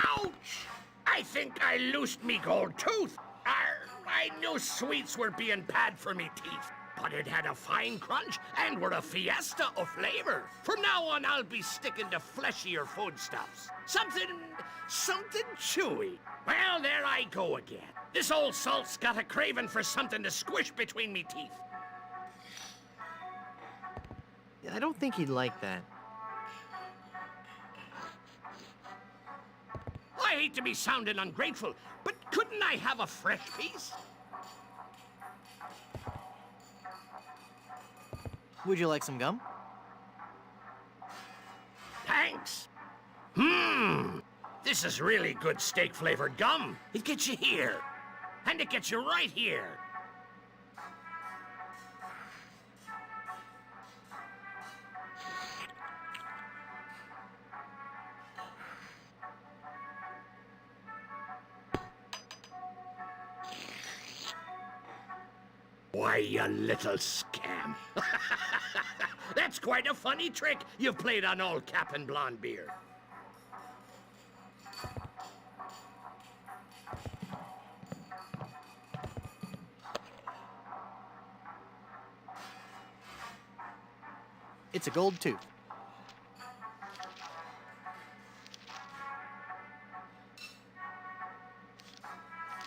Ouch! I think I loosed me gold tooth. I knew sweets were being bad for me teeth, but it had a fine crunch and were a fiesta of flavor. From now on, I'll be sticking to fleshier foodstuffs. Something chewy. Well, there I go again. This old salt's got a craving for something to squish between me teeth. I don't think he'd like that. I hate to be sounding ungrateful, but couldn't I have a fresh piece? Would you like some gum? Thanks. This is really good steak-flavored gum. It gets you here. And it gets you right here. Why, you little scam. That's quite a funny trick you've played on old Cap'n Blondebeard. It's a gold tooth.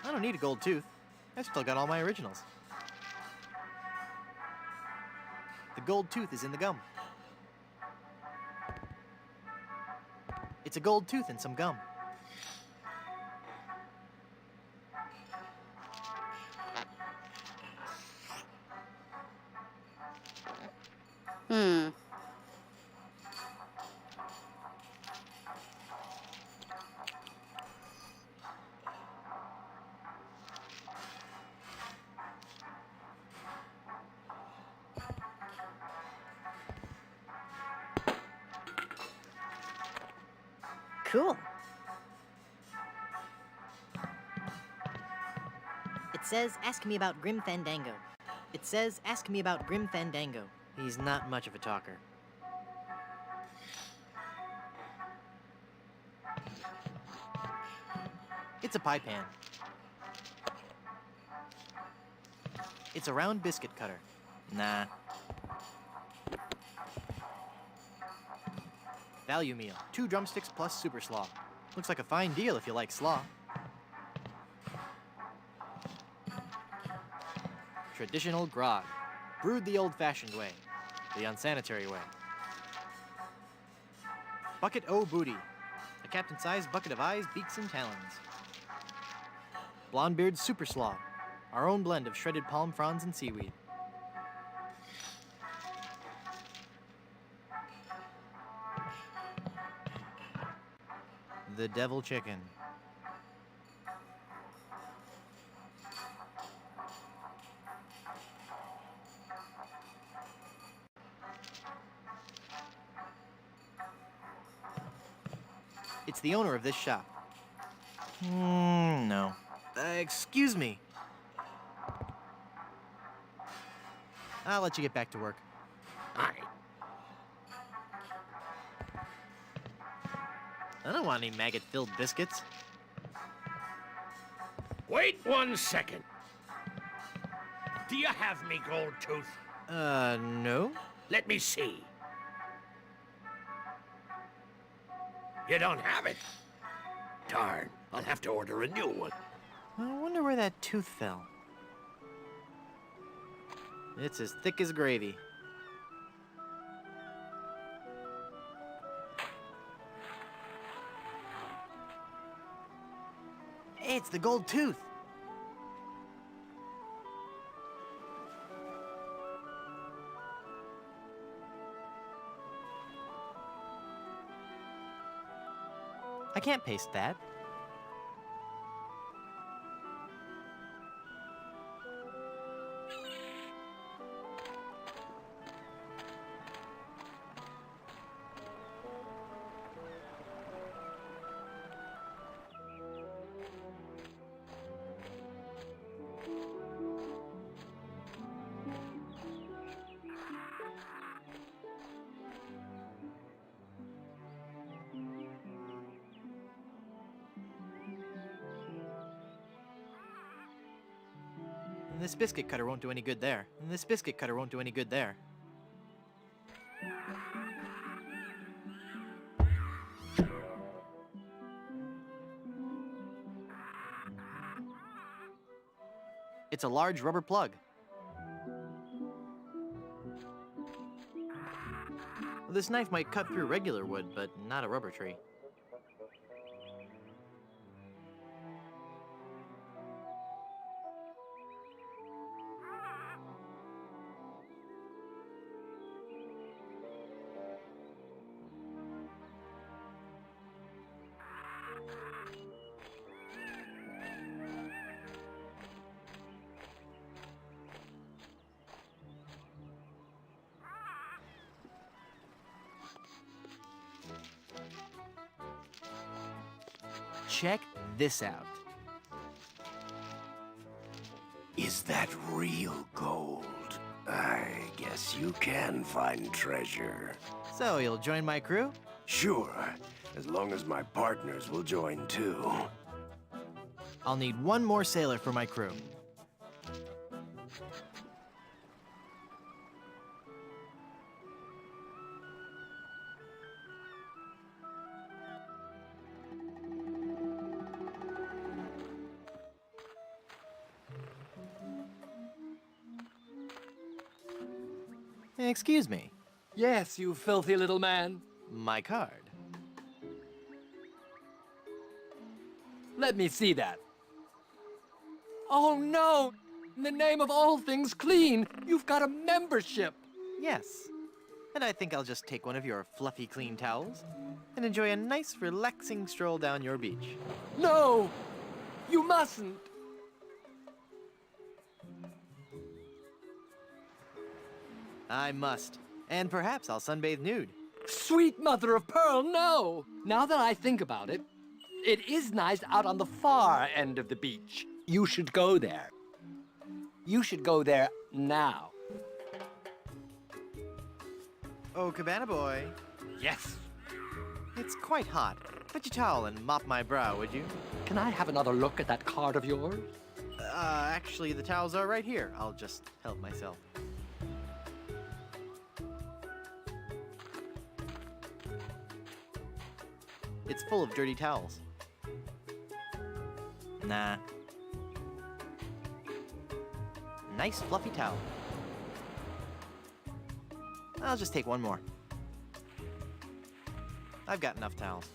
I don't need a gold tooth. I've still got all my originals. The gold tooth is in the gum. It's a gold tooth and some gum. Cool. It says, ask me about Grim Fandango. It says, ask me about Grim Fandango. He's not much of a talker. It's a pie pan. It's a round biscuit cutter. Nah. Value meal. 2 drumsticks plus super slaw. Looks like a fine deal if you like slaw. Traditional grog. Brewed the old-fashioned way. The unsanitary way. Bucket O' Booty. A captain-sized bucket of eyes, beaks, and talons. Blondebeard's Super Slaw. Our own blend of shredded palm fronds and seaweed. The Devil Chicken. It's the owner of this shop. No. Excuse me. I'll let you get back to work. Aye. I don't want any maggot-filled biscuits. Wait 1 second. Do you have me gold tooth? No? Let me see. You don't have it? Darn, I'll have to order a new one. I wonder where that tooth fell. It's as thick as gravy. It's the gold tooth. I can't paste that. And this biscuit cutter won't do any good there. And this biscuit cutter won't do any good there. It's a large rubber plug. Well, this knife might cut through regular wood, but not a rubber tree. check this out. Is that real gold? I guess you can find treasure. So, you'll join my crew? Sure, as long as my partners will join too. I'll need one more sailor for my crew. Excuse me. Yes, you filthy little man. My card. Let me see that. Oh no! In the name of all things clean, you've got a membership. Yes. And I think I'll just take one of your fluffy clean towels and enjoy a nice relaxing stroll down your beach. No! You mustn't! I must. And perhaps I'll sunbathe nude. Sweet mother of pearl, no! Now that I think about it, it is nice out on the far end of the beach. You should go there. You should go there now. Oh, Cabana Boy. Yes. It's quite hot. Fetch a towel and mop my brow, would you? Can I have another look at that card of yours? Actually, the towels are right here. I'll just help myself. It's full of dirty towels. Nah. Nice fluffy towel. I'll just take one more. I've got enough towels.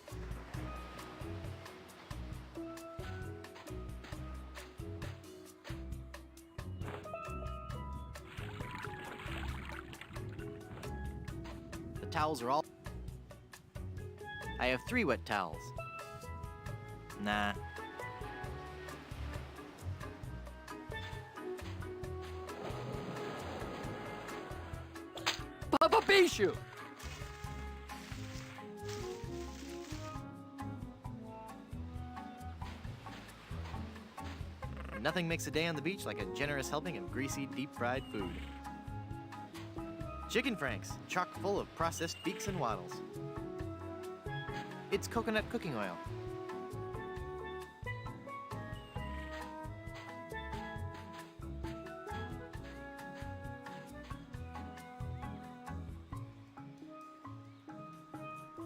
The towels are all... I have 3 wet towels. Nah. Papa Bishu! Nothing makes a day on the beach like a generous helping of greasy, deep-fried food. Chicken franks, chock full of processed beaks and waddles. It's coconut cooking oil.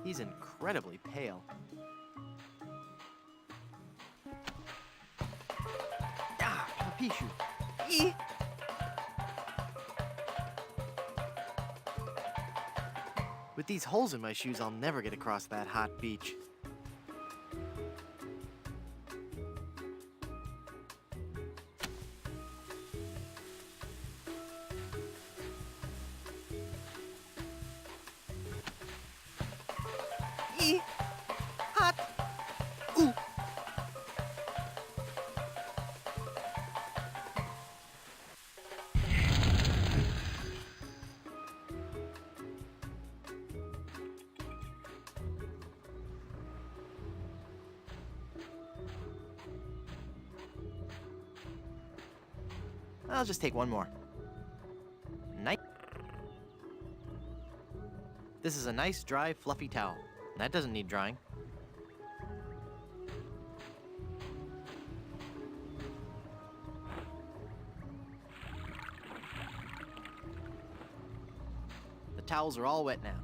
He's incredibly pale. Ah, Papishu. Eeh! With these holes in my shoes, I'll never get across that hot beach. Eeh! Hot! Ooh! I'll just take one more. Nice. This is a nice, dry, fluffy towel. That doesn't need drying. The towels are all wet now.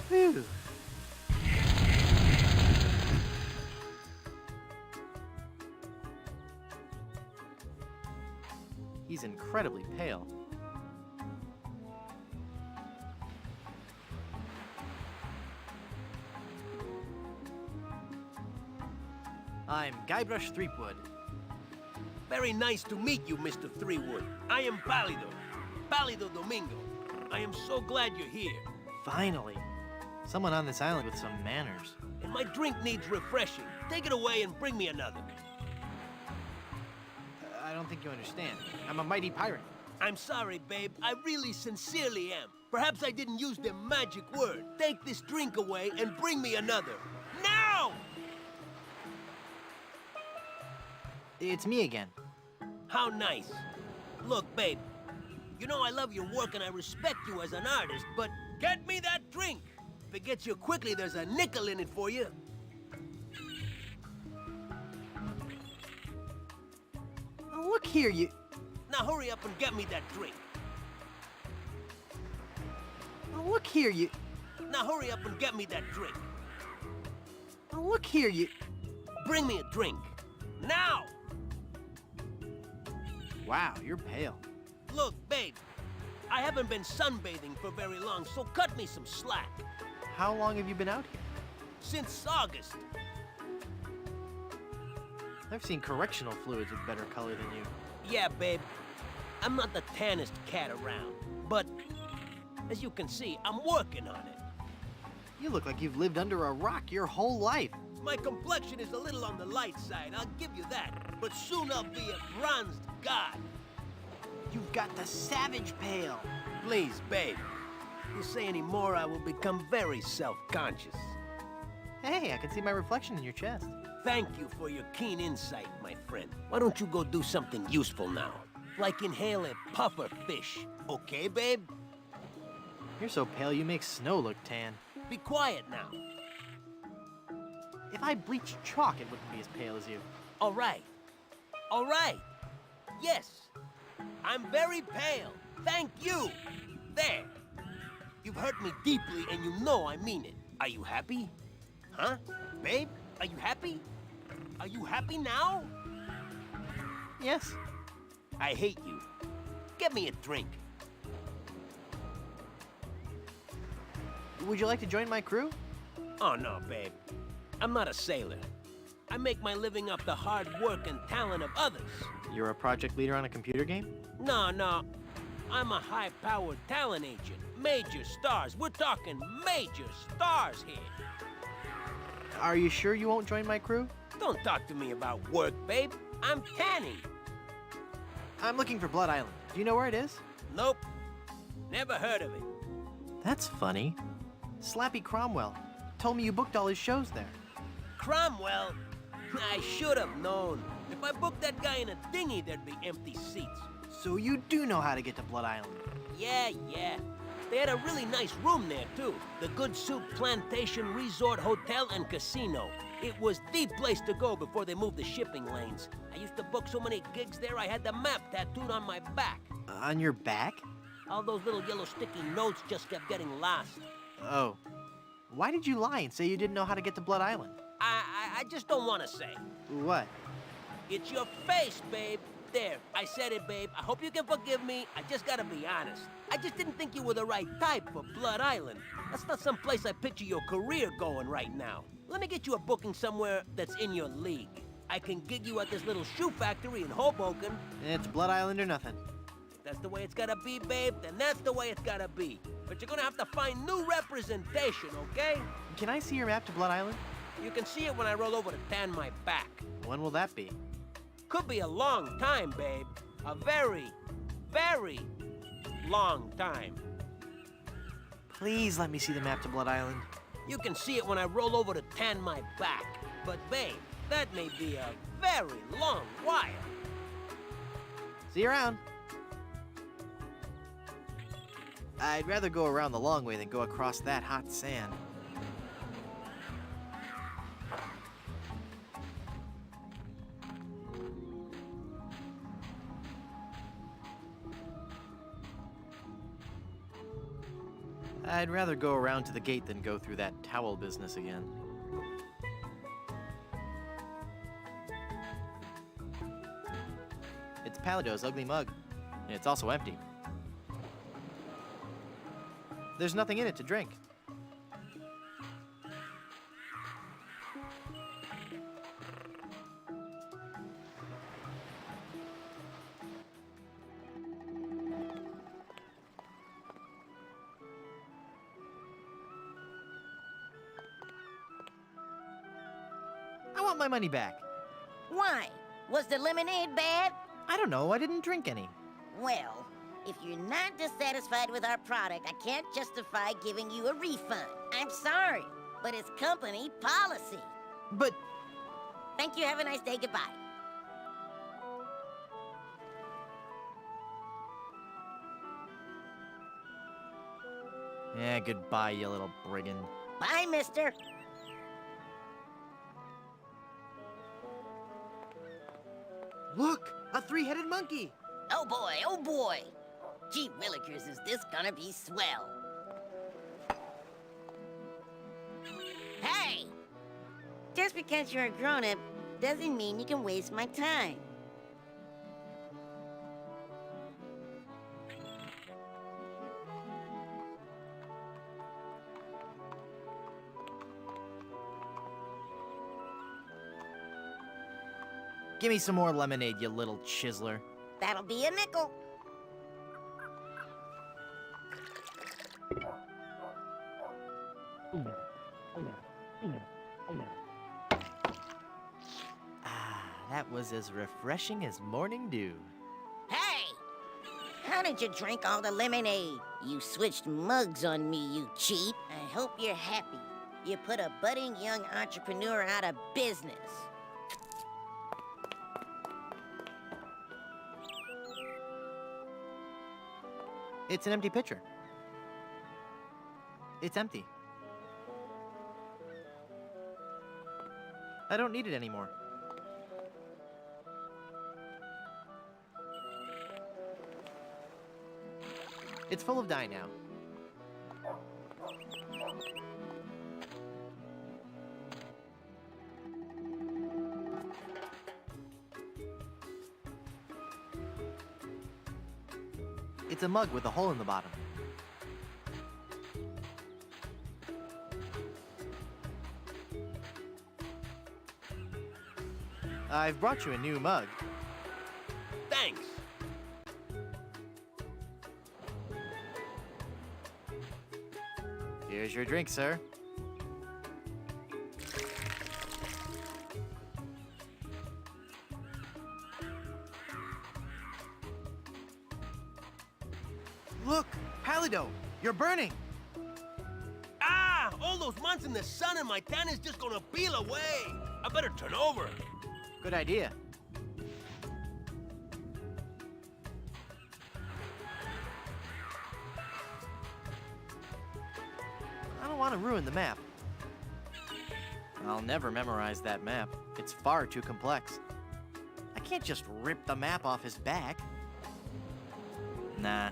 Whew. He's incredibly pale. I'm Guybrush Threepwood. Very nice to meet you, Mr. Threewood. I am Pálido Domingo. I am so glad you're here. Finally. Someone on this island with some manners. And my drink needs refreshing. Take it away and bring me another. I don't think you understand. I'm a mighty pirate. I'm sorry, babe. I really sincerely am. Perhaps I didn't use the magic word. Take this drink away and bring me another. Now! It's me again. How nice. Look, babe. You know I love your work and I respect you as an artist, but get me that drink! If it gets you quickly, there's a nickel in it for you. Oh, look here, you... Now hurry up and get me that drink. Oh, look here, you... Now hurry up and get me that drink. Oh, look here, you... Bring me a drink. Now! Wow, you're pale. Look, babe. I haven't been sunbathing for very long, so cut me some slack. How long have you been out here? Since August. I've seen correctional fluids with better color than you. Yeah, babe. I'm not the tannest cat around, but as you can see, I'm working on it. You look like you've lived under a rock your whole life. My complexion is a little on the light side, I'll give you that. But soon I'll be a bronzed god. You've got the savage pale. Please, babe. If you say any more, I will become very self-conscious. Hey, I can see my reflection in your chest. Thank you for your keen insight, my friend. Why don't you go do something useful now? Like inhale a puffer fish. Okay, babe? You're so pale you make snow look tan. Be quiet now. If I bleached chalk, it wouldn't be as pale as you. All right. All right. Yes. I'm very pale. Thank you. There. You've hurt me deeply, and you know I mean it. Are you happy? Huh? Babe, are you happy? Are you happy now? Yes. I hate you. Get me a drink. Would you like to join my crew? Oh, no, babe. I'm not a sailor. I make my living off the hard work and talent of others. You're a project leader on a computer game? No. I'm a high-powered talent agent. Major stars. We're talking major stars here. Are you sure you won't join my crew? Don't talk to me about work, babe. I'm tanning. I'm looking for Blood Island. Do you know where it is? Nope. Never heard of it. That's funny. Slappy Cromwell told me you booked all his shows there. Cromwell? I should have known. If I booked that guy in a dinghy, there'd be empty seats. So you do know how to get to Blood Island? Yeah. They had a really nice room there, too. The Good Soup Plantation Resort Hotel and Casino. It was the place to go before they moved the shipping lanes. I used to book so many gigs there, I had the map tattooed on my back. On your back? All those little yellow sticky notes just kept getting lost. Oh. Why did you lie and say you didn't know how to get to Blood Island? I just don't want to say. What? It's your face, babe. There, I said it, babe. I hope you can forgive me. I just gotta be honest. I just didn't think you were the right type for Blood Island. That's not some place I picture your career going right now. Let me get you a booking somewhere that's in your league. I can gig you at this little shoe factory in Hoboken. It's Blood Island or nothing. If that's the way it's gotta be, babe, then that's the way it's gotta be. But you're gonna have to find new representation, okay? Can I see your map to Blood Island? You can see it when I roll over to tan my back. When will that be? Could be a long time, babe. A very, very long time. Please let me see the map to Blood Island. You can see it when I roll over to tan my back. But, babe, that may be a very long while. See you around. I'd rather go around the long way than go across that hot sand. I'd rather go around to the gate than go through that towel business again. It's Palado's ugly mug. It's also empty. There's nothing in it to drink. want my money back. Why? Was the lemonade bad? I don't know, I didn't drink any. Well, if you're not dissatisfied with our product, I can't justify giving you a refund. I'm sorry, but it's company policy. But... Thank you, have a nice day, goodbye. Yeah, goodbye, you little brigand. Bye, mister. Look! A three-headed monkey! Oh boy, oh boy. Gee willikers, is this gonna be swell. Hey! Just because you're a grown-up doesn't mean you can waste my time. Give me some more lemonade, you little chiseler. That'll be a nickel. That was as refreshing as morning dew. Hey! How did you drink all the lemonade? You switched mugs on me, you cheat. I hope you're happy. You put a budding young entrepreneur out of business. It's an empty pitcher. It's empty. I don't need it anymore. It's full of dye now. It's a mug with a hole in the bottom. I've brought you a new mug. Thanks. Here's your drink, sir. Look, Palido, you're burning. Ah! All those months in the sun and my tan is just gonna peel away. I better turn over. Good idea. I don't want to ruin the map. I'll never memorize that map. It's far too complex. I can't just rip the map off his back. Nah.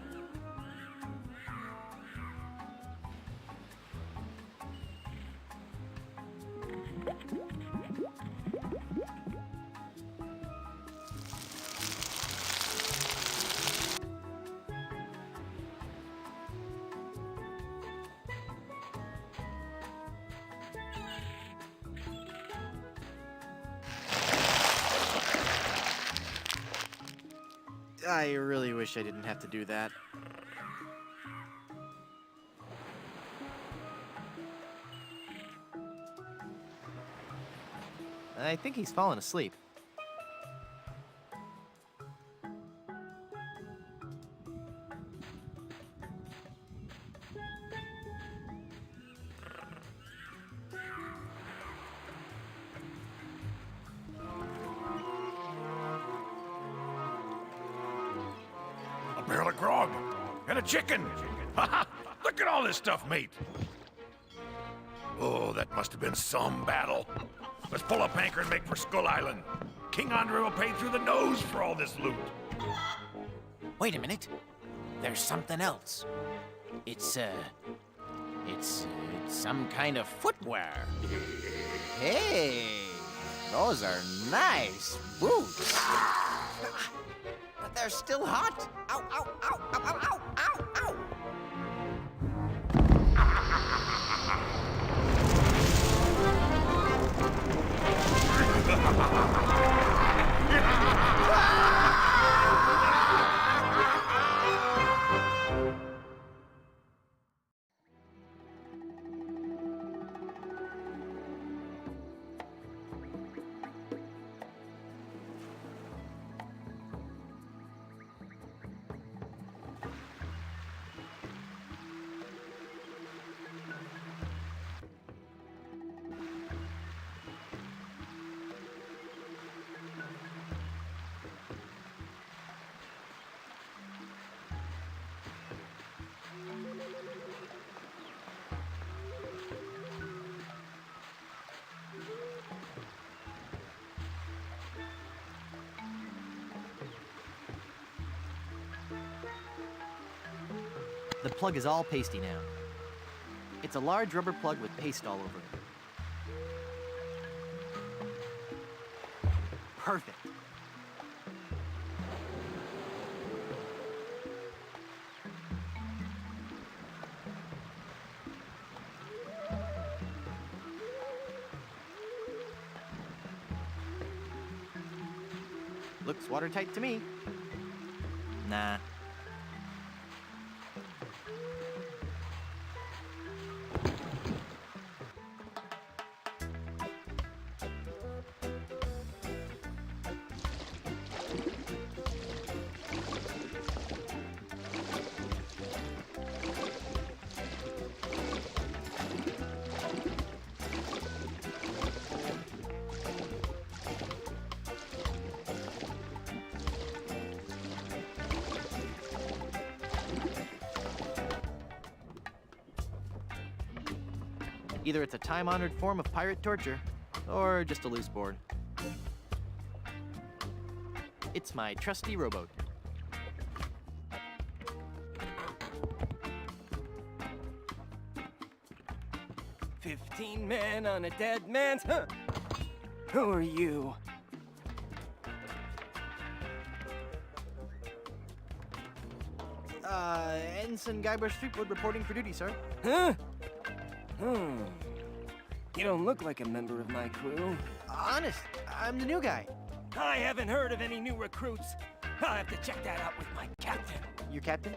I really wish I didn't have to do that. I think he's fallen asleep. A barrel of grog and a chicken. Look at all this stuff, mate. Oh, that must have been some battle. Let's pull up anchor and make for Skull Island. King Andre will pay through the nose for all this loot. Wait a minute. There's something else. It's some kind of footwear. Hey, those are nice boots. But they're still hot. Ow, ow, ow, ow, ow, ow, ow, ow. The plug is all pasty now. It's a large rubber plug with paste all over it. Perfect. Looks watertight to me. Nah. Either it's a time-honored form of pirate torture, or just a loose board. It's my trusty rowboat. Men on a dead man's... Huh. Who are you? Ensign Guybrush Threepwood reporting for duty, sir. Huh? You don't look like a member of my crew. Honest, I'm the new guy. I haven't heard of any new recruits. I'll have to check that out with my captain. Your captain?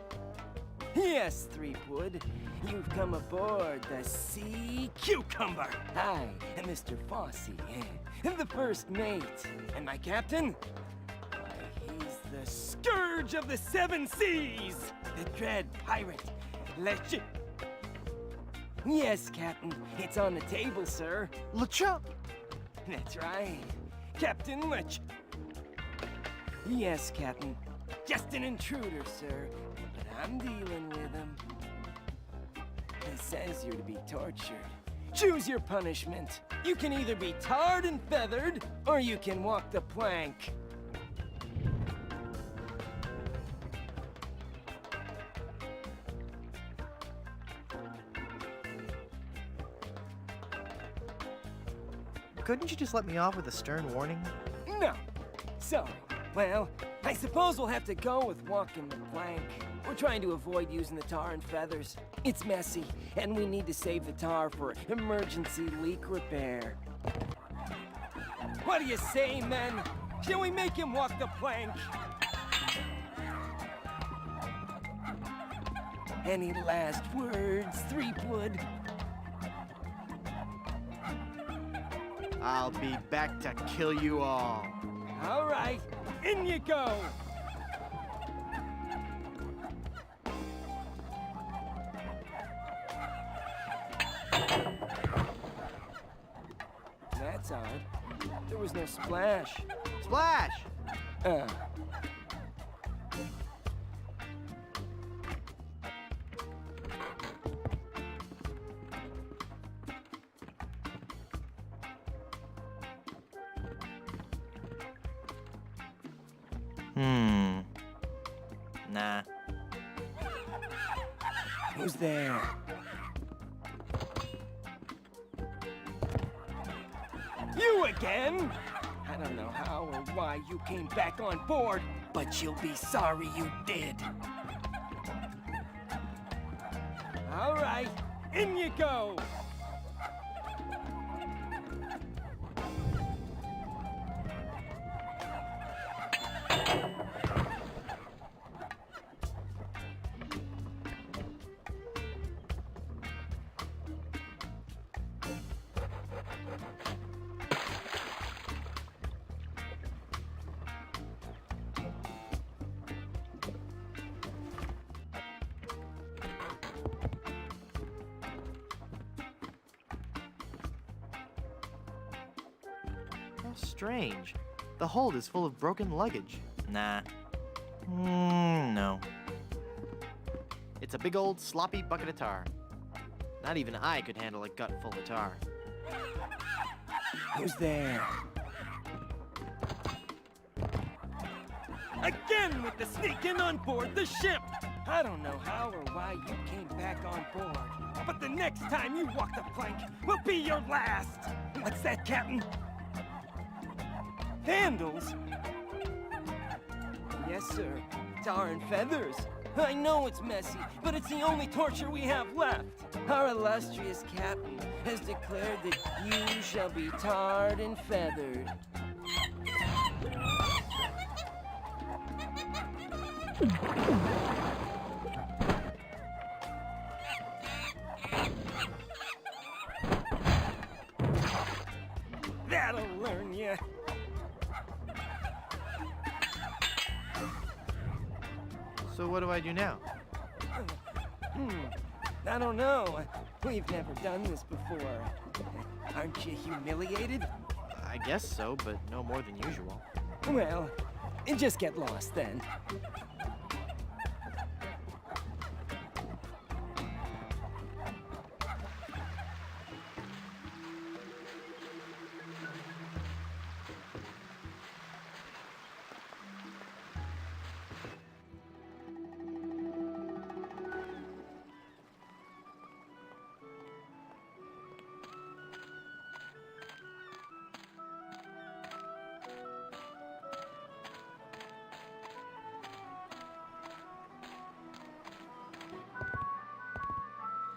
Yes, Threepwood. You've come aboard the Sea Cucumber. I am Mr. Fossey, the first mate. And my captain? Why, he's the scourge of the seven seas. The dread pirate, LeChuck. Yes, Captain. It's on the table, sir. LeChuck? That's right. Captain LeChuck. Yes, Captain. Just an intruder, sir. But I'm dealing with him. He says you're to be tortured. Choose your punishment. You can either be tarred and feathered, or you can walk the plank. Couldn't you just let me off with a stern warning? No. Sorry. Well, I suppose we'll have to go with walking the plank. We're trying to avoid using the tar and feathers. It's messy, and we need to save the tar for emergency leak repair. What do you say, men? Shall we make him walk the plank? Any last words, Threepwood? I'll be back to kill you all. All right, in you go. That's odd. There was no splash. Splash! Nah. Who's there? You again? I don't know how or why you came back on board, but you'll be sorry you did. All right, in you go. Strange. The hold is full of broken luggage. Nah. No. It's a big old sloppy bucket of tar. Not even I could handle a gut full of tar. Who's there? Again with the sneaking on board the ship! I don't know how or why you came back on board, but the next time you walk the plank will be your last. What's that, Captain? Handles? Yes, sir. Tar and feathers. I know it's messy, but it's the only torture we have left. Our illustrious captain has declared that you shall be tarred and feathered. That'll learn you. So what do I do now? I don't know. We've never done this before. Aren't you humiliated? I guess so, but no more than usual. Well, just get lost then.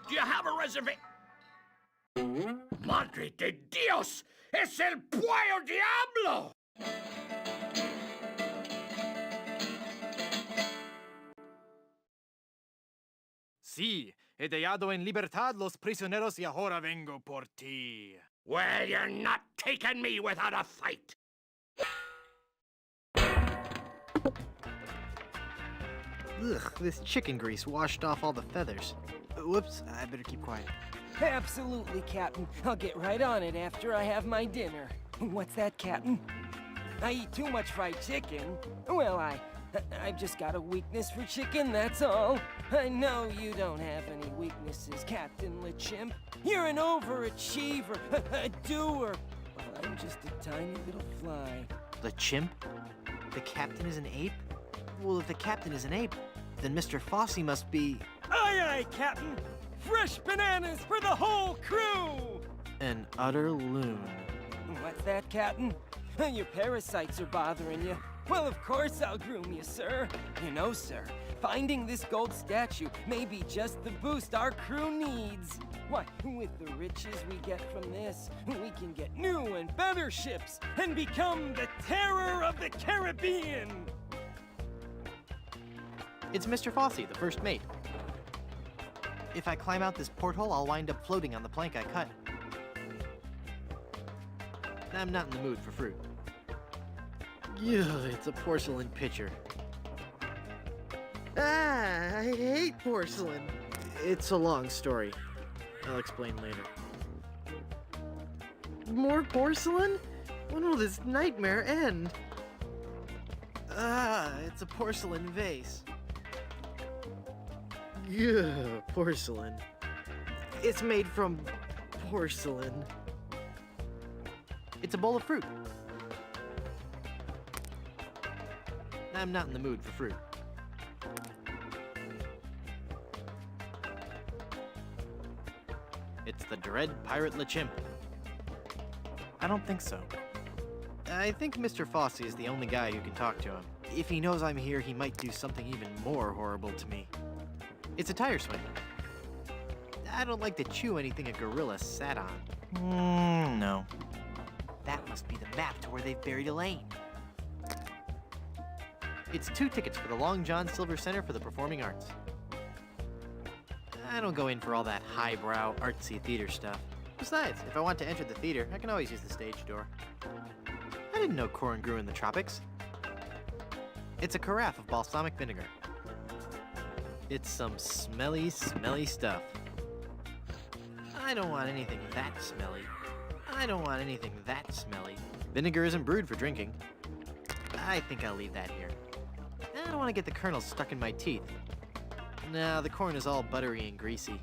Do you have a reservation? Madre de Dios! ¡Es el Puello Diablo! Sí, he dejado en libertad los prisioneros y ahora vengo por ti. Well, you're not taking me without a fight. Ugh, this chicken grease washed off all the feathers. Whoops, I better keep quiet. Absolutely, Captain. I'll get right on it after I have my dinner. What's that, Captain? I eat too much fried chicken. Well, I've just got a weakness for chicken, that's all. I know you don't have any weaknesses, Captain LeChimp. You're an overachiever, a doer. Well, I'm just a tiny little fly. The chimp? The captain is an ape? Well, if the captain is an ape, then Mr. Fosse must be... Aye, aye, Captain! Fresh bananas for the whole crew! an utter loon. What's that, Captain? Your parasites are bothering you. Well, of course I'll groom you, sir. You know, sir, finding this gold statue may be just the boost our crew needs. Why, with the riches we get from this, we can get new and better ships and become the terror of the Caribbean! It's Mr. Fosse, the first mate. If I climb out this porthole, I'll wind up floating on the plank I cut. I'm not in the mood for fruit. Ugh, it's a porcelain pitcher. Ah, I hate porcelain. It's a long story. I'll explain later. More porcelain? When will this nightmare end? Ah, it's a porcelain vase. Yeah, porcelain. It's made from porcelain. It's a bowl of fruit. I'm not in the mood for fruit. It's the dread pirate LeChimp. I don't think so. I think Mr. Fosse is the only guy who can talk to him. If he knows I'm here, he might do something even more horrible to me. It's a tire swing. I don't like to chew anything a gorilla sat on. No. That must be the map to where they've buried Elaine. It's 2 tickets for the Long John Silver Center for the Performing Arts. I don't go in for all that highbrow, artsy theater stuff. Besides, if I want to enter the theater, I can always use the stage door. I didn't know corn grew in the tropics. It's a carafe of balsamic vinegar. It's some smelly, smelly stuff. I don't want anything that smelly. I don't want anything that smelly. Vinegar isn't brewed for drinking. I think I'll leave that here. I don't want to get the kernels stuck in my teeth. Now, the corn is all buttery and greasy.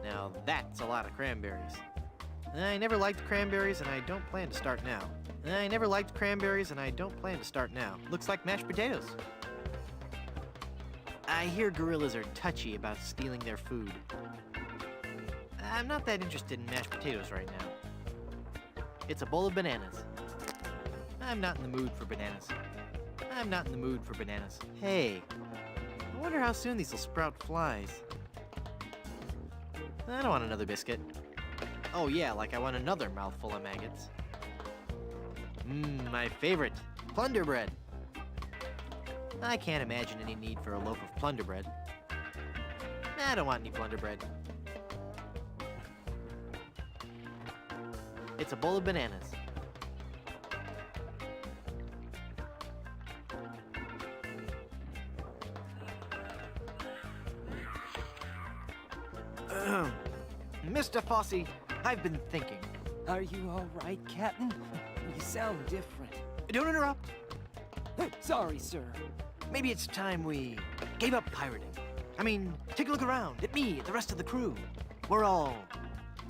Now, that's a lot of cranberries. I never liked cranberries, and I don't plan to start now. I never liked cranberries, and I don't plan to start now. Looks like mashed potatoes. I hear gorillas are touchy about stealing their food. I'm not that interested in mashed potatoes right now. It's a bowl of bananas. I'm not in the mood for bananas. I'm not in the mood for bananas. Hey, I wonder how soon these will sprout flies. I don't want another biscuit. Oh yeah, like I want another mouthful of maggots. My favorite, plunder bread. I can't imagine any need for a loaf of plunder bread. I don't want any plunder bread. It's a bowl of bananas. Mr. Fosse, I've been thinking. Are you all right, Captain? You sound different. Don't interrupt. Sorry, sir. Maybe it's time we gave up pirating. I mean, take a look around at me, at the rest of the crew. We're all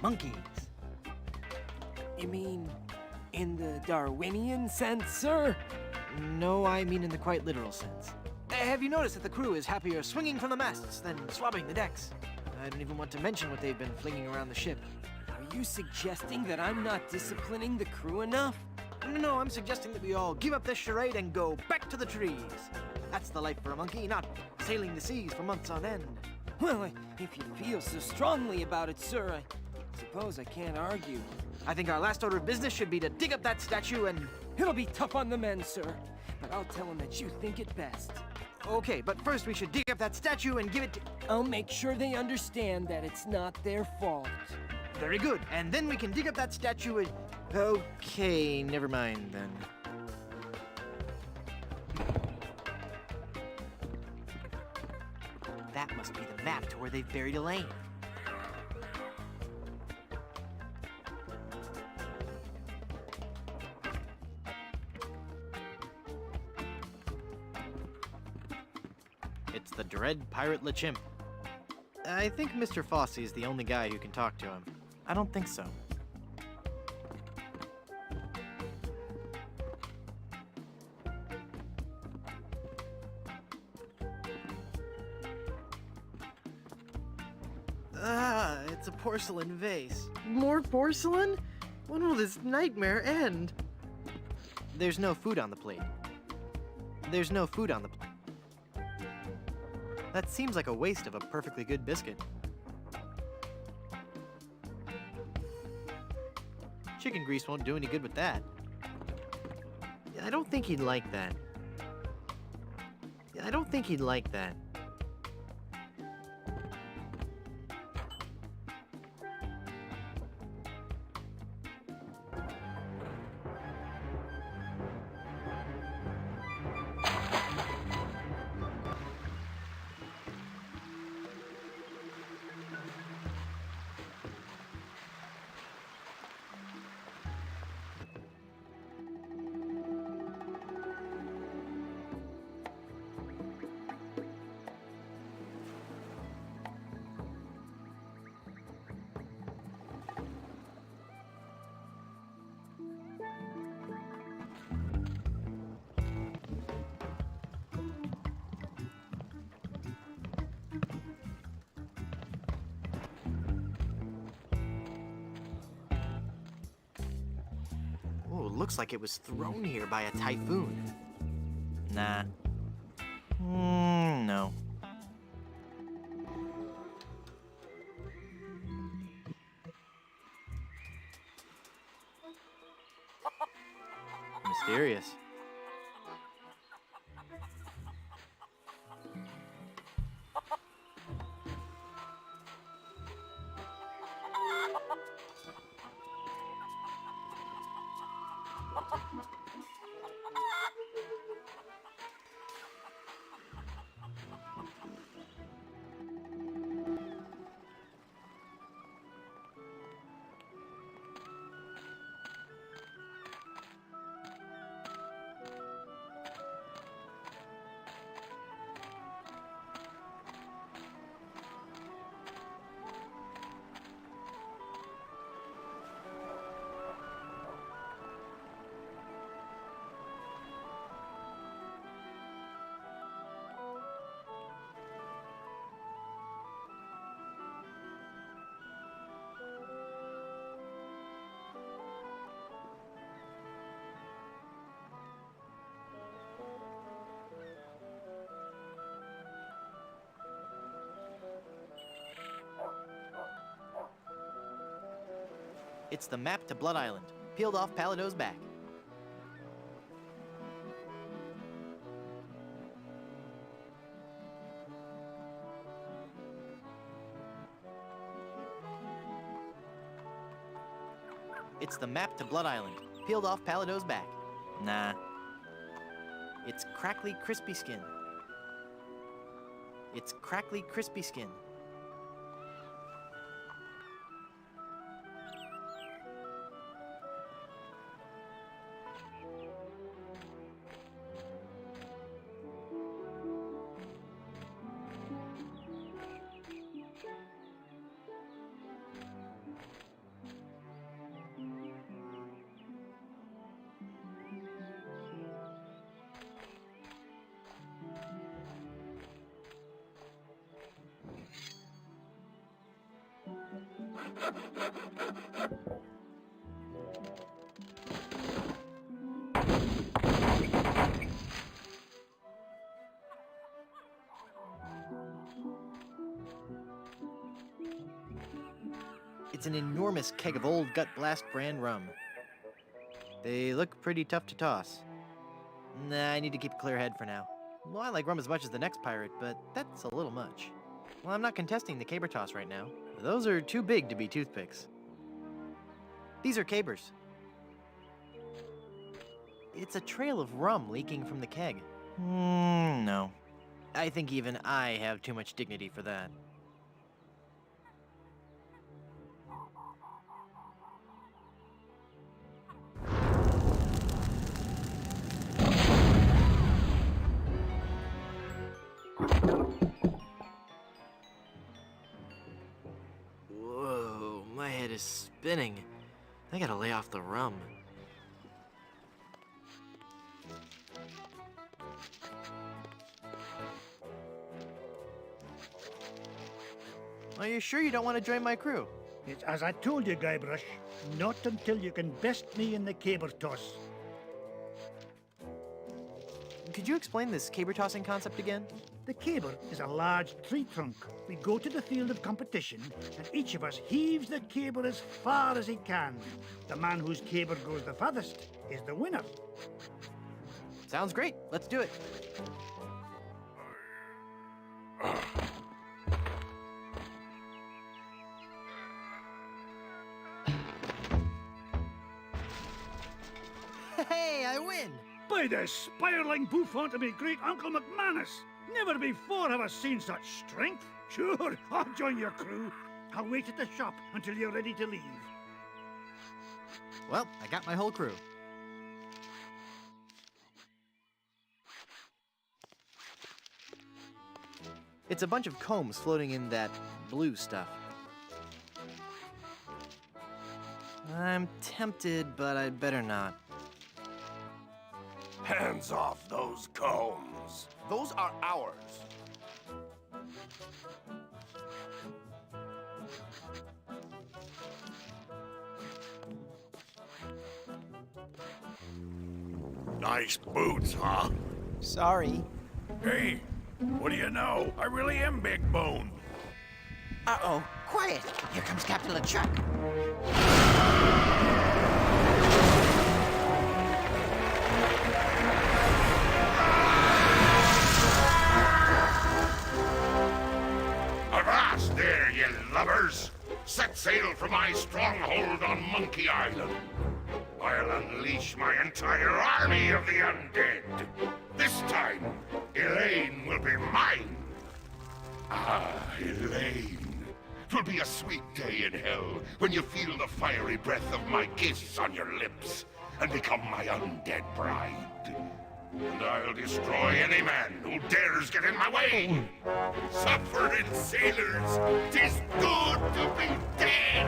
monkeys. You mean in the Darwinian sense, sir? No, I mean in the quite literal sense. Have you noticed that the crew is happier swinging from the masts than swabbing the decks? I don't even want to mention what they've been flinging around the ship. Are you suggesting that I'm not disciplining the crew enough? No, I'm suggesting that we all give up this charade and go back to the trees. That's the life for a monkey, not sailing the seas for months on end. Well, if you feel so strongly about it, sir, I suppose I can't argue. I think our last order of business should be to dig up that statue and... It'll be tough on the men, sir, but I'll tell them that you think it best. Okay, but first we should dig up that statue and give it to... I'll make sure they understand that it's not their fault. Very good, and then we can dig up that statue and... Okay, never mind then. That must be the map to where they've buried Elaine. It's the Dread Pirate LeChimp. I think Mr. Fosse is the only guy who can talk to him. I don't think so. It's a porcelain vase. More porcelain? When will this nightmare end? There's no food on the plate. There's no food on the plate. That seems like a waste of a perfectly good biscuit. Chicken grease won't do any good with that. I don't think he'd like that. I don't think he'd like that. Oh, looks like it was thrown here by a typhoon. Nah. No. Mysterious. It's the map to Blood Island, peeled off Palado's back. It's the map to Blood Island, peeled off Palado's back. Nah. It's crackly, crispy skin. It's crackly, crispy skin. It's an enormous keg of old Gut Blast brand rum. They look pretty tough to toss. Nah, I need to keep a clear head for now. Well, I like rum as much as the next pirate, but that's a little much. Well, I'm not contesting the caber toss right now. Those are too big to be toothpicks. These are cabers. It's a trail of rum leaking from the keg. No. I think even I have too much dignity for that. Whoa, my head is spinning. I gotta lay off the rum. Are you sure you don't want to join my crew? It's as I told you, Guybrush, not until you can best me in the caber toss. Could you explain this caber tossing concept again? The caber is a large tree trunk. We go to the field of competition, and each of us heaves the caber as far as he can. The man whose caber goes the farthest is the winner. Sounds great. Let's do it. Hey, I win! By the spiraling bouffant of me great Uncle McManus! Never before have I seen such strength. Sure, I'll join your crew. I'll wait at the shop until you're ready to leave. Well, I got my whole crew. It's a bunch of combs floating in that blue stuff. I'm tempted, but I'd better not. Hands off those combs. Those are ours. Nice boots, huh? Sorry. Hey, what do you know? I really am big boned. Uh-oh, quiet. Here comes Captain LeChuck. Avast there, you lubbers! Set sail for my stronghold on Monkey Island. I'll unleash my entire army of the undead. This time, Elaine will be mine. Ah, Elaine. 'Twill be a sweet day in hell when you feel the fiery breath of my kiss on your lips and become my undead bride. And I'll destroy any man who dares get in my way. Suffering sailors, 'tis good to be dead.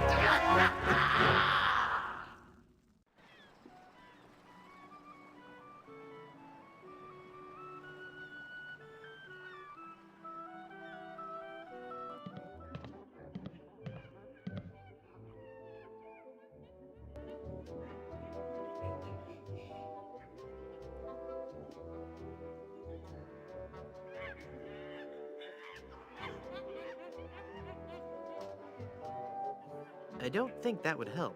I don't think that would help.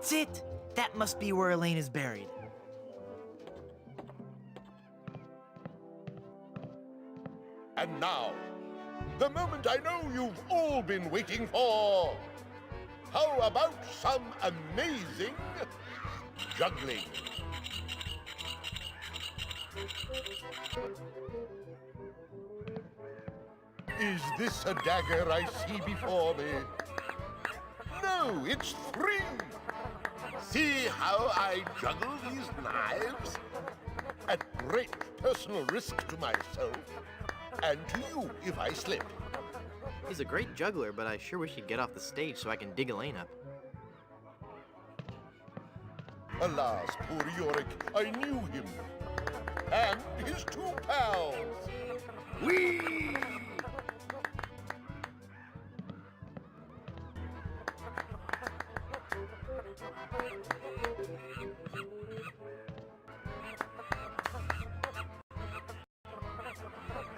That's it! That must be where Elaine is buried. And now, the moment I know you've all been waiting for. How about some amazing juggling? Is this a dagger I see before me? No, it's 3. See how I juggle these knives? At great personal risk to myself, and to you if I slip. He's a great juggler, but I sure wish he'd get off the stage so I can dig Elaine up. Alas, poor Yorick, I knew him. And his 2 pals. Whee!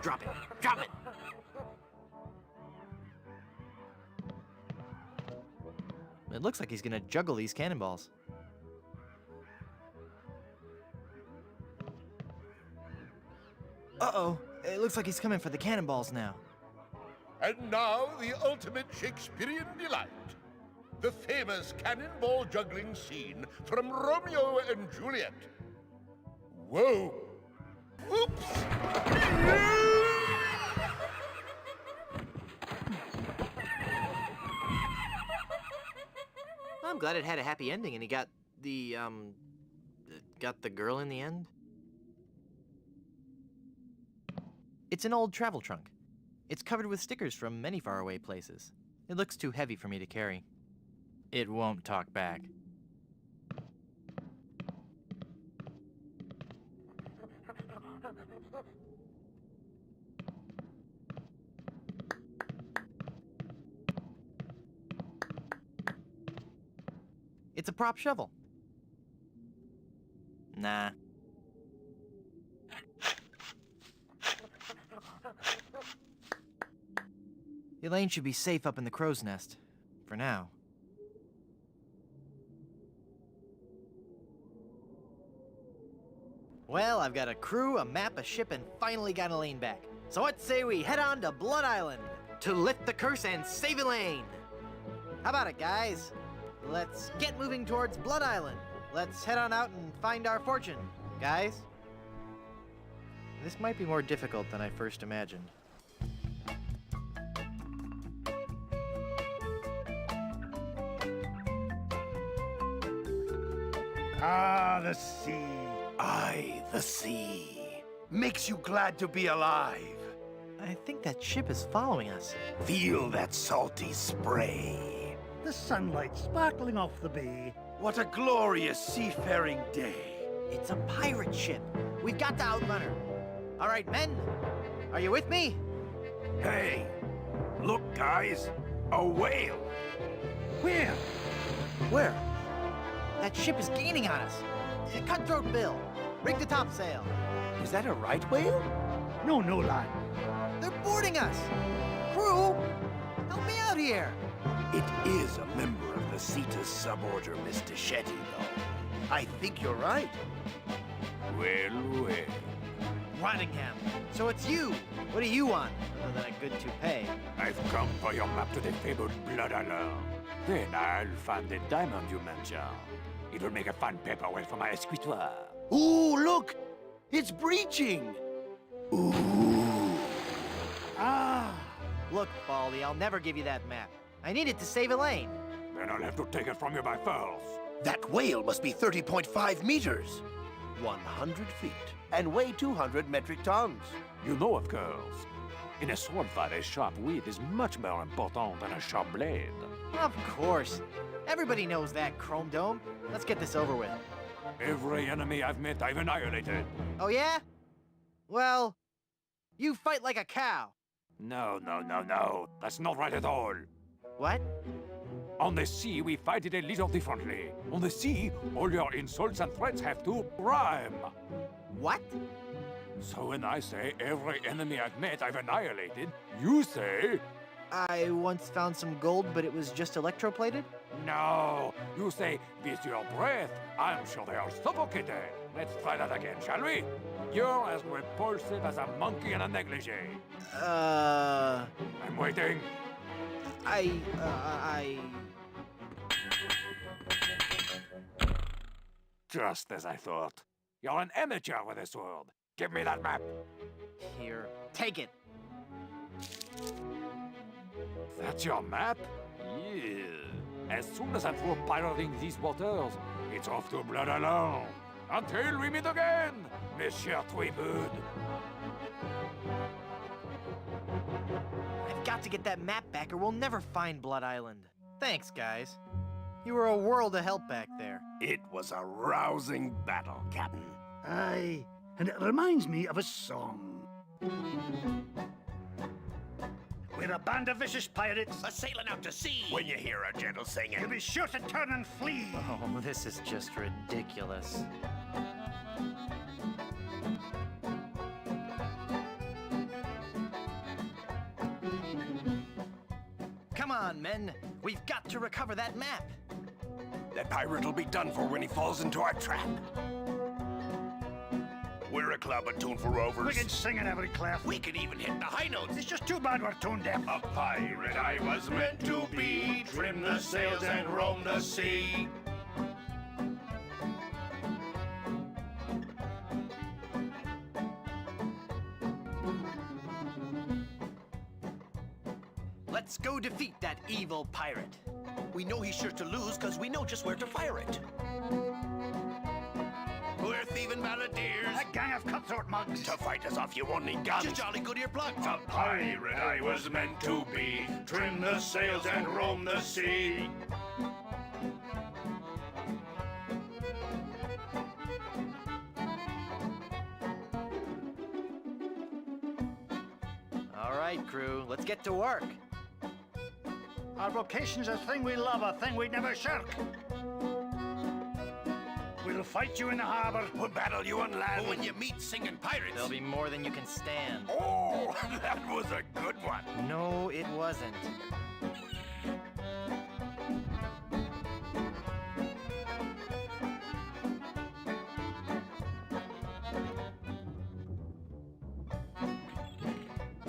Drop it! Drop it! It looks like he's gonna juggle these cannonballs. Uh-oh. It looks like he's coming for the cannonballs now. And now the ultimate Shakespearean delight. The famous cannonball juggling scene from Romeo and Juliet. Whoa! Oops! I'm glad it had a happy ending and he got the girl in the end. It's an old travel trunk. It's covered with stickers from many faraway places. It looks too heavy for me to carry. It won't talk back. It's a prop shovel. Nah. Elaine should be safe up in the crow's nest. For now. Well, I've got a crew, a map, a ship, and finally got Elaine back. So what say we head on to Blood Island to lift the curse and save Elaine? How about it, guys? Let's get moving towards Blood Island. Let's head on out and find our fortune, guys. This might be more difficult than I first imagined. Ah, the sea. Aye, the sea. Makes you glad to be alive. I think that ship is following us. Feel that salty spray. The sunlight sparkling off the bay. What a glorious seafaring day. It's a pirate ship. We've got to outrun her. All right, men. Are you with me? Hey, look, guys. A whale. Where? Where? That ship is gaining on us. Cutthroat Bill, rig the topsail. Is that a right whale? No, lad. They're boarding us. Crew, help me out here. It is a member of the Cetus suborder, Mr. Shetty, though. I think you're right. Well. Rottingham, so it's you. What do you want, other than a good toupee? I've come for your map to the fabled Blood Island. Then I'll find the diamond you mentioned. It'll make a fine paperweight for my escritoire. Ooh, look! It's breaching! Ooh. Ah! Look, Baldy, I'll never give you that map. I need it to save Elaine. Then I'll have to take it from you by force. That whale must be 30.5 meters. 100 feet. And weigh 200 metric tons. You know, of course. In a sword fight, a sharp wit is much more important than a sharp blade. Of course. Everybody knows that, Chrome Dome. Let's get this over with. Every enemy I've met, I've annihilated. Oh, yeah? Well, you fight like a cow. No. That's not right at all. What? On the sea, we fight it a little differently. On the sea, all your insults and threats have to rhyme. What? So when I say every enemy I've met, I've annihilated, you say... I once found some gold, but it was just electroplated? No, you say with your breath. I'm sure they are suffocated. Let's try that again, shall we? You're as repulsive as a monkey in a negligee. I'm waiting. Just as I thought. You're an amateur with this world. Give me that map. Here, take it. That's your map? Yeah. As soon as I'm through pirating these waters, it's off to Blood Island. Until we meet again, Monsieur Tweewood. I've got to get that map back or we'll never find Blood Island. Thanks, guys. You were a world of help back there. It was a rousing battle, Captain. Aye, and it reminds me of a song. We're a band of vicious pirates. Sailing out to sea. When you hear a gentle singing, You be sure to turn and flee. Oh, this is just ridiculous. Come on, men. We've got to recover that map. that pirate will be done for when he falls into our trap. We're a club attuned for rovers. We can sing in every clef. We can even hit the high notes. It's just too bad we're tone deaf. A pirate I was meant to be, trim the sails and roam the sea. Let's go defeat that evil pirate. We know he's sure to lose because we know just where to fire it. We're thieving balladeers. A gang of cutthroat mugs. To fight us off, you won't need guns. Just jolly good earplugs. A pirate I was meant to be, trim the sails and roam the sea. All right, crew, let's get to work. Our vocation's a thing we love, a thing we'd never shirk. We'll fight you in the harbor. We'll battle you on land. But when you meet singing pirates, There'll be more than you can stand. Oh, that was a good one. No, it wasn't.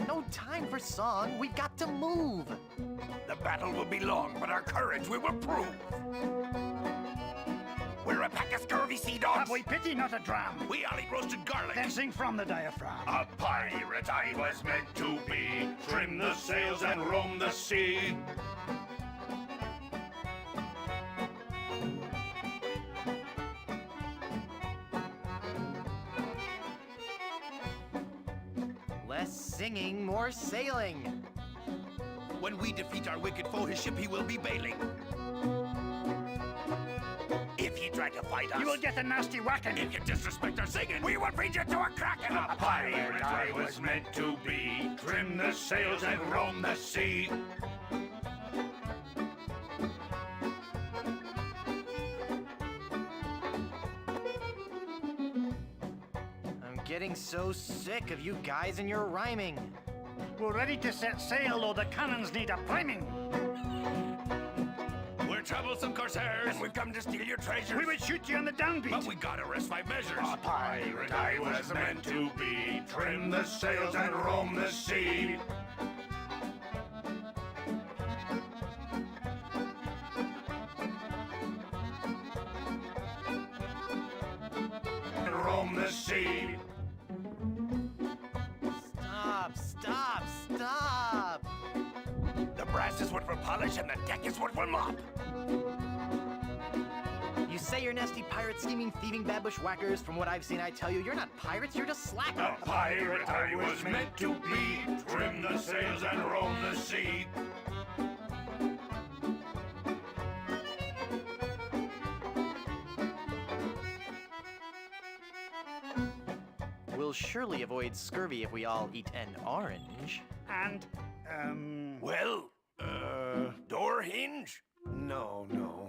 No time for song. We've got to move. The battle will be long, but our courage we will prove. We're a pack of scurvy sea dogs. Have we pity, not a dram? We all eat roasted garlic. Then sing from the diaphragm. A pirate I was meant to be, trim the sails and roam the sea. Less singing, more sailing. When we defeat our wicked foe, his ship he will be bailing. If you try to fight us, You will get a nasty whacking. if you disrespect our singing, we will feed you to a kraken. A pirate I was meant to be, trim the sails and roam the sea. I'm getting so sick of you guys and your rhyming. We're ready to set sail, though the cannons need a priming. We're troublesome corsairs, and we've come to steal your treasures. We would shoot you on the downbeat. But we gotta rest 5 measures. A pirate I was meant to be, trim the sails and roam the sea. And roam the sea. Stop, stop, stop! The brass is what we'll polish, and the deck is what we'll mop. You say you're nasty pirates, scheming, thieving, bad bushwhackers. From what I've seen, I tell you, you're not pirates, you're just slackers. A pirate I was meant to be, trim the sails and roam the sea. We'll surely avoid scurvy if we all eat an orange. And, Well, door hinge? No.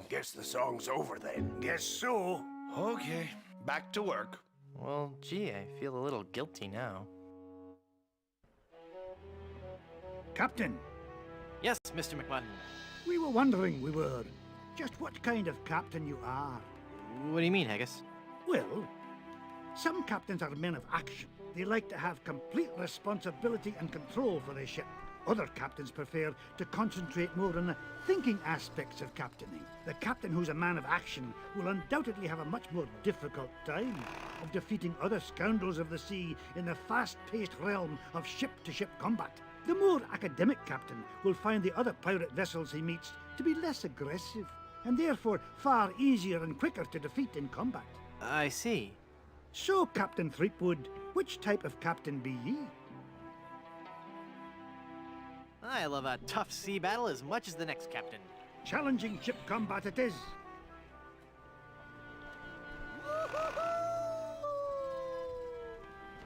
Guess the song's over then. guess so. Okay, back to work. Well, gee, I feel a little guilty now. Captain, Yes, Mr. McMahon. we were wondering, we were. just what kind of captain you are. What do you mean, Haggis? Well, some captains are men of action. They like to have complete responsibility and control for their ship. Other captains prefer to concentrate more on the thinking aspects of captaining. The captain who's a man of action will undoubtedly have a much more difficult time of defeating other scoundrels of the sea in the fast-paced realm of ship-to-ship combat. The more academic captain will find the other pirate vessels he meets to be less aggressive, and therefore far easier and quicker to defeat in combat. I see. So, Captain Threepwood, which type of captain be ye? I love a tough sea battle as much as the next captain. Challenging ship combat it is.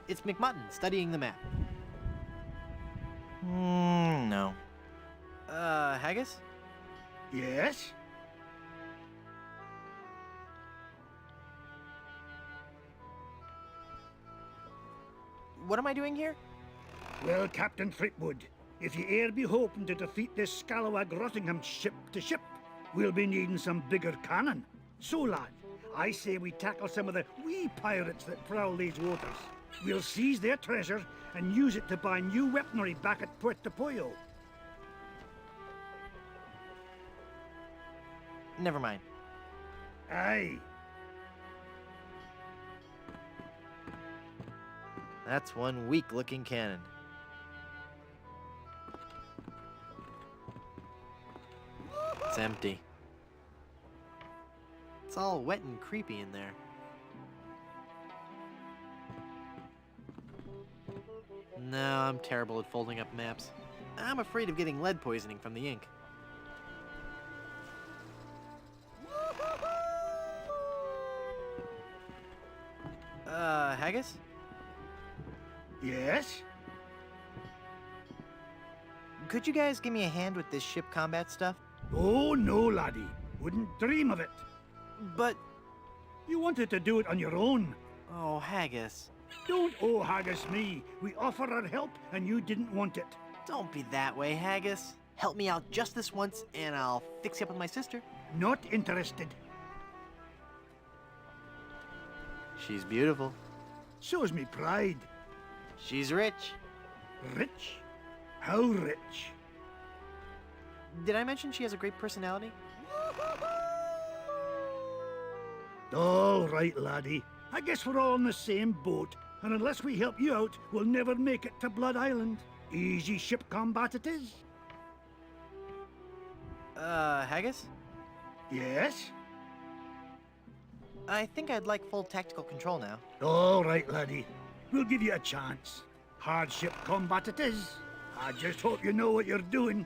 It's McMutton studying the map. No. Haggis? Yes? What am I doing here? Well, Captain Threepwood, if ye e'er be hoping to defeat this scalawag Rottingham ship to ship, we'll be needing some bigger cannon. So, lad, I say we tackle some of the wee pirates that prowl these waters. We'll seize their treasure and use it to buy new weaponry back at Puerto Pollo. Never mind. Aye. That's one weak-looking cannon. It's empty. It's all wet and creepy in there. No, I'm terrible at folding up maps. I'm afraid of getting lead poisoning from the ink. Haggis? Yes? Could you guys give me a hand with this ship combat stuff? Oh, no, laddie. Wouldn't dream of it. But... You wanted to do it on your own. Oh, Haggis. Don't Haggis me. We offered our help and you didn't want it. Don't be that way, Haggis. Help me out just this once and I'll fix you up with my sister. Not interested. She's beautiful. So's me pride. She's rich. Rich? How rich? Did I mention she has a great personality? All right, laddie. I guess we're all in the same boat, and unless we help you out, we'll never make it to Blood Island. Easy ship combat it is. Haggis? Yes? I think I'd like full tactical control now. All right, laddie. We'll give you a chance. Hard ship combat it is. I just hope you know what you're doing.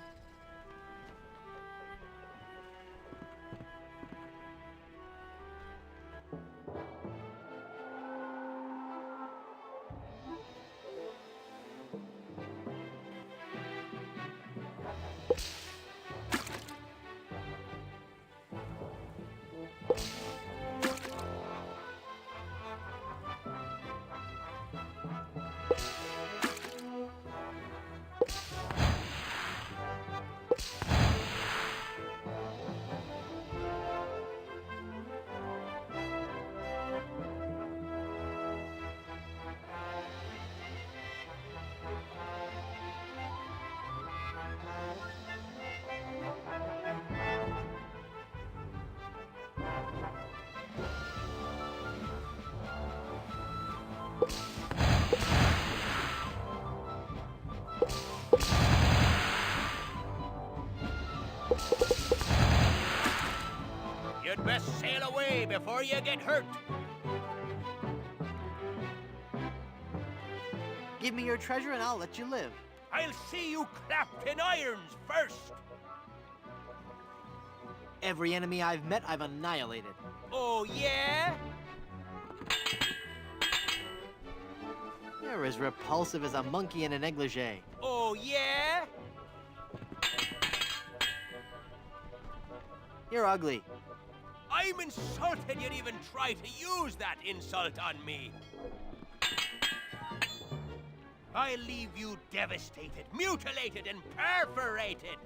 You'd best sail away before you get hurt. Give me your treasure and I'll let you live. I'll see you clapped in irons first. Every enemy I've met, I've annihilated. Oh, yeah? You're as repulsive as a monkey in a negligee. Oh, yeah? You're ugly. I'm insulted you'd even try to use that insult on me. I'll leave you devastated, mutilated, and perforated.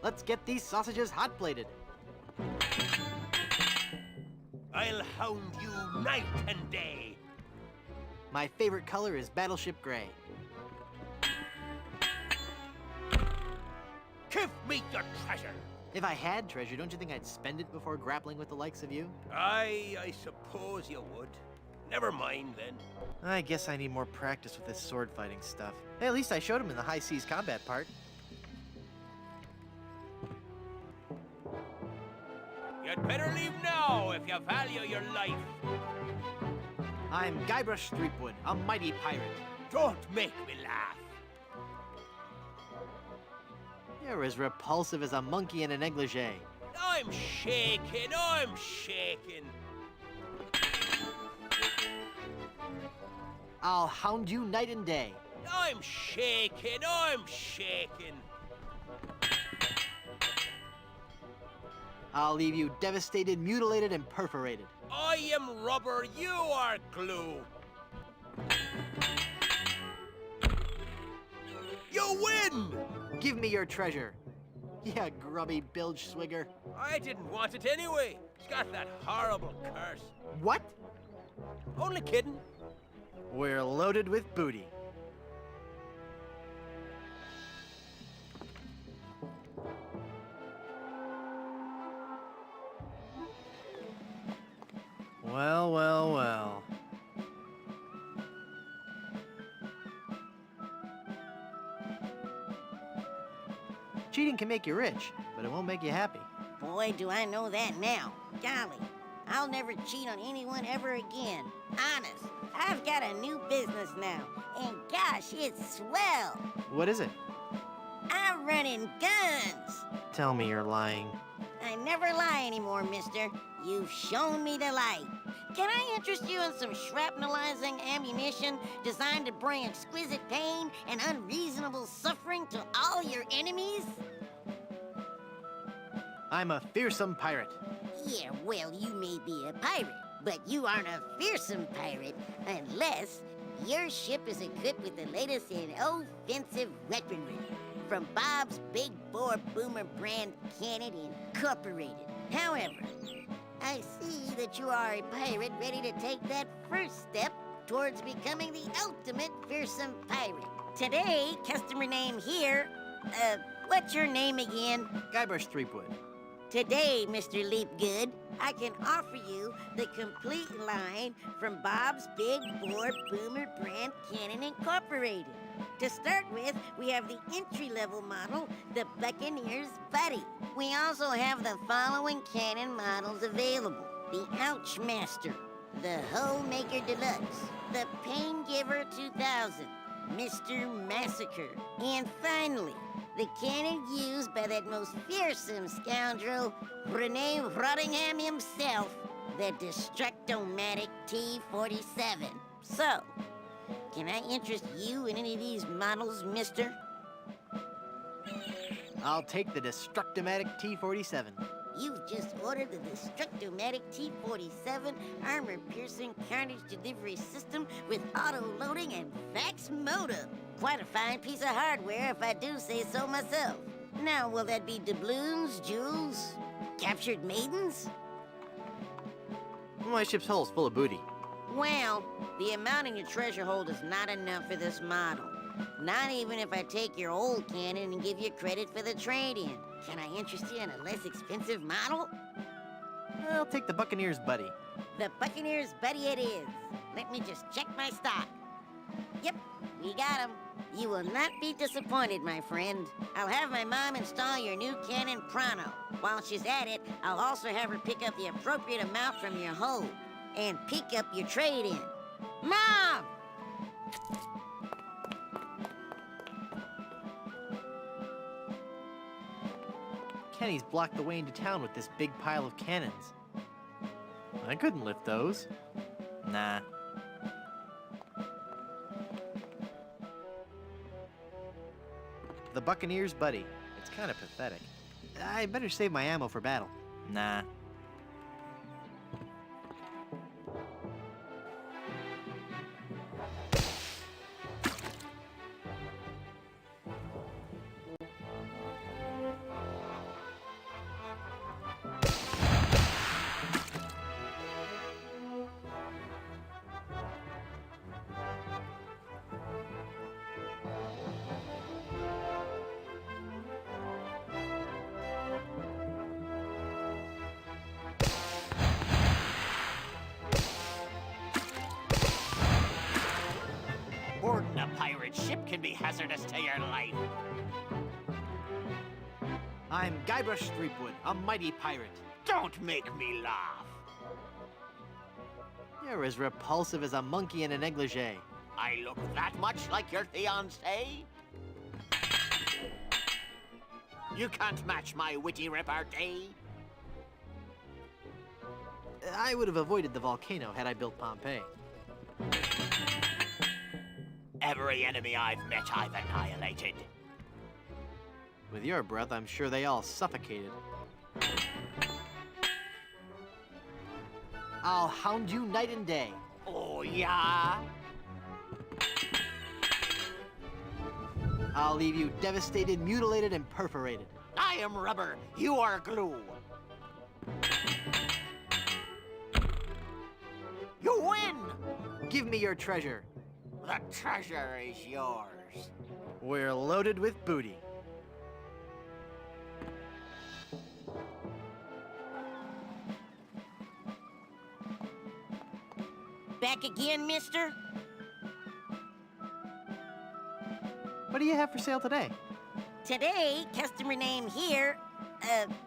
Let's get these sausages hot-plated. I'll hound you night and day. My favorite color is Battleship Gray. Give me your treasure. If I had treasure, don't you think I'd spend it before grappling with the likes of you? I suppose you would. Never mind, then. I guess I need more practice with this sword fighting stuff. Hey, at least I showed him in the high seas combat part. You'd better leave now if you value your life. I'm Guybrush Threepwood, a mighty pirate. Don't make me laugh. You're as repulsive as a monkey in a negligee. I'm shaking, I'm shaking. I'll hound you night and day. I'm shaking, I'm shaking. I'll leave you devastated, mutilated, and perforated. I am rubber, you are glue. You win! Give me your treasure. Yeah, grubby bilge swigger. I didn't want it anyway. It's got that horrible curse. What? Only kidding. We're loaded with booty. Well, well, well. Cheating can make you rich, but it won't make you happy. Boy, do I know that now. Golly, I'll never cheat on anyone ever again. Honest, I've got a new business now, and gosh, it's swell. What is it? I'm running guns. Tell me you're lying. I never lie anymore, mister. You've shown me the light. Can I interest you in some shrapnelizing ammunition designed to bring exquisite pain and unreasonable suffering to all your enemies? I'm a fearsome pirate. Yeah, well, you may be a pirate, but you aren't a fearsome pirate unless your ship is equipped with the latest in offensive weaponry from Bob's Big Bore Boomer brand Cannon Incorporated. However, I see that you are a pirate ready to take that first step towards becoming the ultimate fearsome pirate. Today, customer name here, what's your name again? Guybrush Threepwood. Today, Mr. Leapgood, I can offer you the complete line from Bob's Big Bore Boomer brand Cannon Incorporated. To start with, we have the entry-level model, the Buccaneer's Buddy. We also have the following cannon models available. The Ouch Master, the Homemaker Deluxe, the Pain Giver 2000, Mr. Massacre, and finally, the cannon used by that most fearsome scoundrel, Rene Rottingham himself, the Destructomatic T-47. So, can I interest you in any of these models, mister? I'll take the Destructomatic T-47. You've just ordered the Destructomatic T-47 armor-piercing carnage delivery system with auto-loading and fax modem. Quite a fine piece of hardware, if I do say so myself. Now, will that be doubloons, jewels, captured maidens? My ship's hull's full of booty. Well, the amount in your treasure hold is not enough for this model. Not even if I take your old cannon and give you credit for the trade-in. Can I interest you in a less expensive model? I'll take the Buccaneer's Buddy. The Buccaneer's Buddy it is. Let me just check my stock. Yep, we got him. You will not be disappointed, my friend. I'll have my mom install your new cannon pronto. While she's at it, I'll also have her pick up the appropriate amount from your hold and pick up your trade-in. Mom! Kenny's blocked the way into town with this big pile of cannons. I couldn't lift those. Nah. The Buccaneer's Buddy. It's kind of pathetic. I better save my ammo for battle. Nah. I'm Guybrush Threepwood, a mighty pirate. Don't make me laugh. You're as repulsive as a monkey in a negligee. I look that much like your fiancée? You can't match my witty repartee. I would have avoided the volcano had I built Pompeii. Every enemy I've met, I've annihilated. With your breath, I'm sure they all suffocated. I'll hound you night and day. Oh, yeah? I'll leave you devastated, mutilated, and perforated. I am rubber. You are glue. You win! Give me your treasure. The treasure is yours. We're loaded with booty. Back again, mister? What do you have for sale today? Today, customer name here.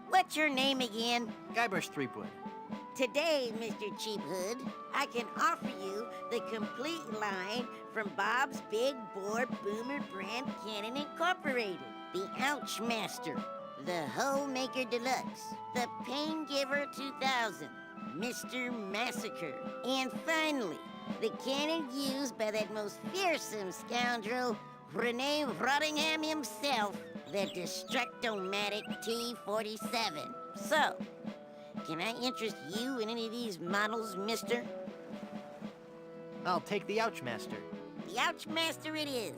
What's your name again? Guybrush Threepwood. Today, Mr. Cheap Hood, I can offer you the complete line from Bob's Big Bore Boomer Brand Cannon Incorporated. The Ouch Master, the Hole Maker Deluxe, the Pain Giver 2000, Mr. Massacre, and finally, the cannon used by that most fearsome scoundrel, Renee Rottingham himself, the Destructomatic T-47. So, can I interest you in any of these models, mister? I'll take the Ouch Master. The Ouch Master it is.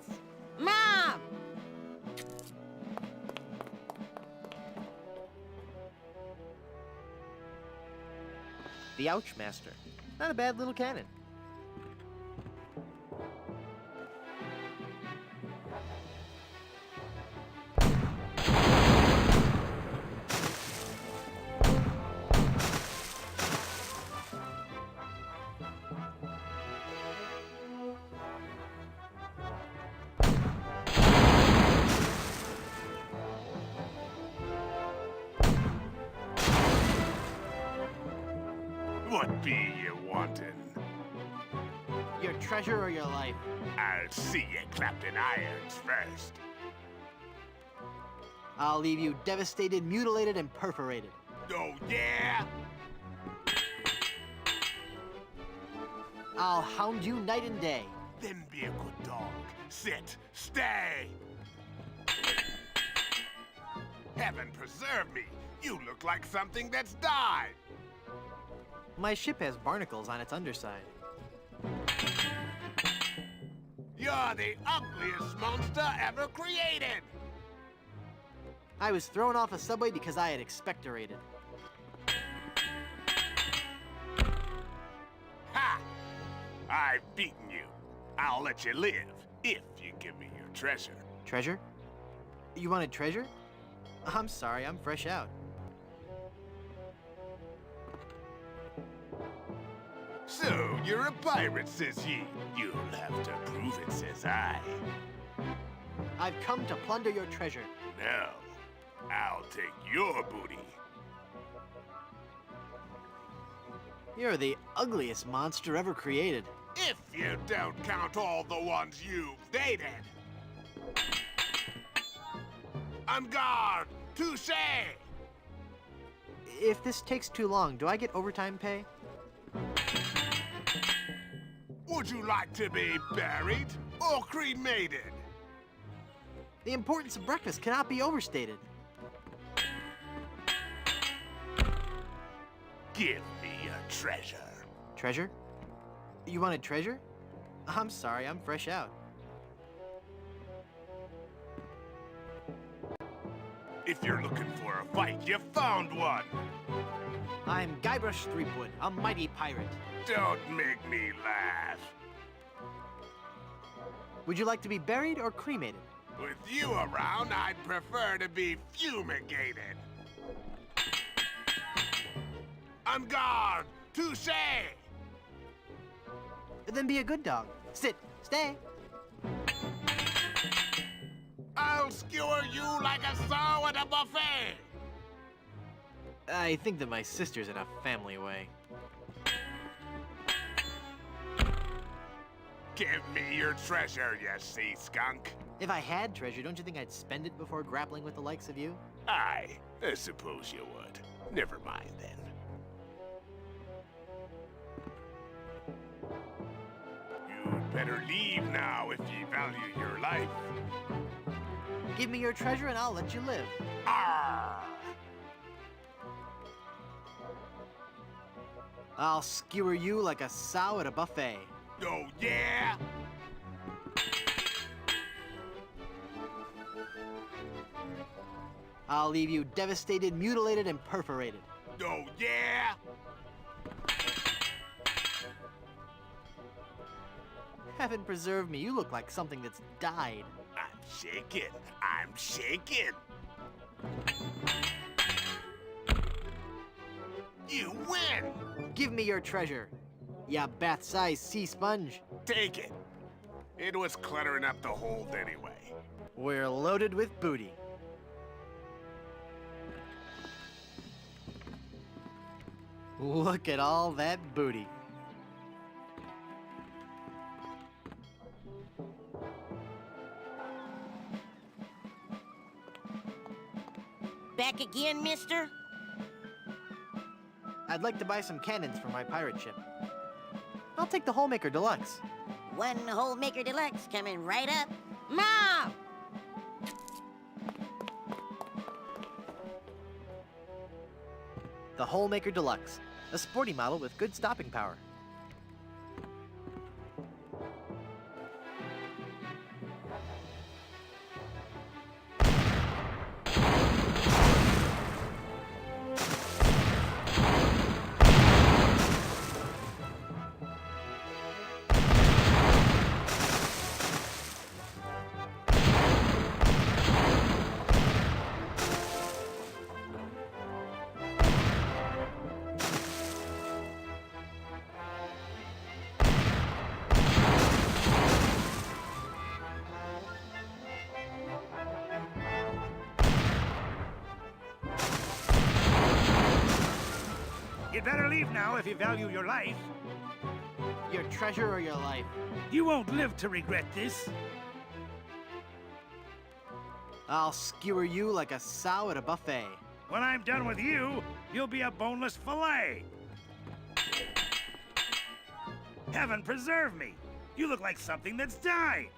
Mom! The Ouch Master. Not a bad little cannon. What be you wantin'? Your treasure or your life? I'll see you clapped in irons first. I'll leave you devastated, mutilated, and perforated. Oh, yeah? I'll hound you night and day. Then be a good dog. Sit. Stay. Heaven preserve me. You look like something that's died. My ship has barnacles on its underside. You're the ugliest monster ever created. I was thrown off a subway because I had expectorated. Ha! I've beaten you. I'll let you live if you give me your treasure. Treasure? You wanted treasure? I'm sorry, I'm fresh out. So, you're a pirate, says ye. You'll have to prove it, says I. I've come to plunder your treasure. No, I'll take your booty. You're the ugliest monster ever created. If you don't count all the ones you've dated. En garde! Touché! If this takes too long, do I get overtime pay? Would you like to be buried or cremated? The importance of breakfast cannot be overstated. Give me your treasure. Treasure? You wanted treasure? I'm sorry, I'm fresh out. If you're looking for a fight, you found one. I'm Guybrush Threepwood, a mighty pirate. Don't make me laugh. Would you like to be buried or cremated? With you around, I'd prefer to be fumigated. En garde! Touché! Then be a good dog. Sit. Stay. I'll I'll skewer you like a sow at a buffet! I think that my sister's in a family way. Give me your treasure, you sea skunk. If I had treasure, don't you think I'd spend it before grappling with the likes of you? I suppose you would. Never mind then. You'd better leave now if ye value your life. Give me your treasure and I'll let you live. Arr! I'll skewer you like a sow at a buffet. Oh, yeah? I'll leave you devastated, mutilated, and perforated. Oh, yeah? Heaven preserve me, you look like something that's died. I'm shaking. I'm shaking. You win! Give me your treasure, ya bath-sized sea sponge. Take it. It was clutter enough to hold anyway. We're loaded with booty. Look at all that booty. Back again, mister? I'd like to buy some cannons for my pirate ship. I'll take the Holemaker Deluxe. One whole Maker Deluxe coming right up. Mom! The Holemaker Deluxe, a sporty model with good stopping power. You'd better leave now if you value your life. Your treasure or your life? You won't live to regret this. I'll skewer you like a sow at a buffet. When I'm done with you, you'll be a boneless fillet. Heaven preserve me. You look like something that's died.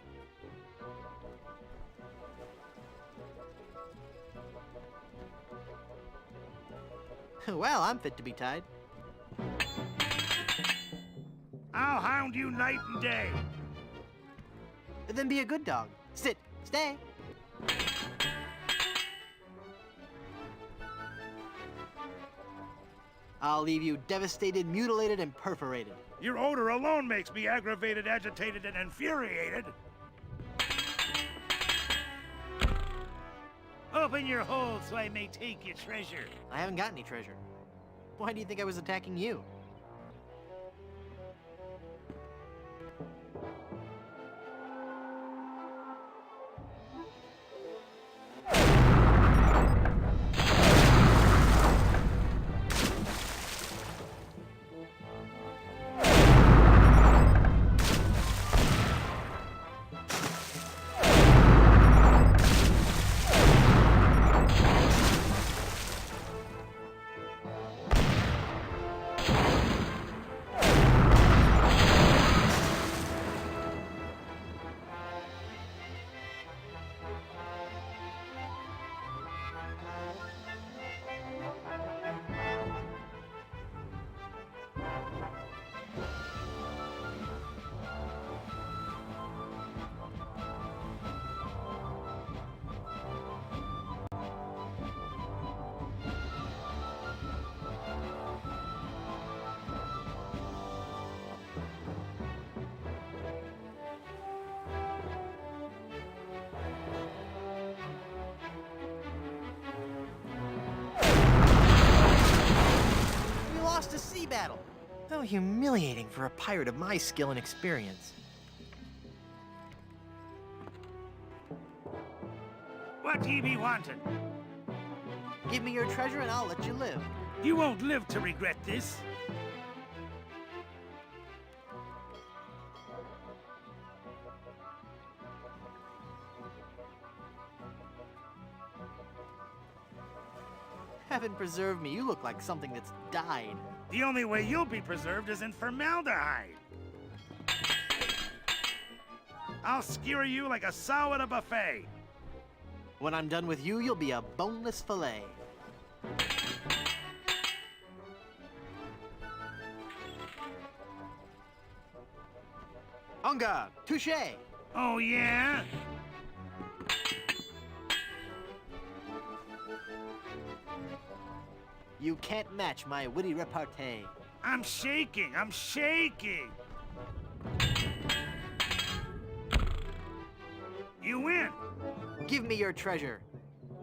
Well, I'm fit to be tied. I'll hound you night and day. Then be a good dog. Sit. Stay. I'll leave you devastated, mutilated, and perforated. Your odor alone makes me aggravated, agitated, and infuriated. Open your hole so I may take your treasure. I haven't got any treasure. Why do you think I was attacking you? A sea battle. How humiliating for a pirate of my skill and experience. What ye be wanting? Give me your treasure and I'll let you live. You won't live to regret this. Heaven preserve me, you look like something that's died. The only way you'll be preserved is in formaldehyde. I'll skewer you like a sow at a buffet. When I'm done with you, you'll be a boneless fillet. Unga, touche! Oh, yeah? You can't match my witty repartee. I'm shaking, I'm shaking. You win. Give me your treasure.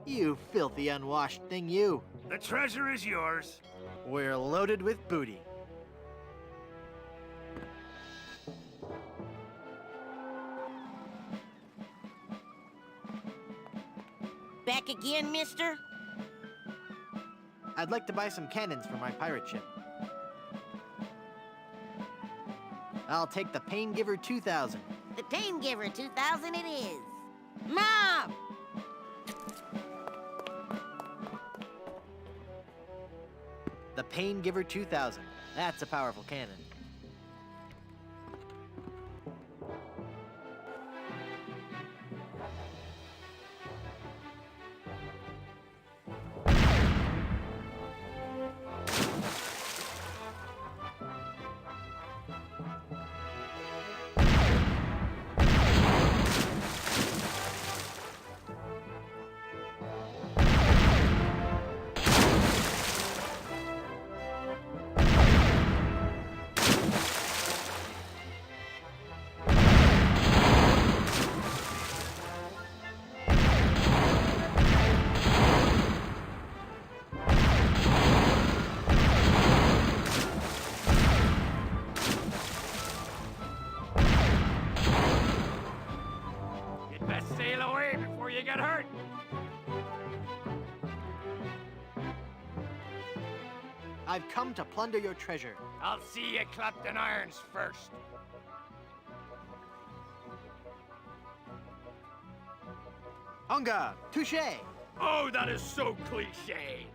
You filthy unwashed thing, you. The treasure is yours. We're loaded with booty. Back again, mister? I'd like to buy some cannons for my pirate ship. I'll take the Pain Giver 2000. The Pain Giver 2000 it is. Mom! The Pain Giver 2000. That's a powerful cannon. Sail away before you get hurt. I've come to plunder your treasure. I'll see you clapped in irons first. Unga, touche! Oh, that is so cliche.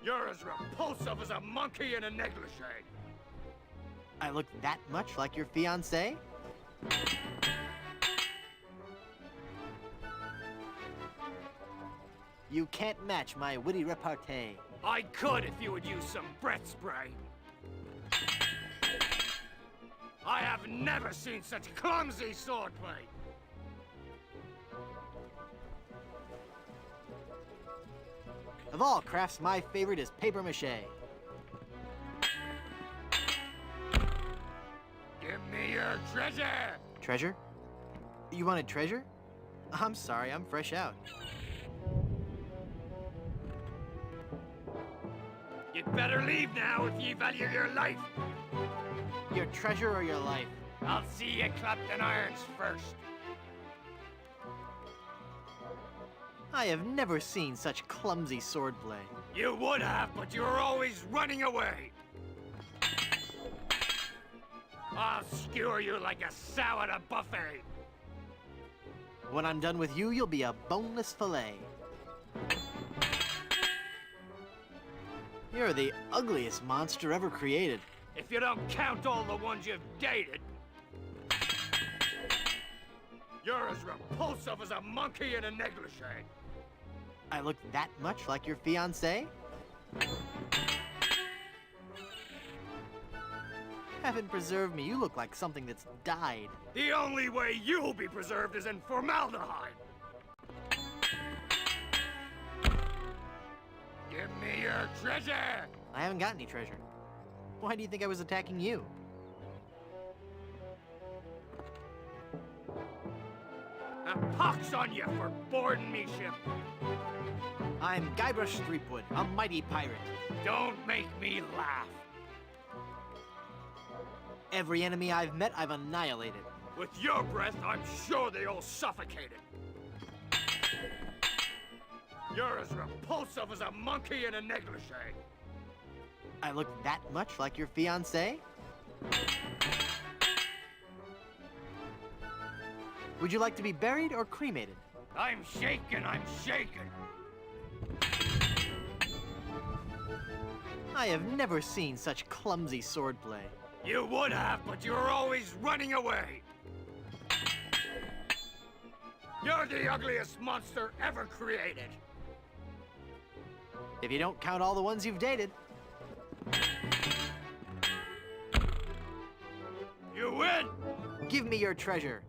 You're as repulsive as a monkey in a negligee. I look that much like your fiancé? You can't match my witty repartee. I could if you would use some breath spray. I have never seen such clumsy swordplay. Of all crafts, my favorite is papier-mâché. Give me your treasure! Treasure? You wanted treasure? I'm sorry, I'm fresh out. You'd better leave now if ye value your life. Your treasure or your life? I'll see you clapped in irons first. I have never seen such clumsy swordplay. You would have, but you were always running away. I'll skewer you like a sow at a buffet. When I'm done with you, you'll be a boneless fillet. You're the ugliest monster ever created. If you don't count all the ones you've dated. You're as repulsive as a monkey in a negligee. I look that much like your fiancé? Heaven preserve me, you look like something that's died. The only way you'll be preserved is in formaldehyde. Give me your treasure! I haven't got any treasure. Why do you think I was attacking you? A pox on you for boarding me ship. I'm Guybrush Threepwood, a mighty pirate. Don't make me laugh. Every enemy I've met, I've annihilated. With your breath, I'm sure they all suffocated. You're as repulsive as a monkey in a negligee. I look that much like your fiancé? Would you like to be buried or cremated? I'm shaken, I'm shaken. I have never seen such clumsy swordplay. You would have, but you're always running away. You're the ugliest monster ever created. If you don't count all the ones you've dated. You win! Give me your treasure.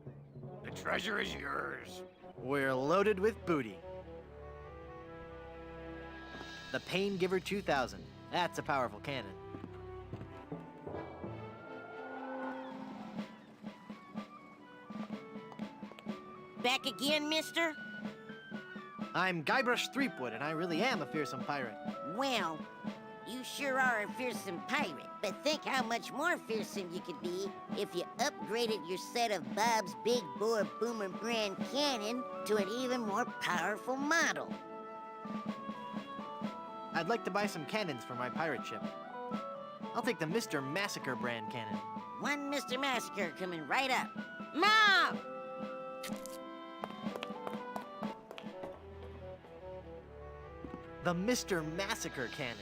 The treasure is yours. We're loaded with booty. The Pain Giver 2000. That's a powerful cannon. Back again, mister? I'm Guybrush Threepwood, and I really am a fearsome pirate. Well, you sure are a fearsome pirate, but think how much more fearsome you could be if you upgraded your set of Bob's Big Bore Boomer brand cannon to an even more powerful model. I'd like to buy some cannons for my pirate ship. I'll take the Mr. Massacre brand cannon. One Mr. Massacre coming right up. Mom! The Mr. Massacre cannon.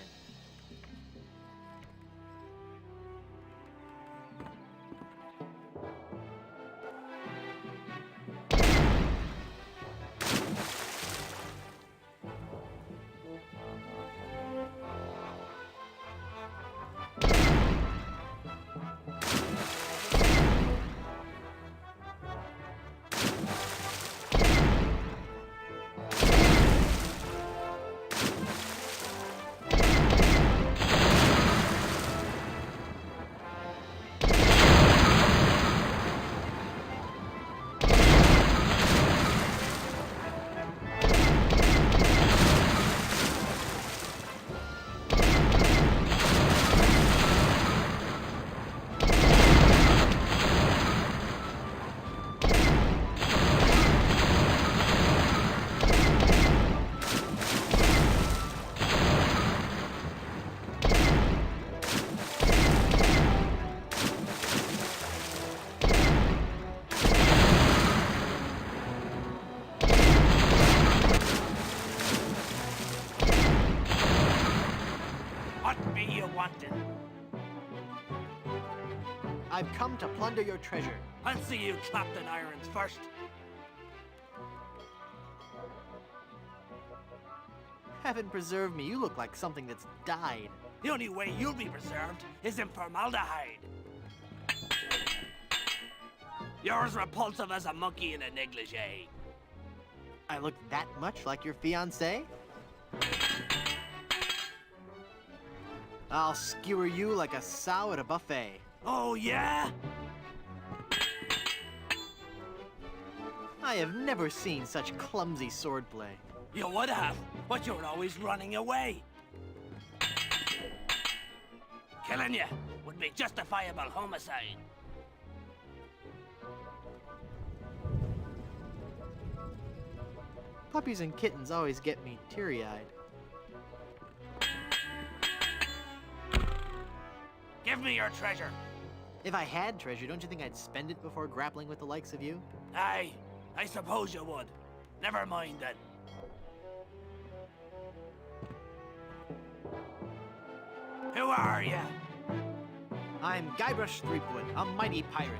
I've come to plunder your treasure. I'll see you clapped in irons first. Heaven preserve me, you look like something that's died. The only way you'll be preserved is in formaldehyde. You're as repulsive as a monkey in a negligee. I look that much like your fiancé? I'll skewer you like a sow at a buffet. Oh, yeah? I have never seen such clumsy swordplay. You would have, but you're always running away. Killing you would be justifiable homicide. Puppies and kittens always get me teary-eyed. Give me your treasure. If I had treasure, don't you think I'd spend it before grappling with the likes of you? Aye, I suppose you would. Never mind then. Who are you? I'm Guybrush Threepwood, a mighty pirate.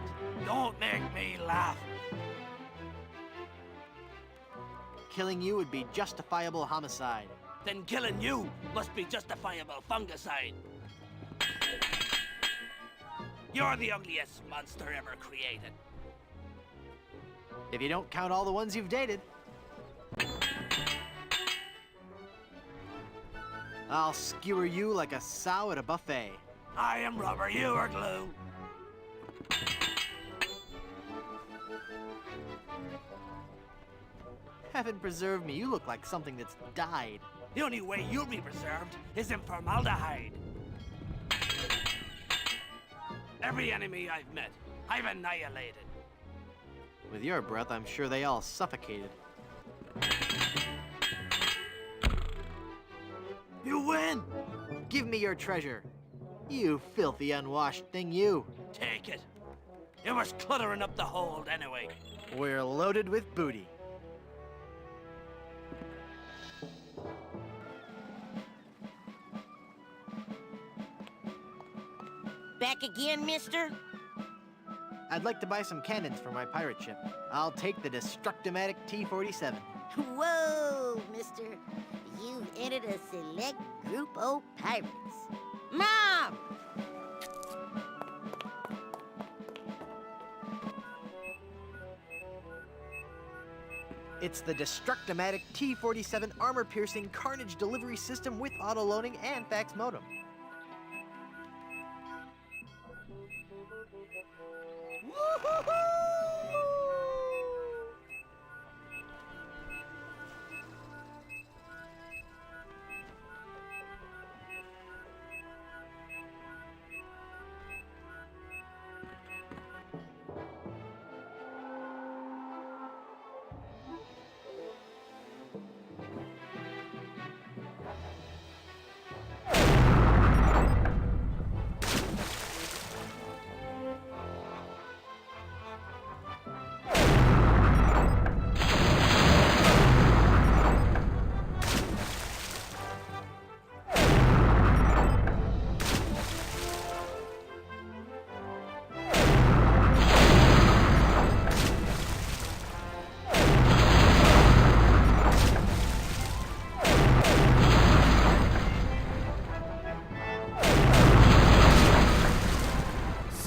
Don't make me laugh. Killing you would be justifiable homicide. Then killing you must be justifiable fungicide. You're the ugliest monster ever created. If you don't count all the ones you've dated. I'll skewer you like a sow at a buffet. I am rubber, you are glue. Heaven preserve me, you look like something that's died. The only way you'll be preserved is in formaldehyde. Every enemy I've met, I've annihilated. With your breath, I'm sure they all suffocated. You win! Give me your treasure. You filthy, unwashed thing, you. Take it. It was cluttering up the hold anyway. We're loaded with booty. Back again, mister? I'd like to buy some cannons for my pirate ship. I'll take the Destructomatic T-47. Whoa, mister. You've entered a select group of pirates. Mom! It's the Destructomatic T-47 armor-piercing carnage delivery system with auto-loading and fax modem.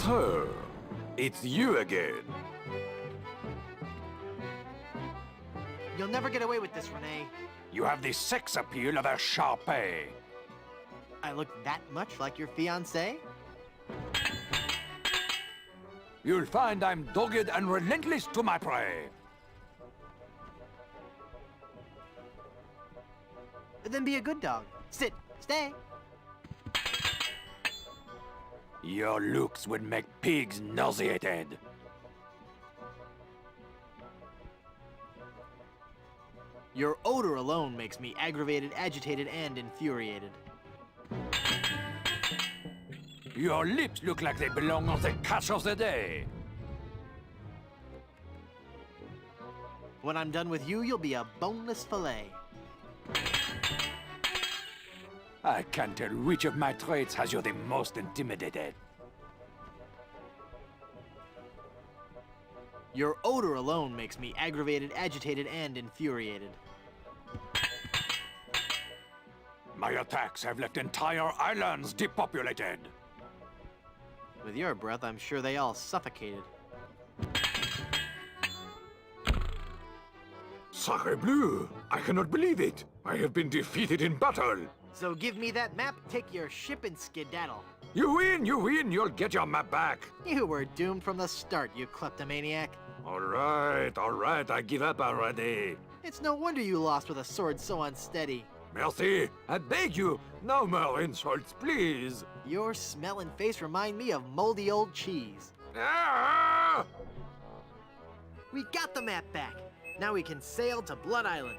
So, it's you again. You'll never get away with this, Renee. You have the sex appeal of a Sharpay. I look that much like your fiancé? You'll find I'm dogged and relentless to my prey. Then be a good dog. Sit. Stay. Your looks would make pigs nauseated. Your odor alone makes me aggravated, agitated, and infuriated. Your lips look like they belong on the catch of the day. When I'm done with you, you'll be a boneless fillet. I can't tell which of my traits has you the most intimidated. Your odor alone makes me aggravated, agitated, and infuriated. My attacks have left entire islands depopulated. With your breath, I'm sure they all suffocated. Sacre bleu! I cannot believe it! I have been defeated in battle! So give me that map, take your ship, and skedaddle. You win! You'll get your map back! You were doomed from the start, you kleptomaniac. All right, I give up already. It's no wonder you lost with a sword so unsteady. Merci, I beg you, no more insults, please. Your smell and face remind me of moldy old cheese. Ah! We got the map back. Now we can sail to Blood Island.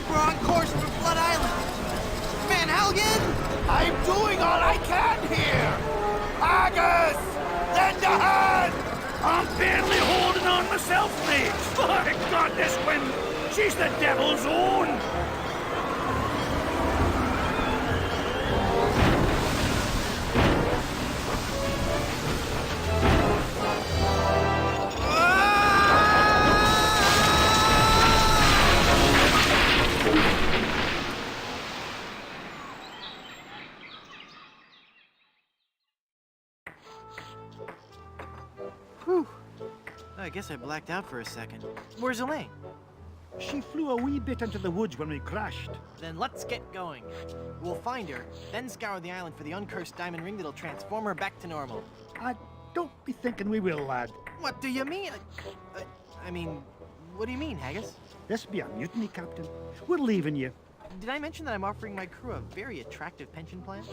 We're on course for Blood Island. Van Helgen! I'm doing all I can here! Agus! Lend a hand! I'm barely holding on myself, mate! My God, this wind! She's the devil's own! Whew. I guess I blacked out for a second. Where's Elaine? She flew a wee bit into the woods when we crashed. Then let's get going. We'll find her, then scour the island for the uncursed diamond ring that'll transform her back to normal. Don't be thinking we will, lad. What do you mean? I mean, what do you mean, Haggis? This be a mutiny, Captain. We're leaving you. Did I mention that I'm offering my crew a very attractive pension plan?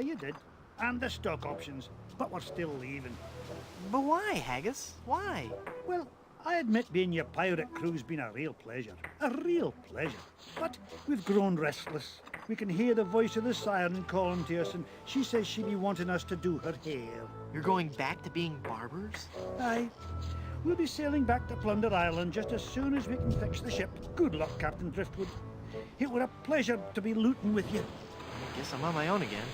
You did. And the stock options. But we're still leaving. But why, Haggis? Why? Well, I admit being your pirate crew's been a real pleasure. A real pleasure. But we've grown restless. We can hear the voice of the siren calling to us, and she says she be wanting us to do her hair. You're going back to being barbers? Aye. We'll be sailing back to Plunder Island just as soon as we can fix the ship. Good luck, Captain Driftwood. It were a pleasure to be looting with you. I guess I'm on my own again.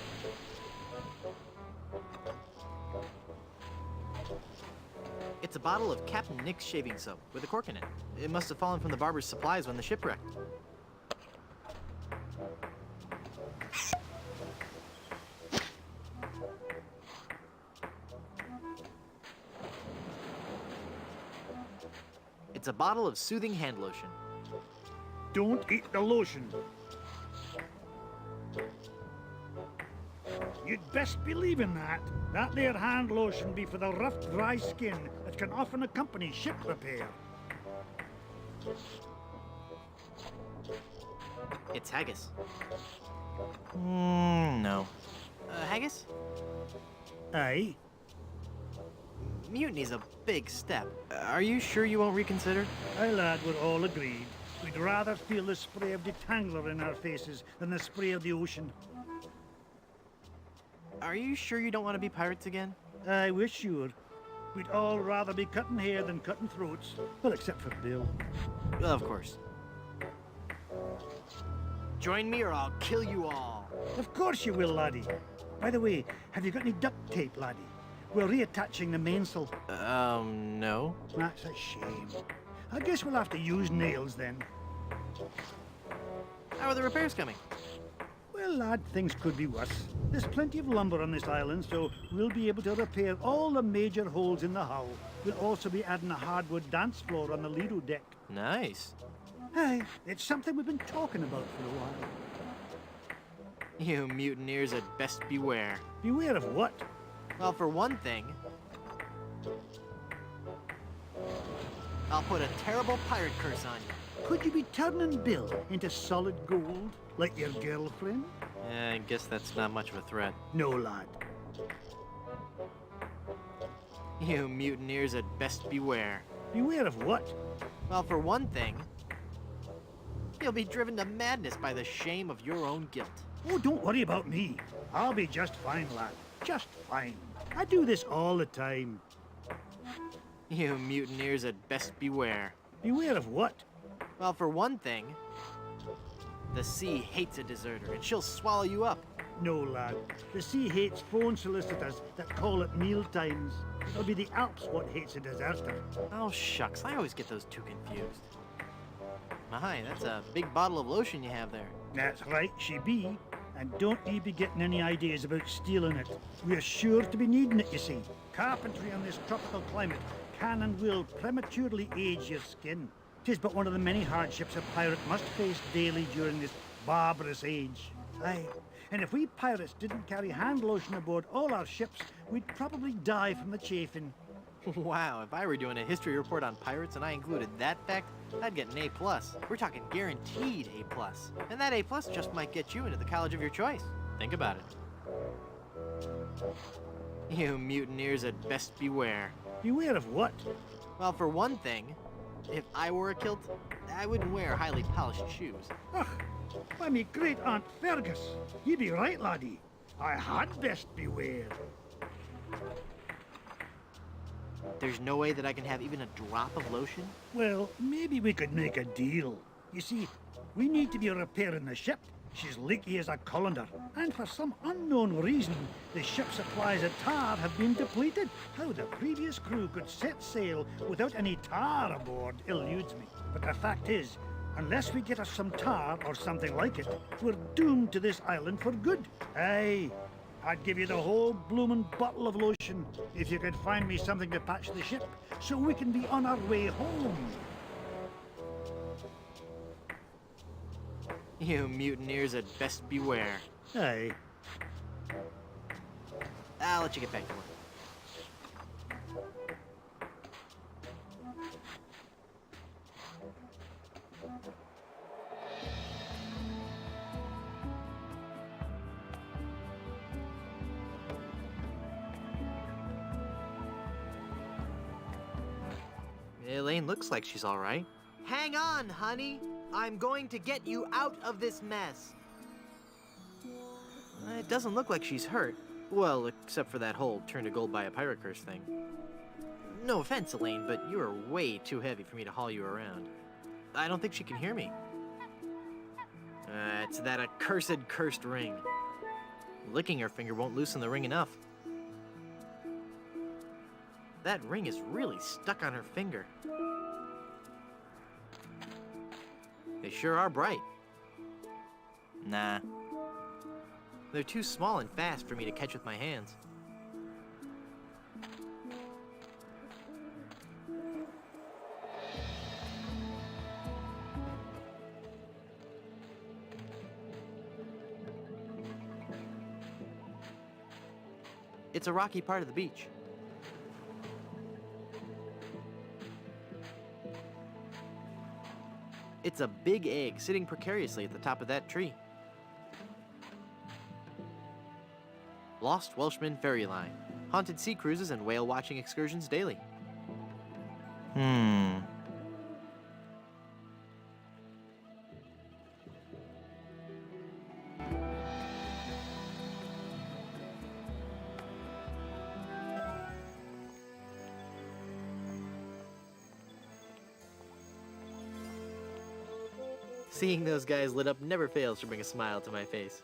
It's a bottle of Captain Nick's shaving soap with a cork in it. It must have fallen from the barber's supplies when the ship wrecked. It's a bottle of soothing hand lotion. Don't eat the lotion. You'd best be leaving that. That there hand lotion be for the rough, dry skin that can often accompany ship repair. It's Haggis. No. Haggis? Aye? Mutiny's a big step. Are you sure you won't reconsider? Aye, lad, we're all agreed. We'd rather feel the spray of detangler in our faces than the spray of the ocean. Are you sure you don't want to be pirates again? Aye, we're sure. We'd all rather be cutting hair than cutting throats. Well, except for Bill. Of course. Join me or I'll kill you all. Of course you will, laddie. By the way, have you got any duct tape, laddie? We're reattaching the mainsail. No. That's a shame. I guess we'll have to use nails then. How are the repairs coming? Well, lad, things could be worse. There's plenty of lumber on this island, so we'll be able to repair all the major holes in the hull. We'll also be adding a hardwood dance floor on the Lido deck. Nice. Hey, it's something we've been talking about for a while. You mutineers had best beware. Beware of what? Well, for one thing, I'll put a terrible pirate curse on you. Could you be turning Bill into solid gold, like your girlfriend? I guess that's not much of a threat. No, lad. You mutineers had best beware. Beware of what? Well, for one thing, you'll be driven to madness by the shame of your own guilt. Oh, don't worry about me. I'll be just fine, lad. Just fine. I do this all the time. You mutineers had best beware. Beware of what? Well, for one thing, the sea hates a deserter, and she'll swallow you up. No, lad. The sea hates phone solicitors that call at meal times. It'll be the Alps what hates a deserter. Oh, shucks. I always get those two confused. My, that's a big bottle of lotion you have there. That's right, she be. And don't ye be getting any ideas about stealing it. We're sure to be needing it, you see. Carpentry on this tropical climate can and will prematurely age your skin. 'Tis but one of the many hardships a pirate must face daily during this barbarous age. Aye, and if we pirates didn't carry hand lotion aboard all our ships, we'd probably die from the chafing. Wow, if I were doing a history report on pirates and I included that fact, I'd get an A+. We're talking guaranteed A+. And that A+ just might get you into the college of your choice. Think about it. You mutineers had best beware. Beware of what? Well, for one thing, if I wore a kilt, I wouldn't wear highly polished shoes. Ugh, by me great Aunt Fergus. Ye be right, laddie. I had best beware. There's no way that I can have even a drop of lotion? Well, maybe we could make a deal. You see, we need to be repairing the ship. She's leaky as a colander. And for some unknown reason, the ship's supplies of tar have been depleted. How the previous crew could set sail without any tar aboard eludes me. But the fact is, unless we get us some tar or something like it, we're doomed to this island for good. Aye, I'd give you the whole bloomin' bottle of lotion if you could find me something to patch the ship so we can be on our way home. You mutineers had best beware. Aye. I'll let you get back to work. Elaine looks like she's all right. Hang on, honey. I'm going to get you out of this mess. It doesn't look like she's hurt. Well, except for that whole turn to gold by a pirate curse thing. No offense, Elaine, but you are way too heavy for me to haul you around. I don't think she can hear me. It's that accursed cursed ring. Licking her finger won't loosen the ring enough. That ring is really stuck on her finger. They sure are bright. Nah. They're too small and fast for me to catch with my hands. It's a rocky part of the beach. It's a big egg sitting precariously at the top of that tree. Lost Welshman Ferry Line. Haunted sea cruises and whale watching excursions daily. Seeing those guys lit up never fails to bring a smile to my face.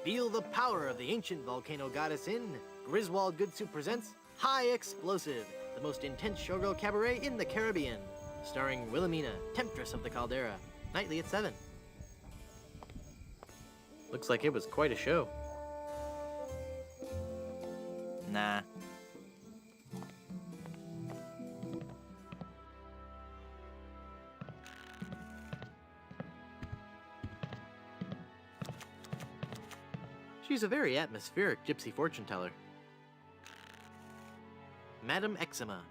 Feel the power of the ancient volcano goddess in Griswold Goodsuit presents High Explosive, the most intense showgirl cabaret in the Caribbean, starring Wilhelmina, Temptress of the Caldera, nightly at 7. Looks like it was quite a show. Nah. She's a very atmospheric gypsy fortune teller. Madame Eczema.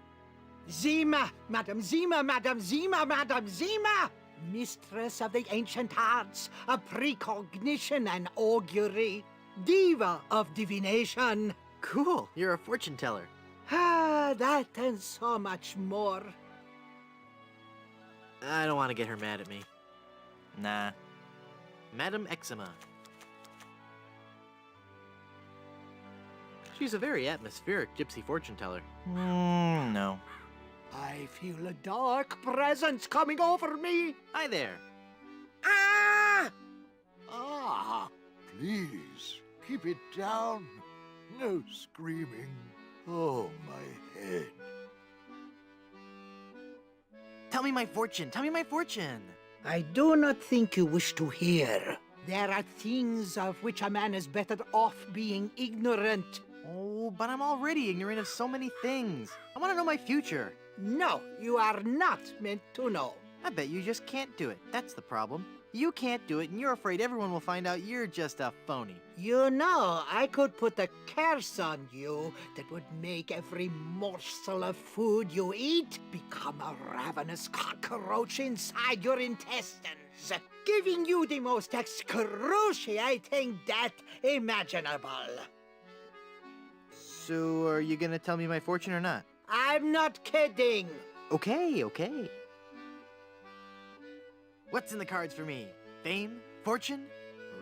Zima, Madam Zima, Madam Zima, Madam Zima! Mistress of the ancient arts, of precognition and augury, diva of divination. Cool, you're a fortune teller. Ah, that and so much more. I don't want to get her mad at me. Nah. Madame Eczema. She's a very atmospheric gypsy fortune teller. No. I feel a dark presence coming over me. Hi there. Ah! Ah, please, keep it down. No screaming. Oh, my head. Tell me my fortune. Tell me my fortune. I do not think you wish to hear. There are things of which a man is better off being ignorant. Oh, but I'm already ignorant of so many things. I want to know my future. No, you are not meant to know. I bet you just can't do it. That's the problem. You can't do it, and you're afraid everyone will find out you're just a phony. You know, I could put a curse on you that would make every morsel of food you eat become a ravenous cockroach inside your intestines, giving you the most excruciating death imaginable. So, are you gonna tell me my fortune or not? I'm not kidding. Okay. What's in the cards for me? Fame? Fortune?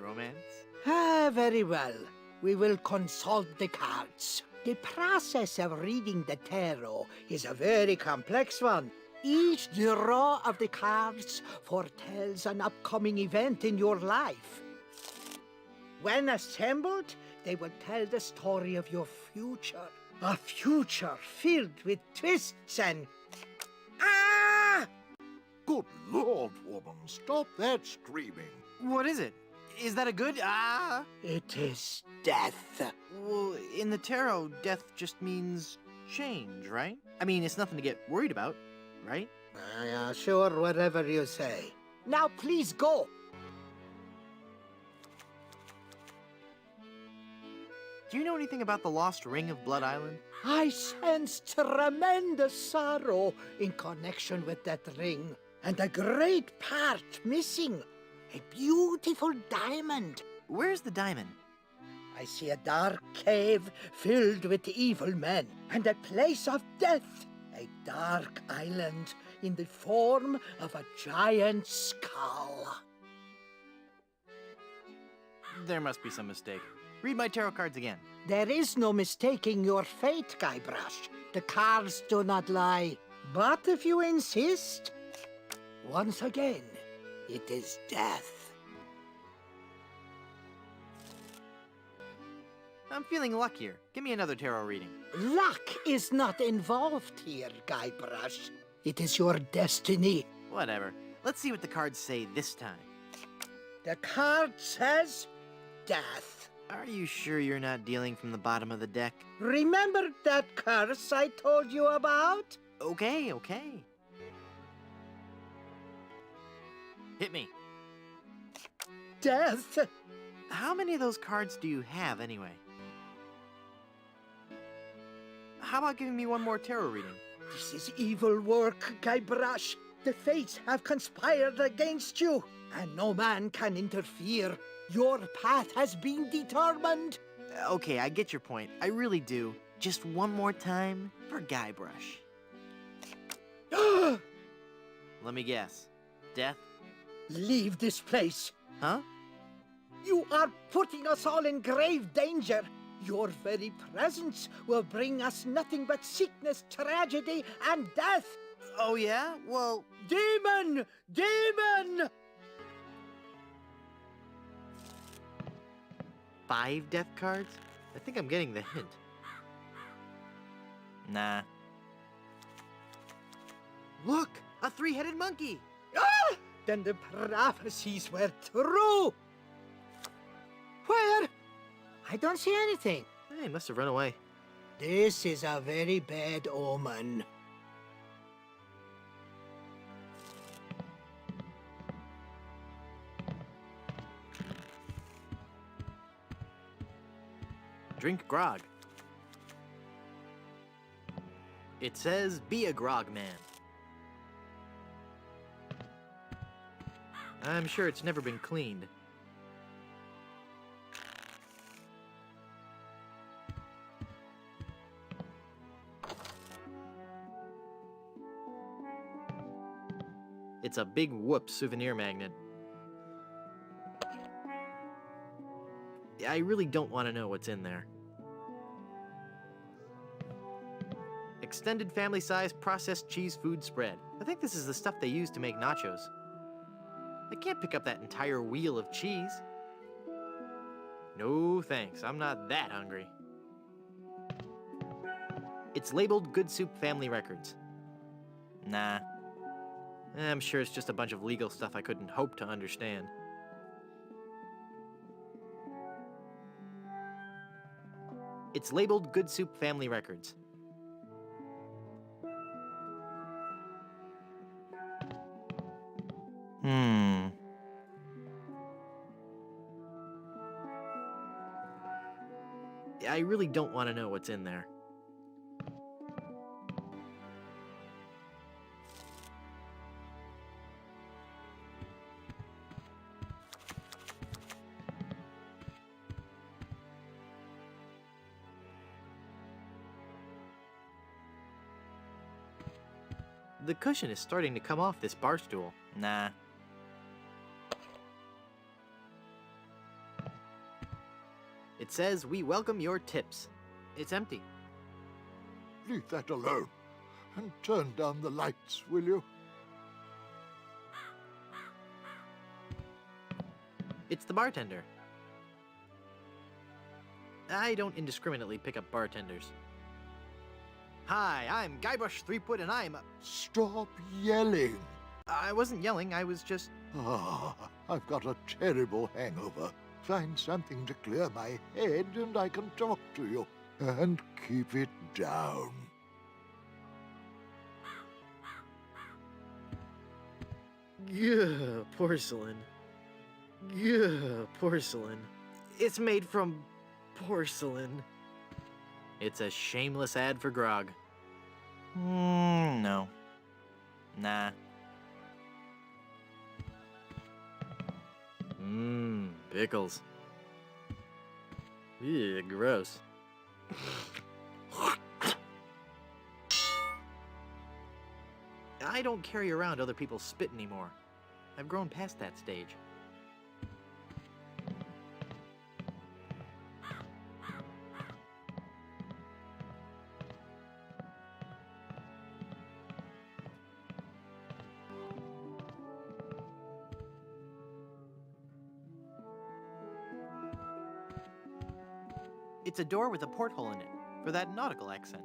Romance? Ah, very well. We will consult the cards. The process of reading the tarot is a very complex one. Each draw of the cards foretells an upcoming event in your life. When assembled, they will tell the story of your future. A future filled with twists and... Ah! Good Lord, woman, stop that screaming. What is it? Is that a good It is death. Well, in the tarot, death just means change, right? I mean, it's nothing to get worried about, right? Sure, whatever you say. Now please go. Do you know anything about the lost ring of Blood Island? I sense tremendous sorrow in connection with that ring, and a great part missing. A beautiful diamond. Where's the diamond? I see a dark cave filled with evil men, and a place of death. A dark island in the form of a giant skull. There must be some mistake. Read my tarot cards again. There is no mistaking your fate, Guybrush. The cards do not lie. But if you insist, once again, it is death. I'm feeling luckier. Give me another tarot reading. Luck is not involved here, Guybrush. It is your destiny. Whatever. Let's see what the cards say this time. The card says death. Are you sure you're not dealing from the bottom of the deck? Remember that curse I told you about? Okay. Hit me. Death? How many of those cards do you have, anyway? How about giving me one more tarot reading? This is evil work, Guybrush. The fates have conspired against you, and no man can interfere. Your path has been determined. Okay, I get your point. I really do. Just one more time for Guybrush. Let me guess. Death? Leave this place. Huh? You are putting us all in grave danger. Your very presence will bring us nothing but sickness, tragedy, and death. Oh, yeah? Well... Demon! Demon! 5 death cards? I think I'm getting the hint. Nah. Look! A 3-headed monkey! Ah! Then the prophecies were true! Where? I don't see anything. Hey, must have run away. This is a very bad omen. Drink grog. It says, be a grog man. I'm sure it's never been cleaned. It's a big whoop souvenir magnet. I really don't want to know what's in there. Extended family-size processed cheese food spread. I think this is the stuff they use to make nachos. I can't pick up that entire wheel of cheese. No thanks, I'm not that hungry. It's labeled Good Soup Family Records. Nah. I'm sure it's just a bunch of legal stuff I couldn't hope to understand. It's labeled Good Soup Family Records. I really don't want to know what's in there. The cushion is starting to come off this bar stool. Nah. It says, we welcome your tips. It's empty. Leave that alone and turn down the lights, will you? It's the bartender. I don't indiscriminately pick up bartenders. Hi, I'm Guybrush Threepwood, and I'm... Stop yelling. I wasn't yelling, I was just... Ah, I've got a terrible hangover. Find something to clear my head and I can talk to you. And keep it down. Yeah, porcelain. Yeah, porcelain. It's made from porcelain. It's a shameless ad for grog. No. Nah. Pickles. Ew, gross. I don't carry around other people's spit anymore. I've grown past that stage. It's a door with a porthole in it, for that nautical accent.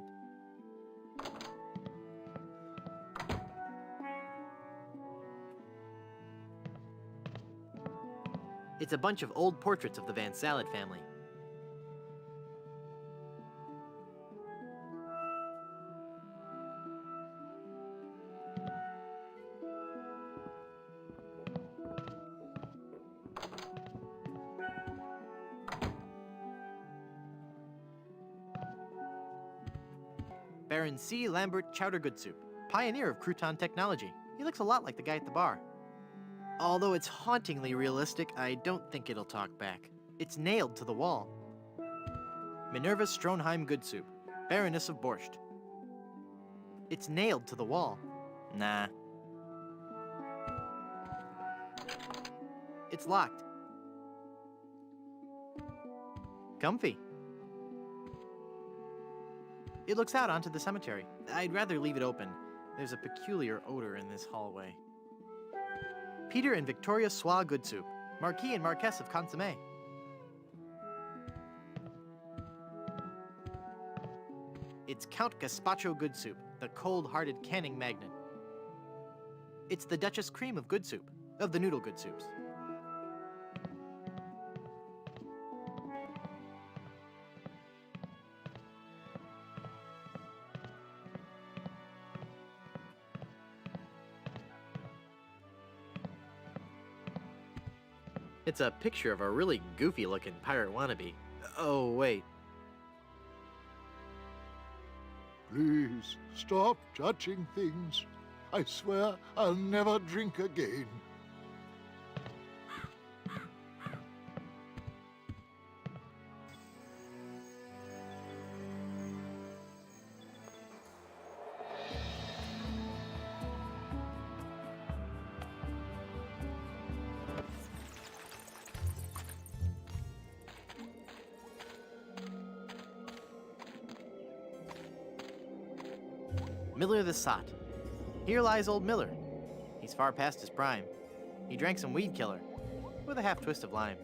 It's a bunch of old portraits of the Van Salad family. Baron C. Lambert Chowder Good Soup, pioneer of crouton technology. He looks a lot like the guy at the bar. Although it's hauntingly realistic, I don't think it'll talk back. It's nailed to the wall. Minerva Stronheim Good Soup, Baroness of Borscht. It's nailed to the wall. Nah. It's locked. Comfy. It looks out onto the cemetery. I'd rather leave it open. There's a peculiar odor in this hallway. Peter and Victoria Soie Good Soup, Marquis and Marquess of Consommé. It's Count Gazpacho Good Soup, the cold-hearted canning magnet. It's the Duchess Cream of Good Soup, of the Noodle Good Soups. It's a picture of a really goofy-looking pirate wannabe. Oh, wait. Please, stop touching things. I swear I'll never drink again. Miller the Sot. Here lies old Miller. He's far past his prime. He drank some weed killer, with a half twist of lime.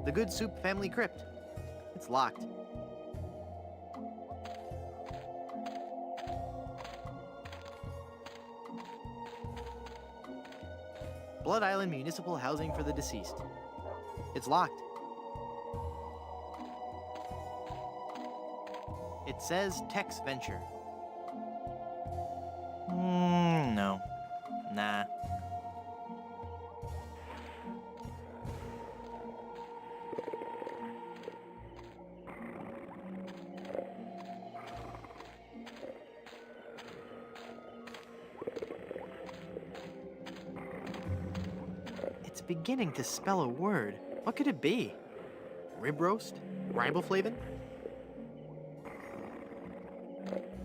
The Good Soup family crypt. It's locked. Blood Island Municipal Housing for the Deceased. It's locked. It says Tex Venture. No. Nah. It's beginning to spell a word. What could it be? Rib roast? Riboflavin?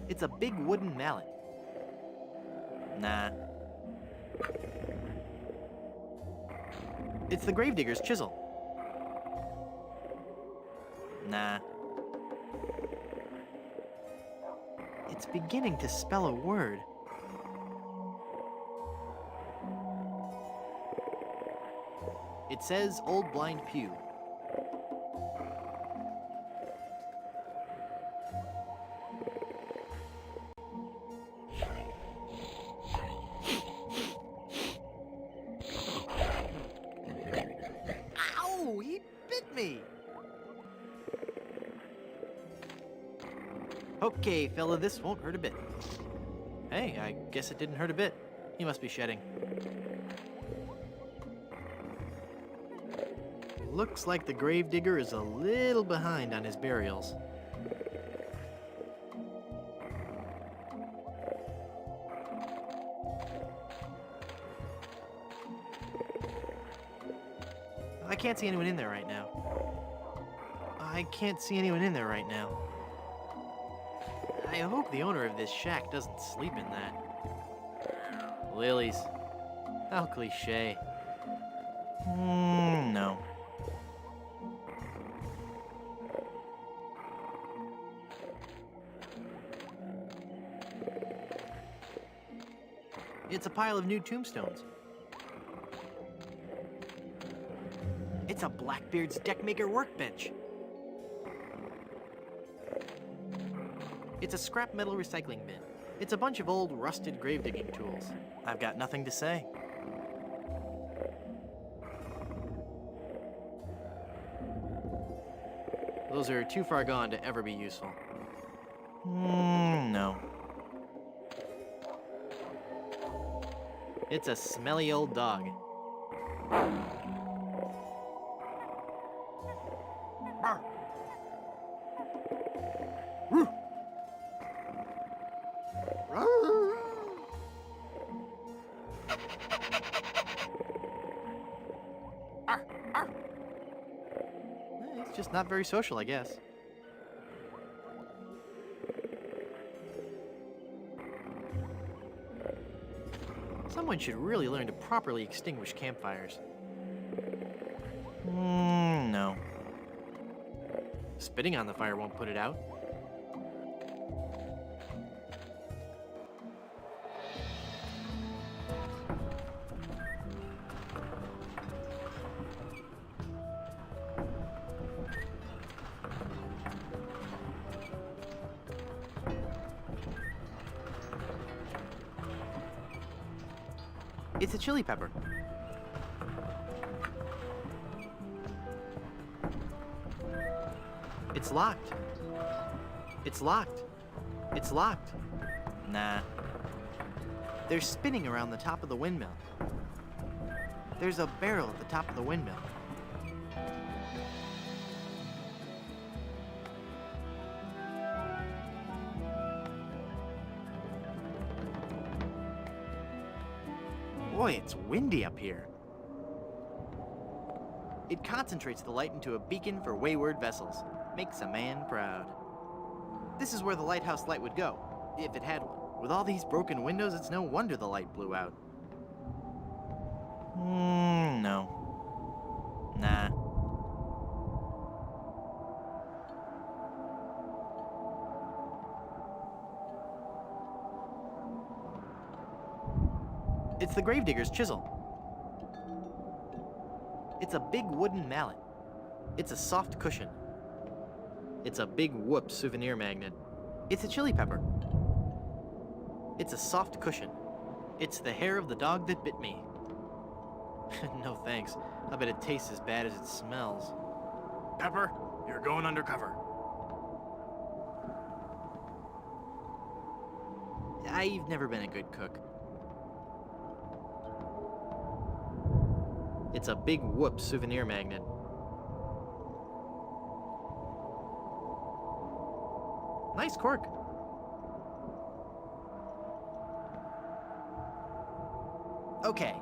It's a big wooden mallet. Nah. It's the gravedigger's chisel. Nah. It's beginning to spell a word. It says Old Blind Pew. Okay, fella, this won't hurt a bit. Hey, I guess it didn't hurt a bit. He must be shedding. Looks like the gravedigger is a little behind on his burials. I can't see anyone in there right now. I can't see anyone in there right now. I hope the owner of this shack doesn't sleep in that. Lilies. How cliche. No. It's a pile of new tombstones. It's a Blackbeard's Deckmaker workbench. It's a scrap metal recycling bin. It's a bunch of old, rusted grave-digging tools. I've got nothing to say. Those are too far gone to ever be useful. No. It's a smelly old dog. It's just not very social, I guess. Someone should really learn to properly extinguish campfires. No. Spitting on the fire won't put it out. It's a chili pepper. It's locked. It's locked. It's locked. Nah. They're spinning around the top of the windmill. There's a barrel at the top of the windmill. Boy, it's windy up here. It concentrates the light into a beacon for wayward vessels. Makes a man proud. This is where the lighthouse light would go, if it had one. With all these broken windows, it's no wonder the light blew out. No. Nah. It's the gravedigger's chisel. It's a big wooden mallet. It's a soft cushion. It's a big whoop souvenir magnet. It's a chili pepper. It's a soft cushion. It's the hair of the dog that bit me. No thanks. I bet it tastes as bad as it smells. Pepper, you're going undercover. I've never been a good cook. It's a big whoop souvenir magnet. Nice cork. Okay.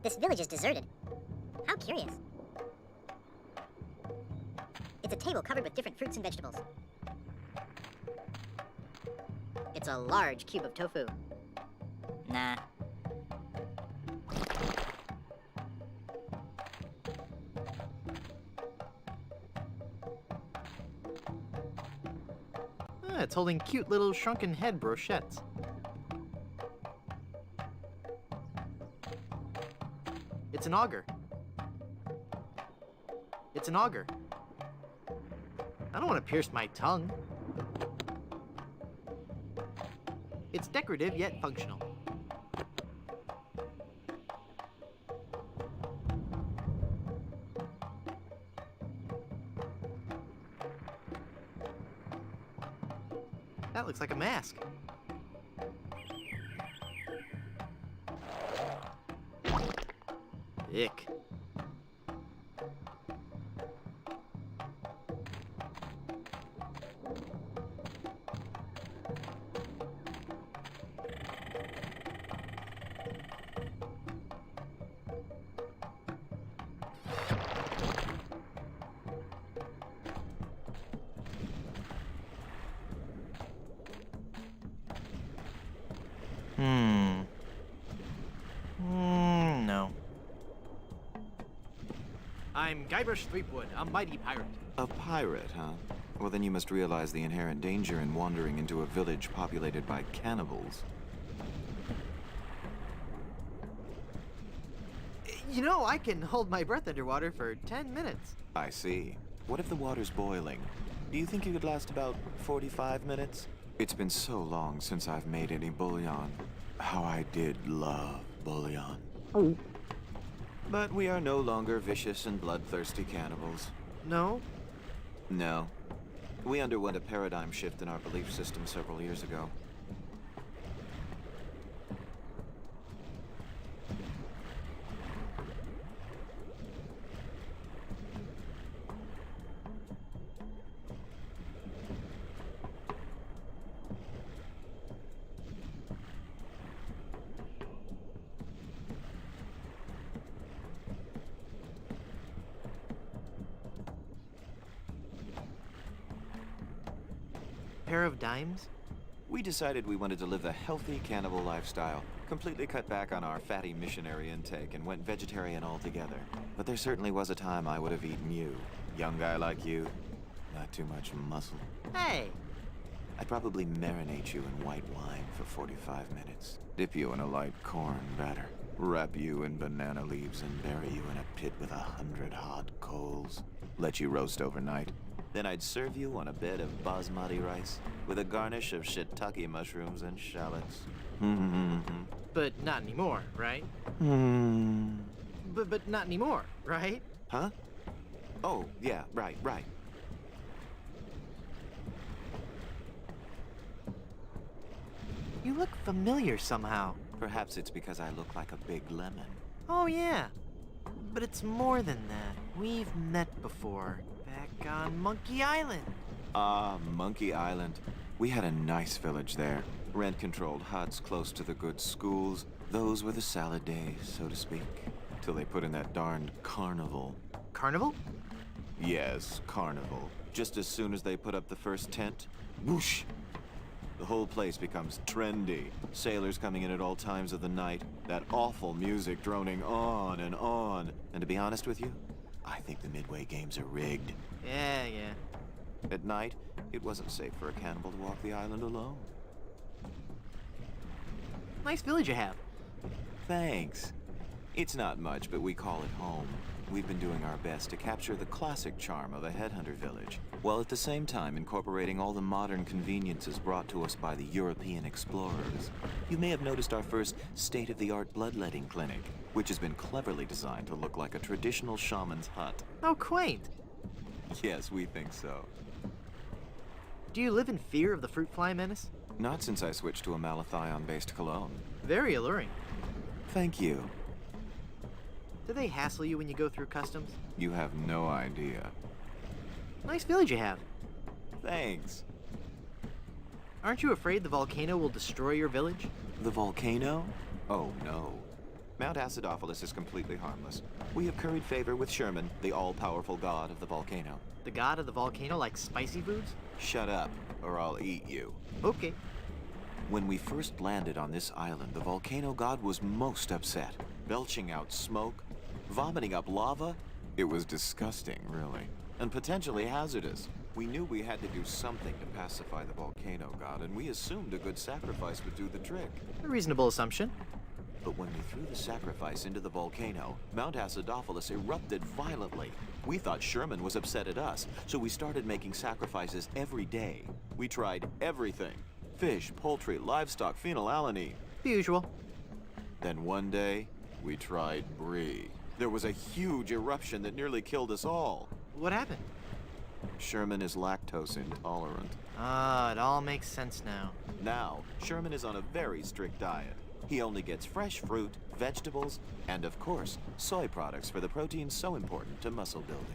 This village is deserted. How curious. It's a table covered with different fruits and vegetables. It's a large cube of tofu. Nah. It's holding cute little shrunken head brochettes. It's an auger. It's an auger. I don't want to pierce my tongue. It's decorative yet functional. That looks like a mask. Ick. No. I'm Guybrush Threepwood, a mighty pirate. A pirate, huh? Well, then you must realize the inherent danger in wandering into a village populated by cannibals. You know, I can hold my breath underwater for 10 minutes. I see. What if the water's boiling? Do you think you could last about 45 minutes? It's been so long since I've made any bouillon. How I did love bouillon. But we are no longer vicious and bloodthirsty cannibals. No? No. We underwent a paradigm shift in our belief system several years ago. Pair of dimes? We decided we wanted to live a healthy cannibal lifestyle, completely cut back on our fatty missionary intake, and went vegetarian altogether. But there certainly was a time I would have eaten you. Young guy like you, not too much muscle. Hey! I'd probably marinate you in white wine for 45 minutes, dip you in a light corn batter, wrap you in banana leaves and bury you in a pit with 100 hot coals, let you roast overnight. Then I'd serve you on a bed of basmati rice with a garnish of shiitake mushrooms and shallots. But not anymore, right? But not anymore, right? Huh? Oh, yeah, right. You look familiar somehow. Perhaps it's because I look like a big lemon. Oh, yeah. But it's more than that. We've met before. Back on Monkey Island. Ah, Monkey Island. We had a nice village there. Rent-controlled huts close to the good schools. Those were the salad days, so to speak. Till they put in that darned carnival. Carnival? Yes, carnival. Just as soon as they put up the first tent, whoosh! The whole place becomes trendy. Sailors coming in at all times of the night. That awful music droning on and on. And to be honest with you, I think the Midway games are rigged. Yeah. At night, it wasn't safe for a cannibal to walk the island alone. Nice village you have. Thanks. It's not much, but we call it home. We've been doing our best to capture the classic charm of a headhunter village, while at the same time incorporating all the modern conveniences brought to us by the European explorers. You may have noticed our first state-of-the-art bloodletting clinic, which has been cleverly designed to look like a traditional shaman's hut. How quaint. Yes, we think so. Do you live in fear of the fruit fly menace? Not since I switched to a malathion-based cologne. Very alluring. Thank you. Do they hassle you when you go through customs? You have no idea. Nice village you have. Thanks. Aren't you afraid the volcano will destroy your village? The volcano? Oh, no. Mount Acidophilus is completely harmless. We have curried favor with Sherman, the all-powerful god of the volcano. The god of the volcano likes spicy foods? Shut up, or I'll eat you. Okay. When we first landed on this island, the volcano god was most upset, belching out smoke, vomiting up lava. It was disgusting, really, and potentially hazardous. We knew we had to do something to pacify the volcano god, and we assumed a good sacrifice would do the trick. A reasonable assumption. But when we threw the sacrifice into the volcano, Mount Acidophilus erupted violently. We thought Sherman was upset at us, so we started making sacrifices every day. We tried everything. Fish, poultry, livestock, phenylalanine. The usual. Then one day, we tried brie. There was a huge eruption that nearly killed us all. What happened? Sherman is lactose intolerant. Ah, it all makes sense now. Now, Sherman is on a very strict diet. He only gets fresh fruit, vegetables, and of course, soy products for the proteins so important to muscle building.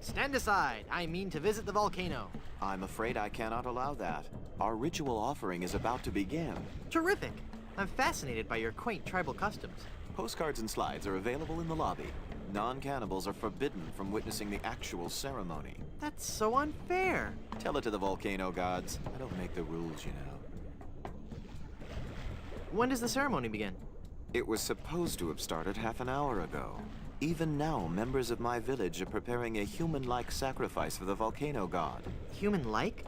Stand aside. I mean to visit the volcano. I'm afraid I cannot allow that. Our ritual offering is about to begin. Terrific. I'm fascinated by your quaint tribal customs. Postcards and slides are available in the lobby. Non-cannibals are forbidden from witnessing the actual ceremony. That's so unfair. Tell it to the volcano gods. I don't make the rules, you know. When does the ceremony begin? It was supposed to have started half an hour ago. Even now, members of my village are preparing a human-like sacrifice for the volcano god. Human-like?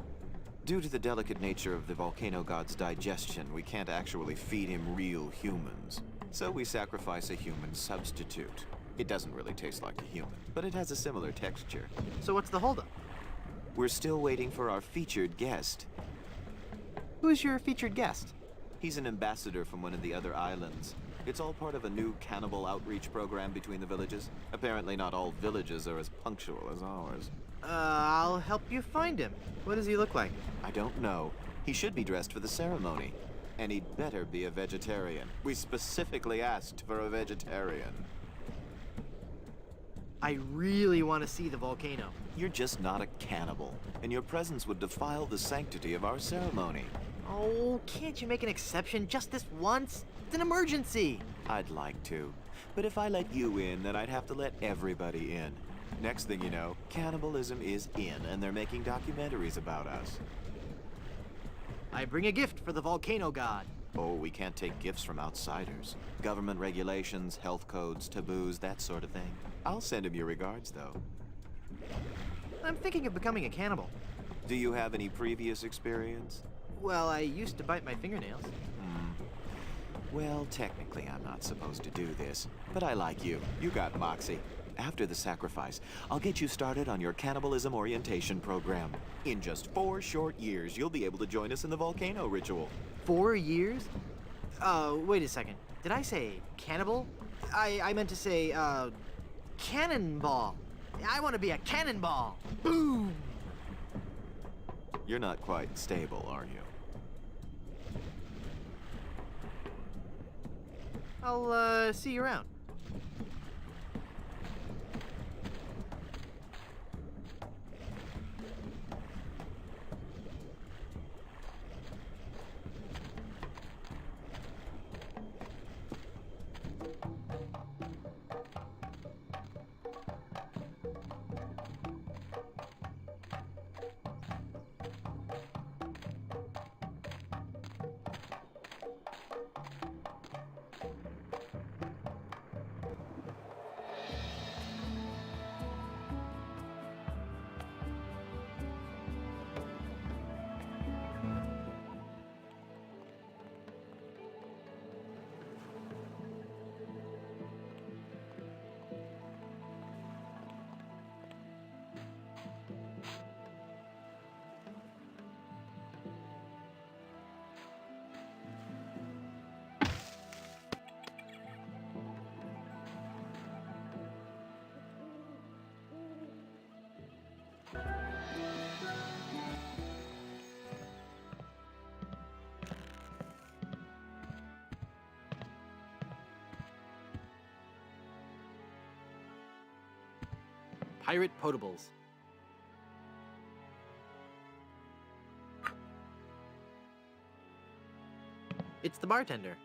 Due to the delicate nature of the volcano god's digestion, we can't actually feed him real humans. So we sacrifice a human substitute. It doesn't really taste like a human, but it has a similar texture. So what's the holdup? We're still waiting for our featured guest. Who's your featured guest? He's an ambassador from one of the other islands. It's all part of a new cannibal outreach program between the villages. Apparently not all villages are as punctual as ours. I'll help you find him. What does he look like? I don't know. He should be dressed for the ceremony. And he'd better be a vegetarian. We specifically asked for a vegetarian. I really want to see the volcano. You're just not a cannibal, and your presence would defile the sanctity of our ceremony. Oh, can't you make an exception just this once? It's an emergency. I'd like to, but if I let you in, then I'd have to let everybody in. Next thing you know, cannibalism is in, and they're making documentaries about us. I bring a gift for the volcano god. Oh, we can't take gifts from outsiders. Government regulations, health codes, taboos, that sort of thing. I'll send him your regards, though. I'm thinking of becoming a cannibal. Do you have any previous experience? Well, I used to bite my fingernails. Well, technically I'm not supposed to do this, but I like you. You got moxie. After the sacrifice, I'll get you started on your cannibalism orientation program. In just 4 short years, you'll be able to join us in the volcano ritual. 4 years? Wait a second. Did I say cannibal? I meant to say, cannonball. I want to be a cannonball. Boom! You're not quite stable, are you? I'll, see you around. Pirate potables. It's the bartender.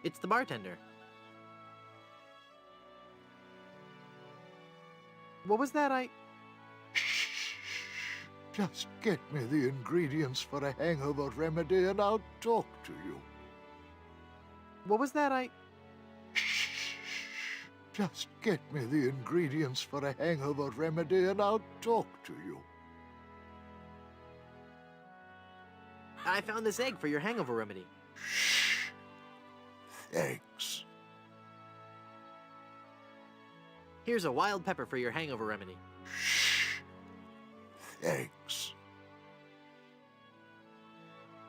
It's the bartender. What was that Just get me the ingredients for a hangover remedy and I'll talk to you. What was that Just get me the ingredients for a hangover remedy and I'll talk to you. I found this egg for your hangover remedy. Thanks. Here's a wild pepper for your hangover remedy. Thanks.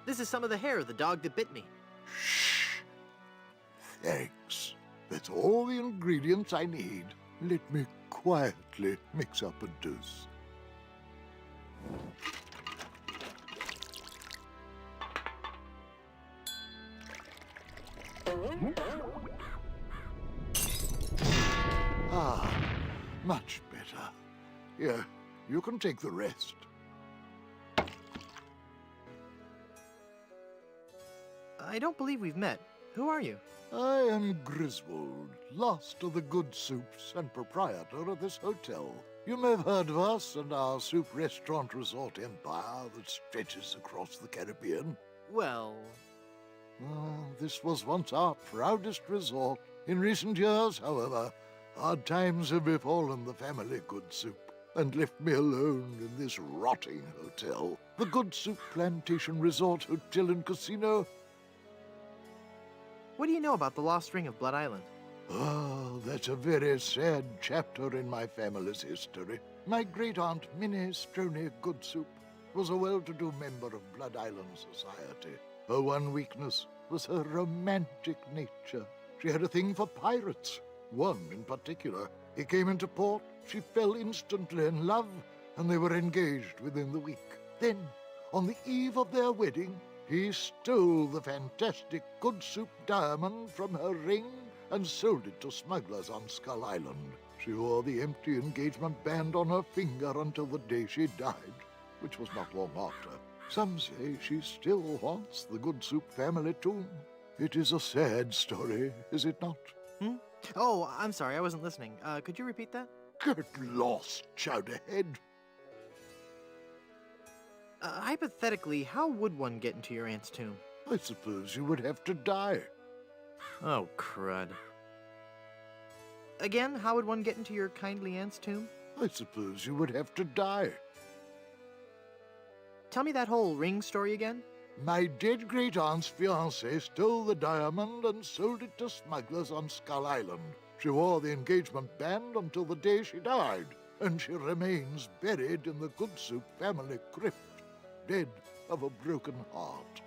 This is some of the hair of the dog that bit me. Thanks. That's all the ingredients I need. Let me quietly mix up a dose. Ah, much better. Here, you can take the rest. I don't believe we've met. Who are you? I am Griswold, last of the good soups and proprietor of this hotel. You may have heard of us and our soup restaurant resort empire that stretches across the Caribbean. Well... this was once our proudest resort. In recent years, however, hard times have befallen the family Good Soup and left me alone in this rotting hotel. The Good Soup Plantation Resort Hotel and Casino. What do you know about the lost ring of Blood Island? Oh, that's a very sad chapter in my family's history. My great-aunt Minnie Stroney Good Soup was a well-to-do member of Blood Island society. Her one weakness was her romantic nature. She had a thing for pirates, one in particular. He came into port, she fell instantly in love, and they were engaged within the week. Then, on the eve of their wedding, he stole the fantastic Good Soup diamond from her ring and sold it to smugglers on Skull Island. She wore the empty engagement band on her finger until the day she died, which was not long after. Some say she still haunts the Good Soup family tomb. It is a sad story, is it not? Oh, I'm sorry, I wasn't listening. Could you repeat that? Get lost, Chowderhead. Hypothetically, how would one get into your aunt's tomb? I suppose you would have to die. Oh, crud. Again, how would one get into your kindly aunt's tomb? I suppose you would have to die. Tell me that whole ring story again. My dead great-aunt's fiancé stole the diamond and sold it to smugglers on Skull Island. She wore the engagement band until the day she died, and she remains buried in the Good Soup family crypt, dead of a broken heart.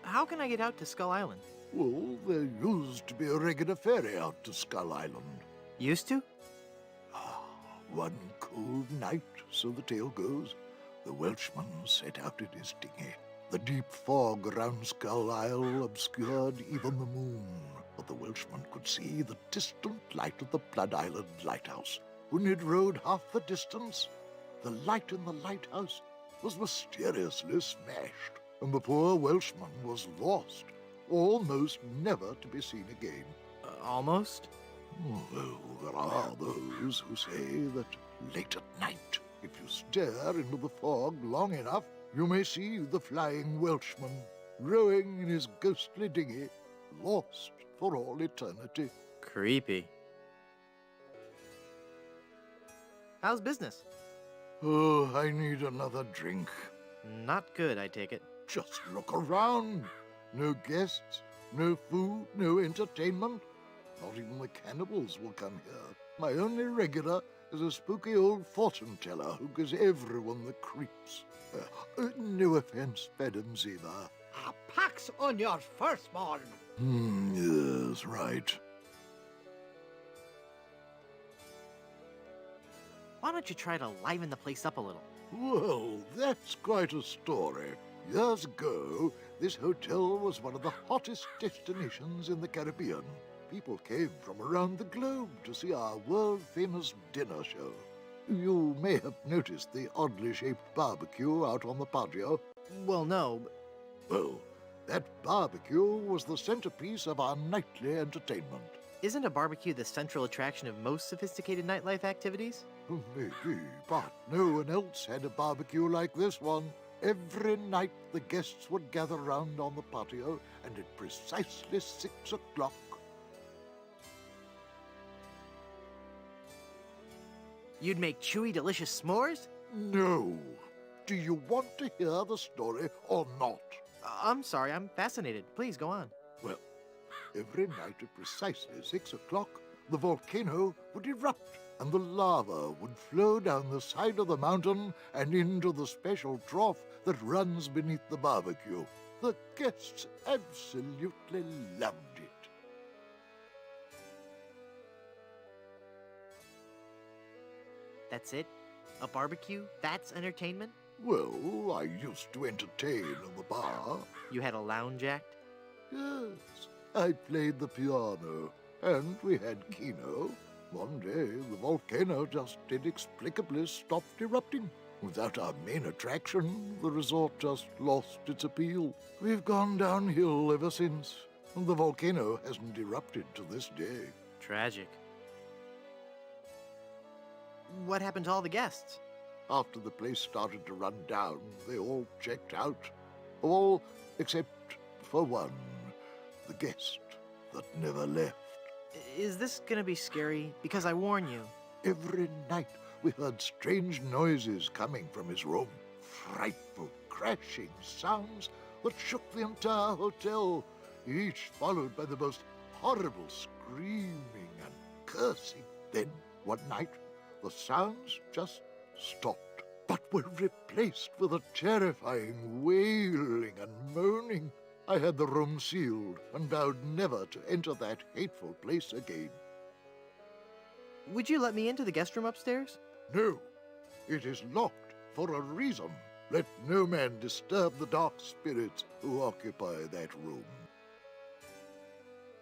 How can I get out to Skull Island? Well, there used to be a regular ferry out to Skull Island. Used to? One cold night, so the tale goes, the Welshman set out in his dinghy. The deep fog around Skull Isle obscured even the moon, but the Welshman could see the distant light of the Blood Island lighthouse. When he'd rowed half the distance, the light in the lighthouse was mysteriously smashed, and the poor Welshman was lost, almost never to be seen again. Almost? Well, there are those who say that late at night, if you stare into the fog long enough, you may see the flying Welshman rowing in his ghostly dinghy, lost for all eternity. Creepy. How's business? Oh, I need another drink. Not good, I take it. Just look around. No guests, no food, no entertainment. Not even the cannibals will come here. My only regular is a spooky old fortune-teller who gives everyone the creeps. No offense, Madam Ziva. A pax on your firstborn. Yes, right. Why don't you try to liven the place up a little? Well, that's quite a story. Years ago, this hotel was one of the hottest destinations in the Caribbean. People came from around the globe to see our world-famous dinner show. You may have noticed the oddly shaped barbecue out on the patio. Well, no. Well, That barbecue was the centerpiece of our nightly entertainment. Isn't a barbecue the central attraction of most sophisticated nightlife activities? Maybe, but no one else had a barbecue like this one. Every night the guests would gather round on the patio, and at precisely 6 o'clock... You'd make chewy, delicious s'mores? No. Do you want to hear the story or not? I'm sorry, I'm fascinated. Please, go on. Well, every night at precisely 6 o'clock, the volcano would erupt, and the lava would flow down the side of the mountain and into the special trough that runs beneath the barbecue. The guests absolutely loved it. That's it? A barbecue? That's entertainment? Well, I used to entertain in the bar. You had a lounge act? Yes, I played the piano, and we had keno. One day, the volcano just inexplicably stopped erupting. Without our main attraction, the resort just lost its appeal. We've gone downhill ever since, and the volcano hasn't erupted to this day. Tragic. What happened to all the guests? After the place started to run down, they all checked out. All except for one, the guest that never left. Is this gonna be scary? Because I warn you. Every night we heard strange noises coming from his room. Frightful crashing sounds that shook the entire hotel, each followed by the most horrible screaming and cursing. Then, one night, the sounds just stopped, but were replaced with a terrifying wailing and moaning. I had the room sealed and vowed never to enter that hateful place again. Would you let me into the guest room upstairs? No, it is locked for a reason. Let no man disturb the dark spirits who occupy that room.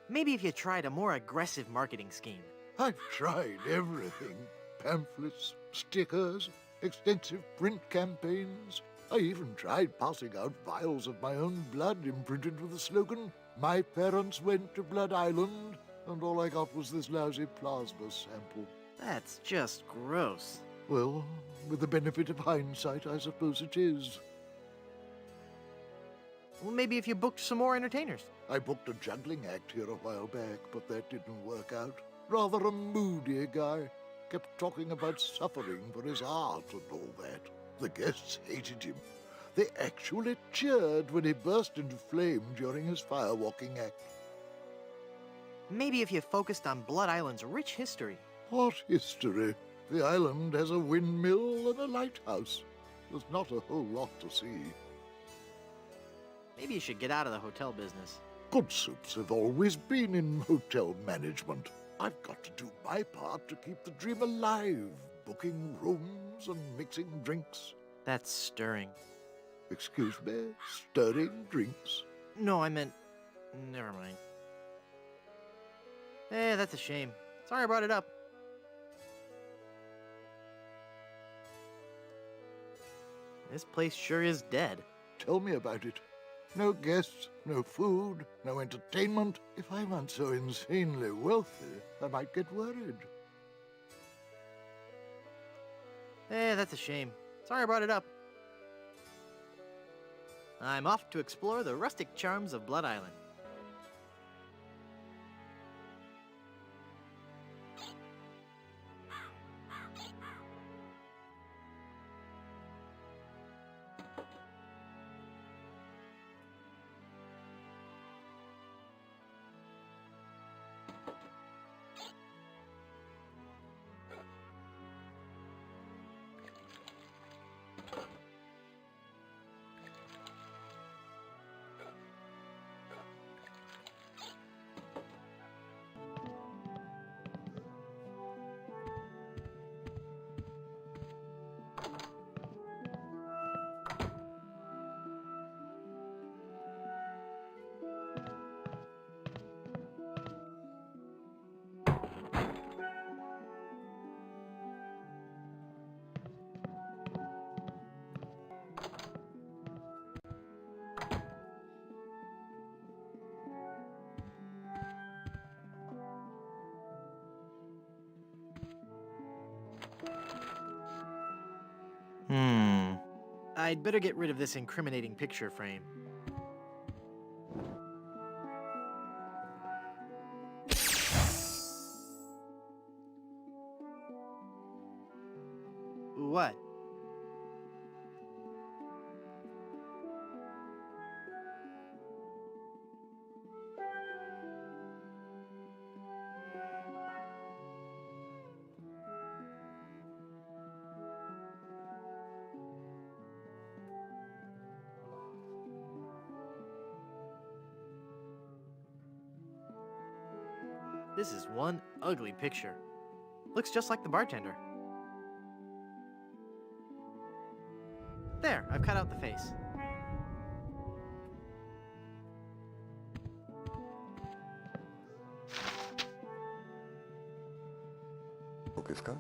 Maybe if you tried a more aggressive marketing scheme. I've tried everything. Pamphlets, stickers, extensive print campaigns. I even tried passing out vials of my own blood imprinted with the slogan, "My parents went to Blood Island," and all I got was this lousy plasma sample. That's just gross. Well, with the benefit of hindsight, I suppose it is. Well, maybe if you booked some more entertainers. I booked a juggling act here a while back, but that didn't work out. Rather a moody guy. Kept talking about suffering for his art and all that. The guests hated him. They actually cheered when he burst into flame during his firewalking act. Maybe if you focused on Blood Island's rich history. What history? The island has a windmill and a lighthouse. There's not a whole lot to see. Maybe you should get out of the hotel business. Good soups have always been in hotel management. I've got to do my part to keep the dream alive, booking rooms and mixing drinks. That's stirring. Excuse me? Stirring drinks? No, I meant... Never mind. That's a shame. Sorry I brought it up. This place sure is dead. Tell me about it. No guests, no food, no entertainment. If I weren't so insanely wealthy, I might get worried. That's a shame. Sorry I brought it up. I'm off to explore the rustic charms of Blood Island. I'd better get rid of this incriminating picture frame. What? This is one ugly picture. Looks just like the bartender. There, I've cut out the face. Pokówka?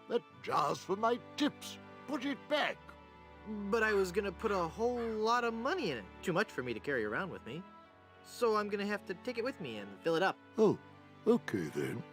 That jar's for my tips. Put it back. But I was gonna put a whole lot of money in it. Too much for me to carry around with me. So I'm gonna have to take it with me and fill it up. Oh, okay then.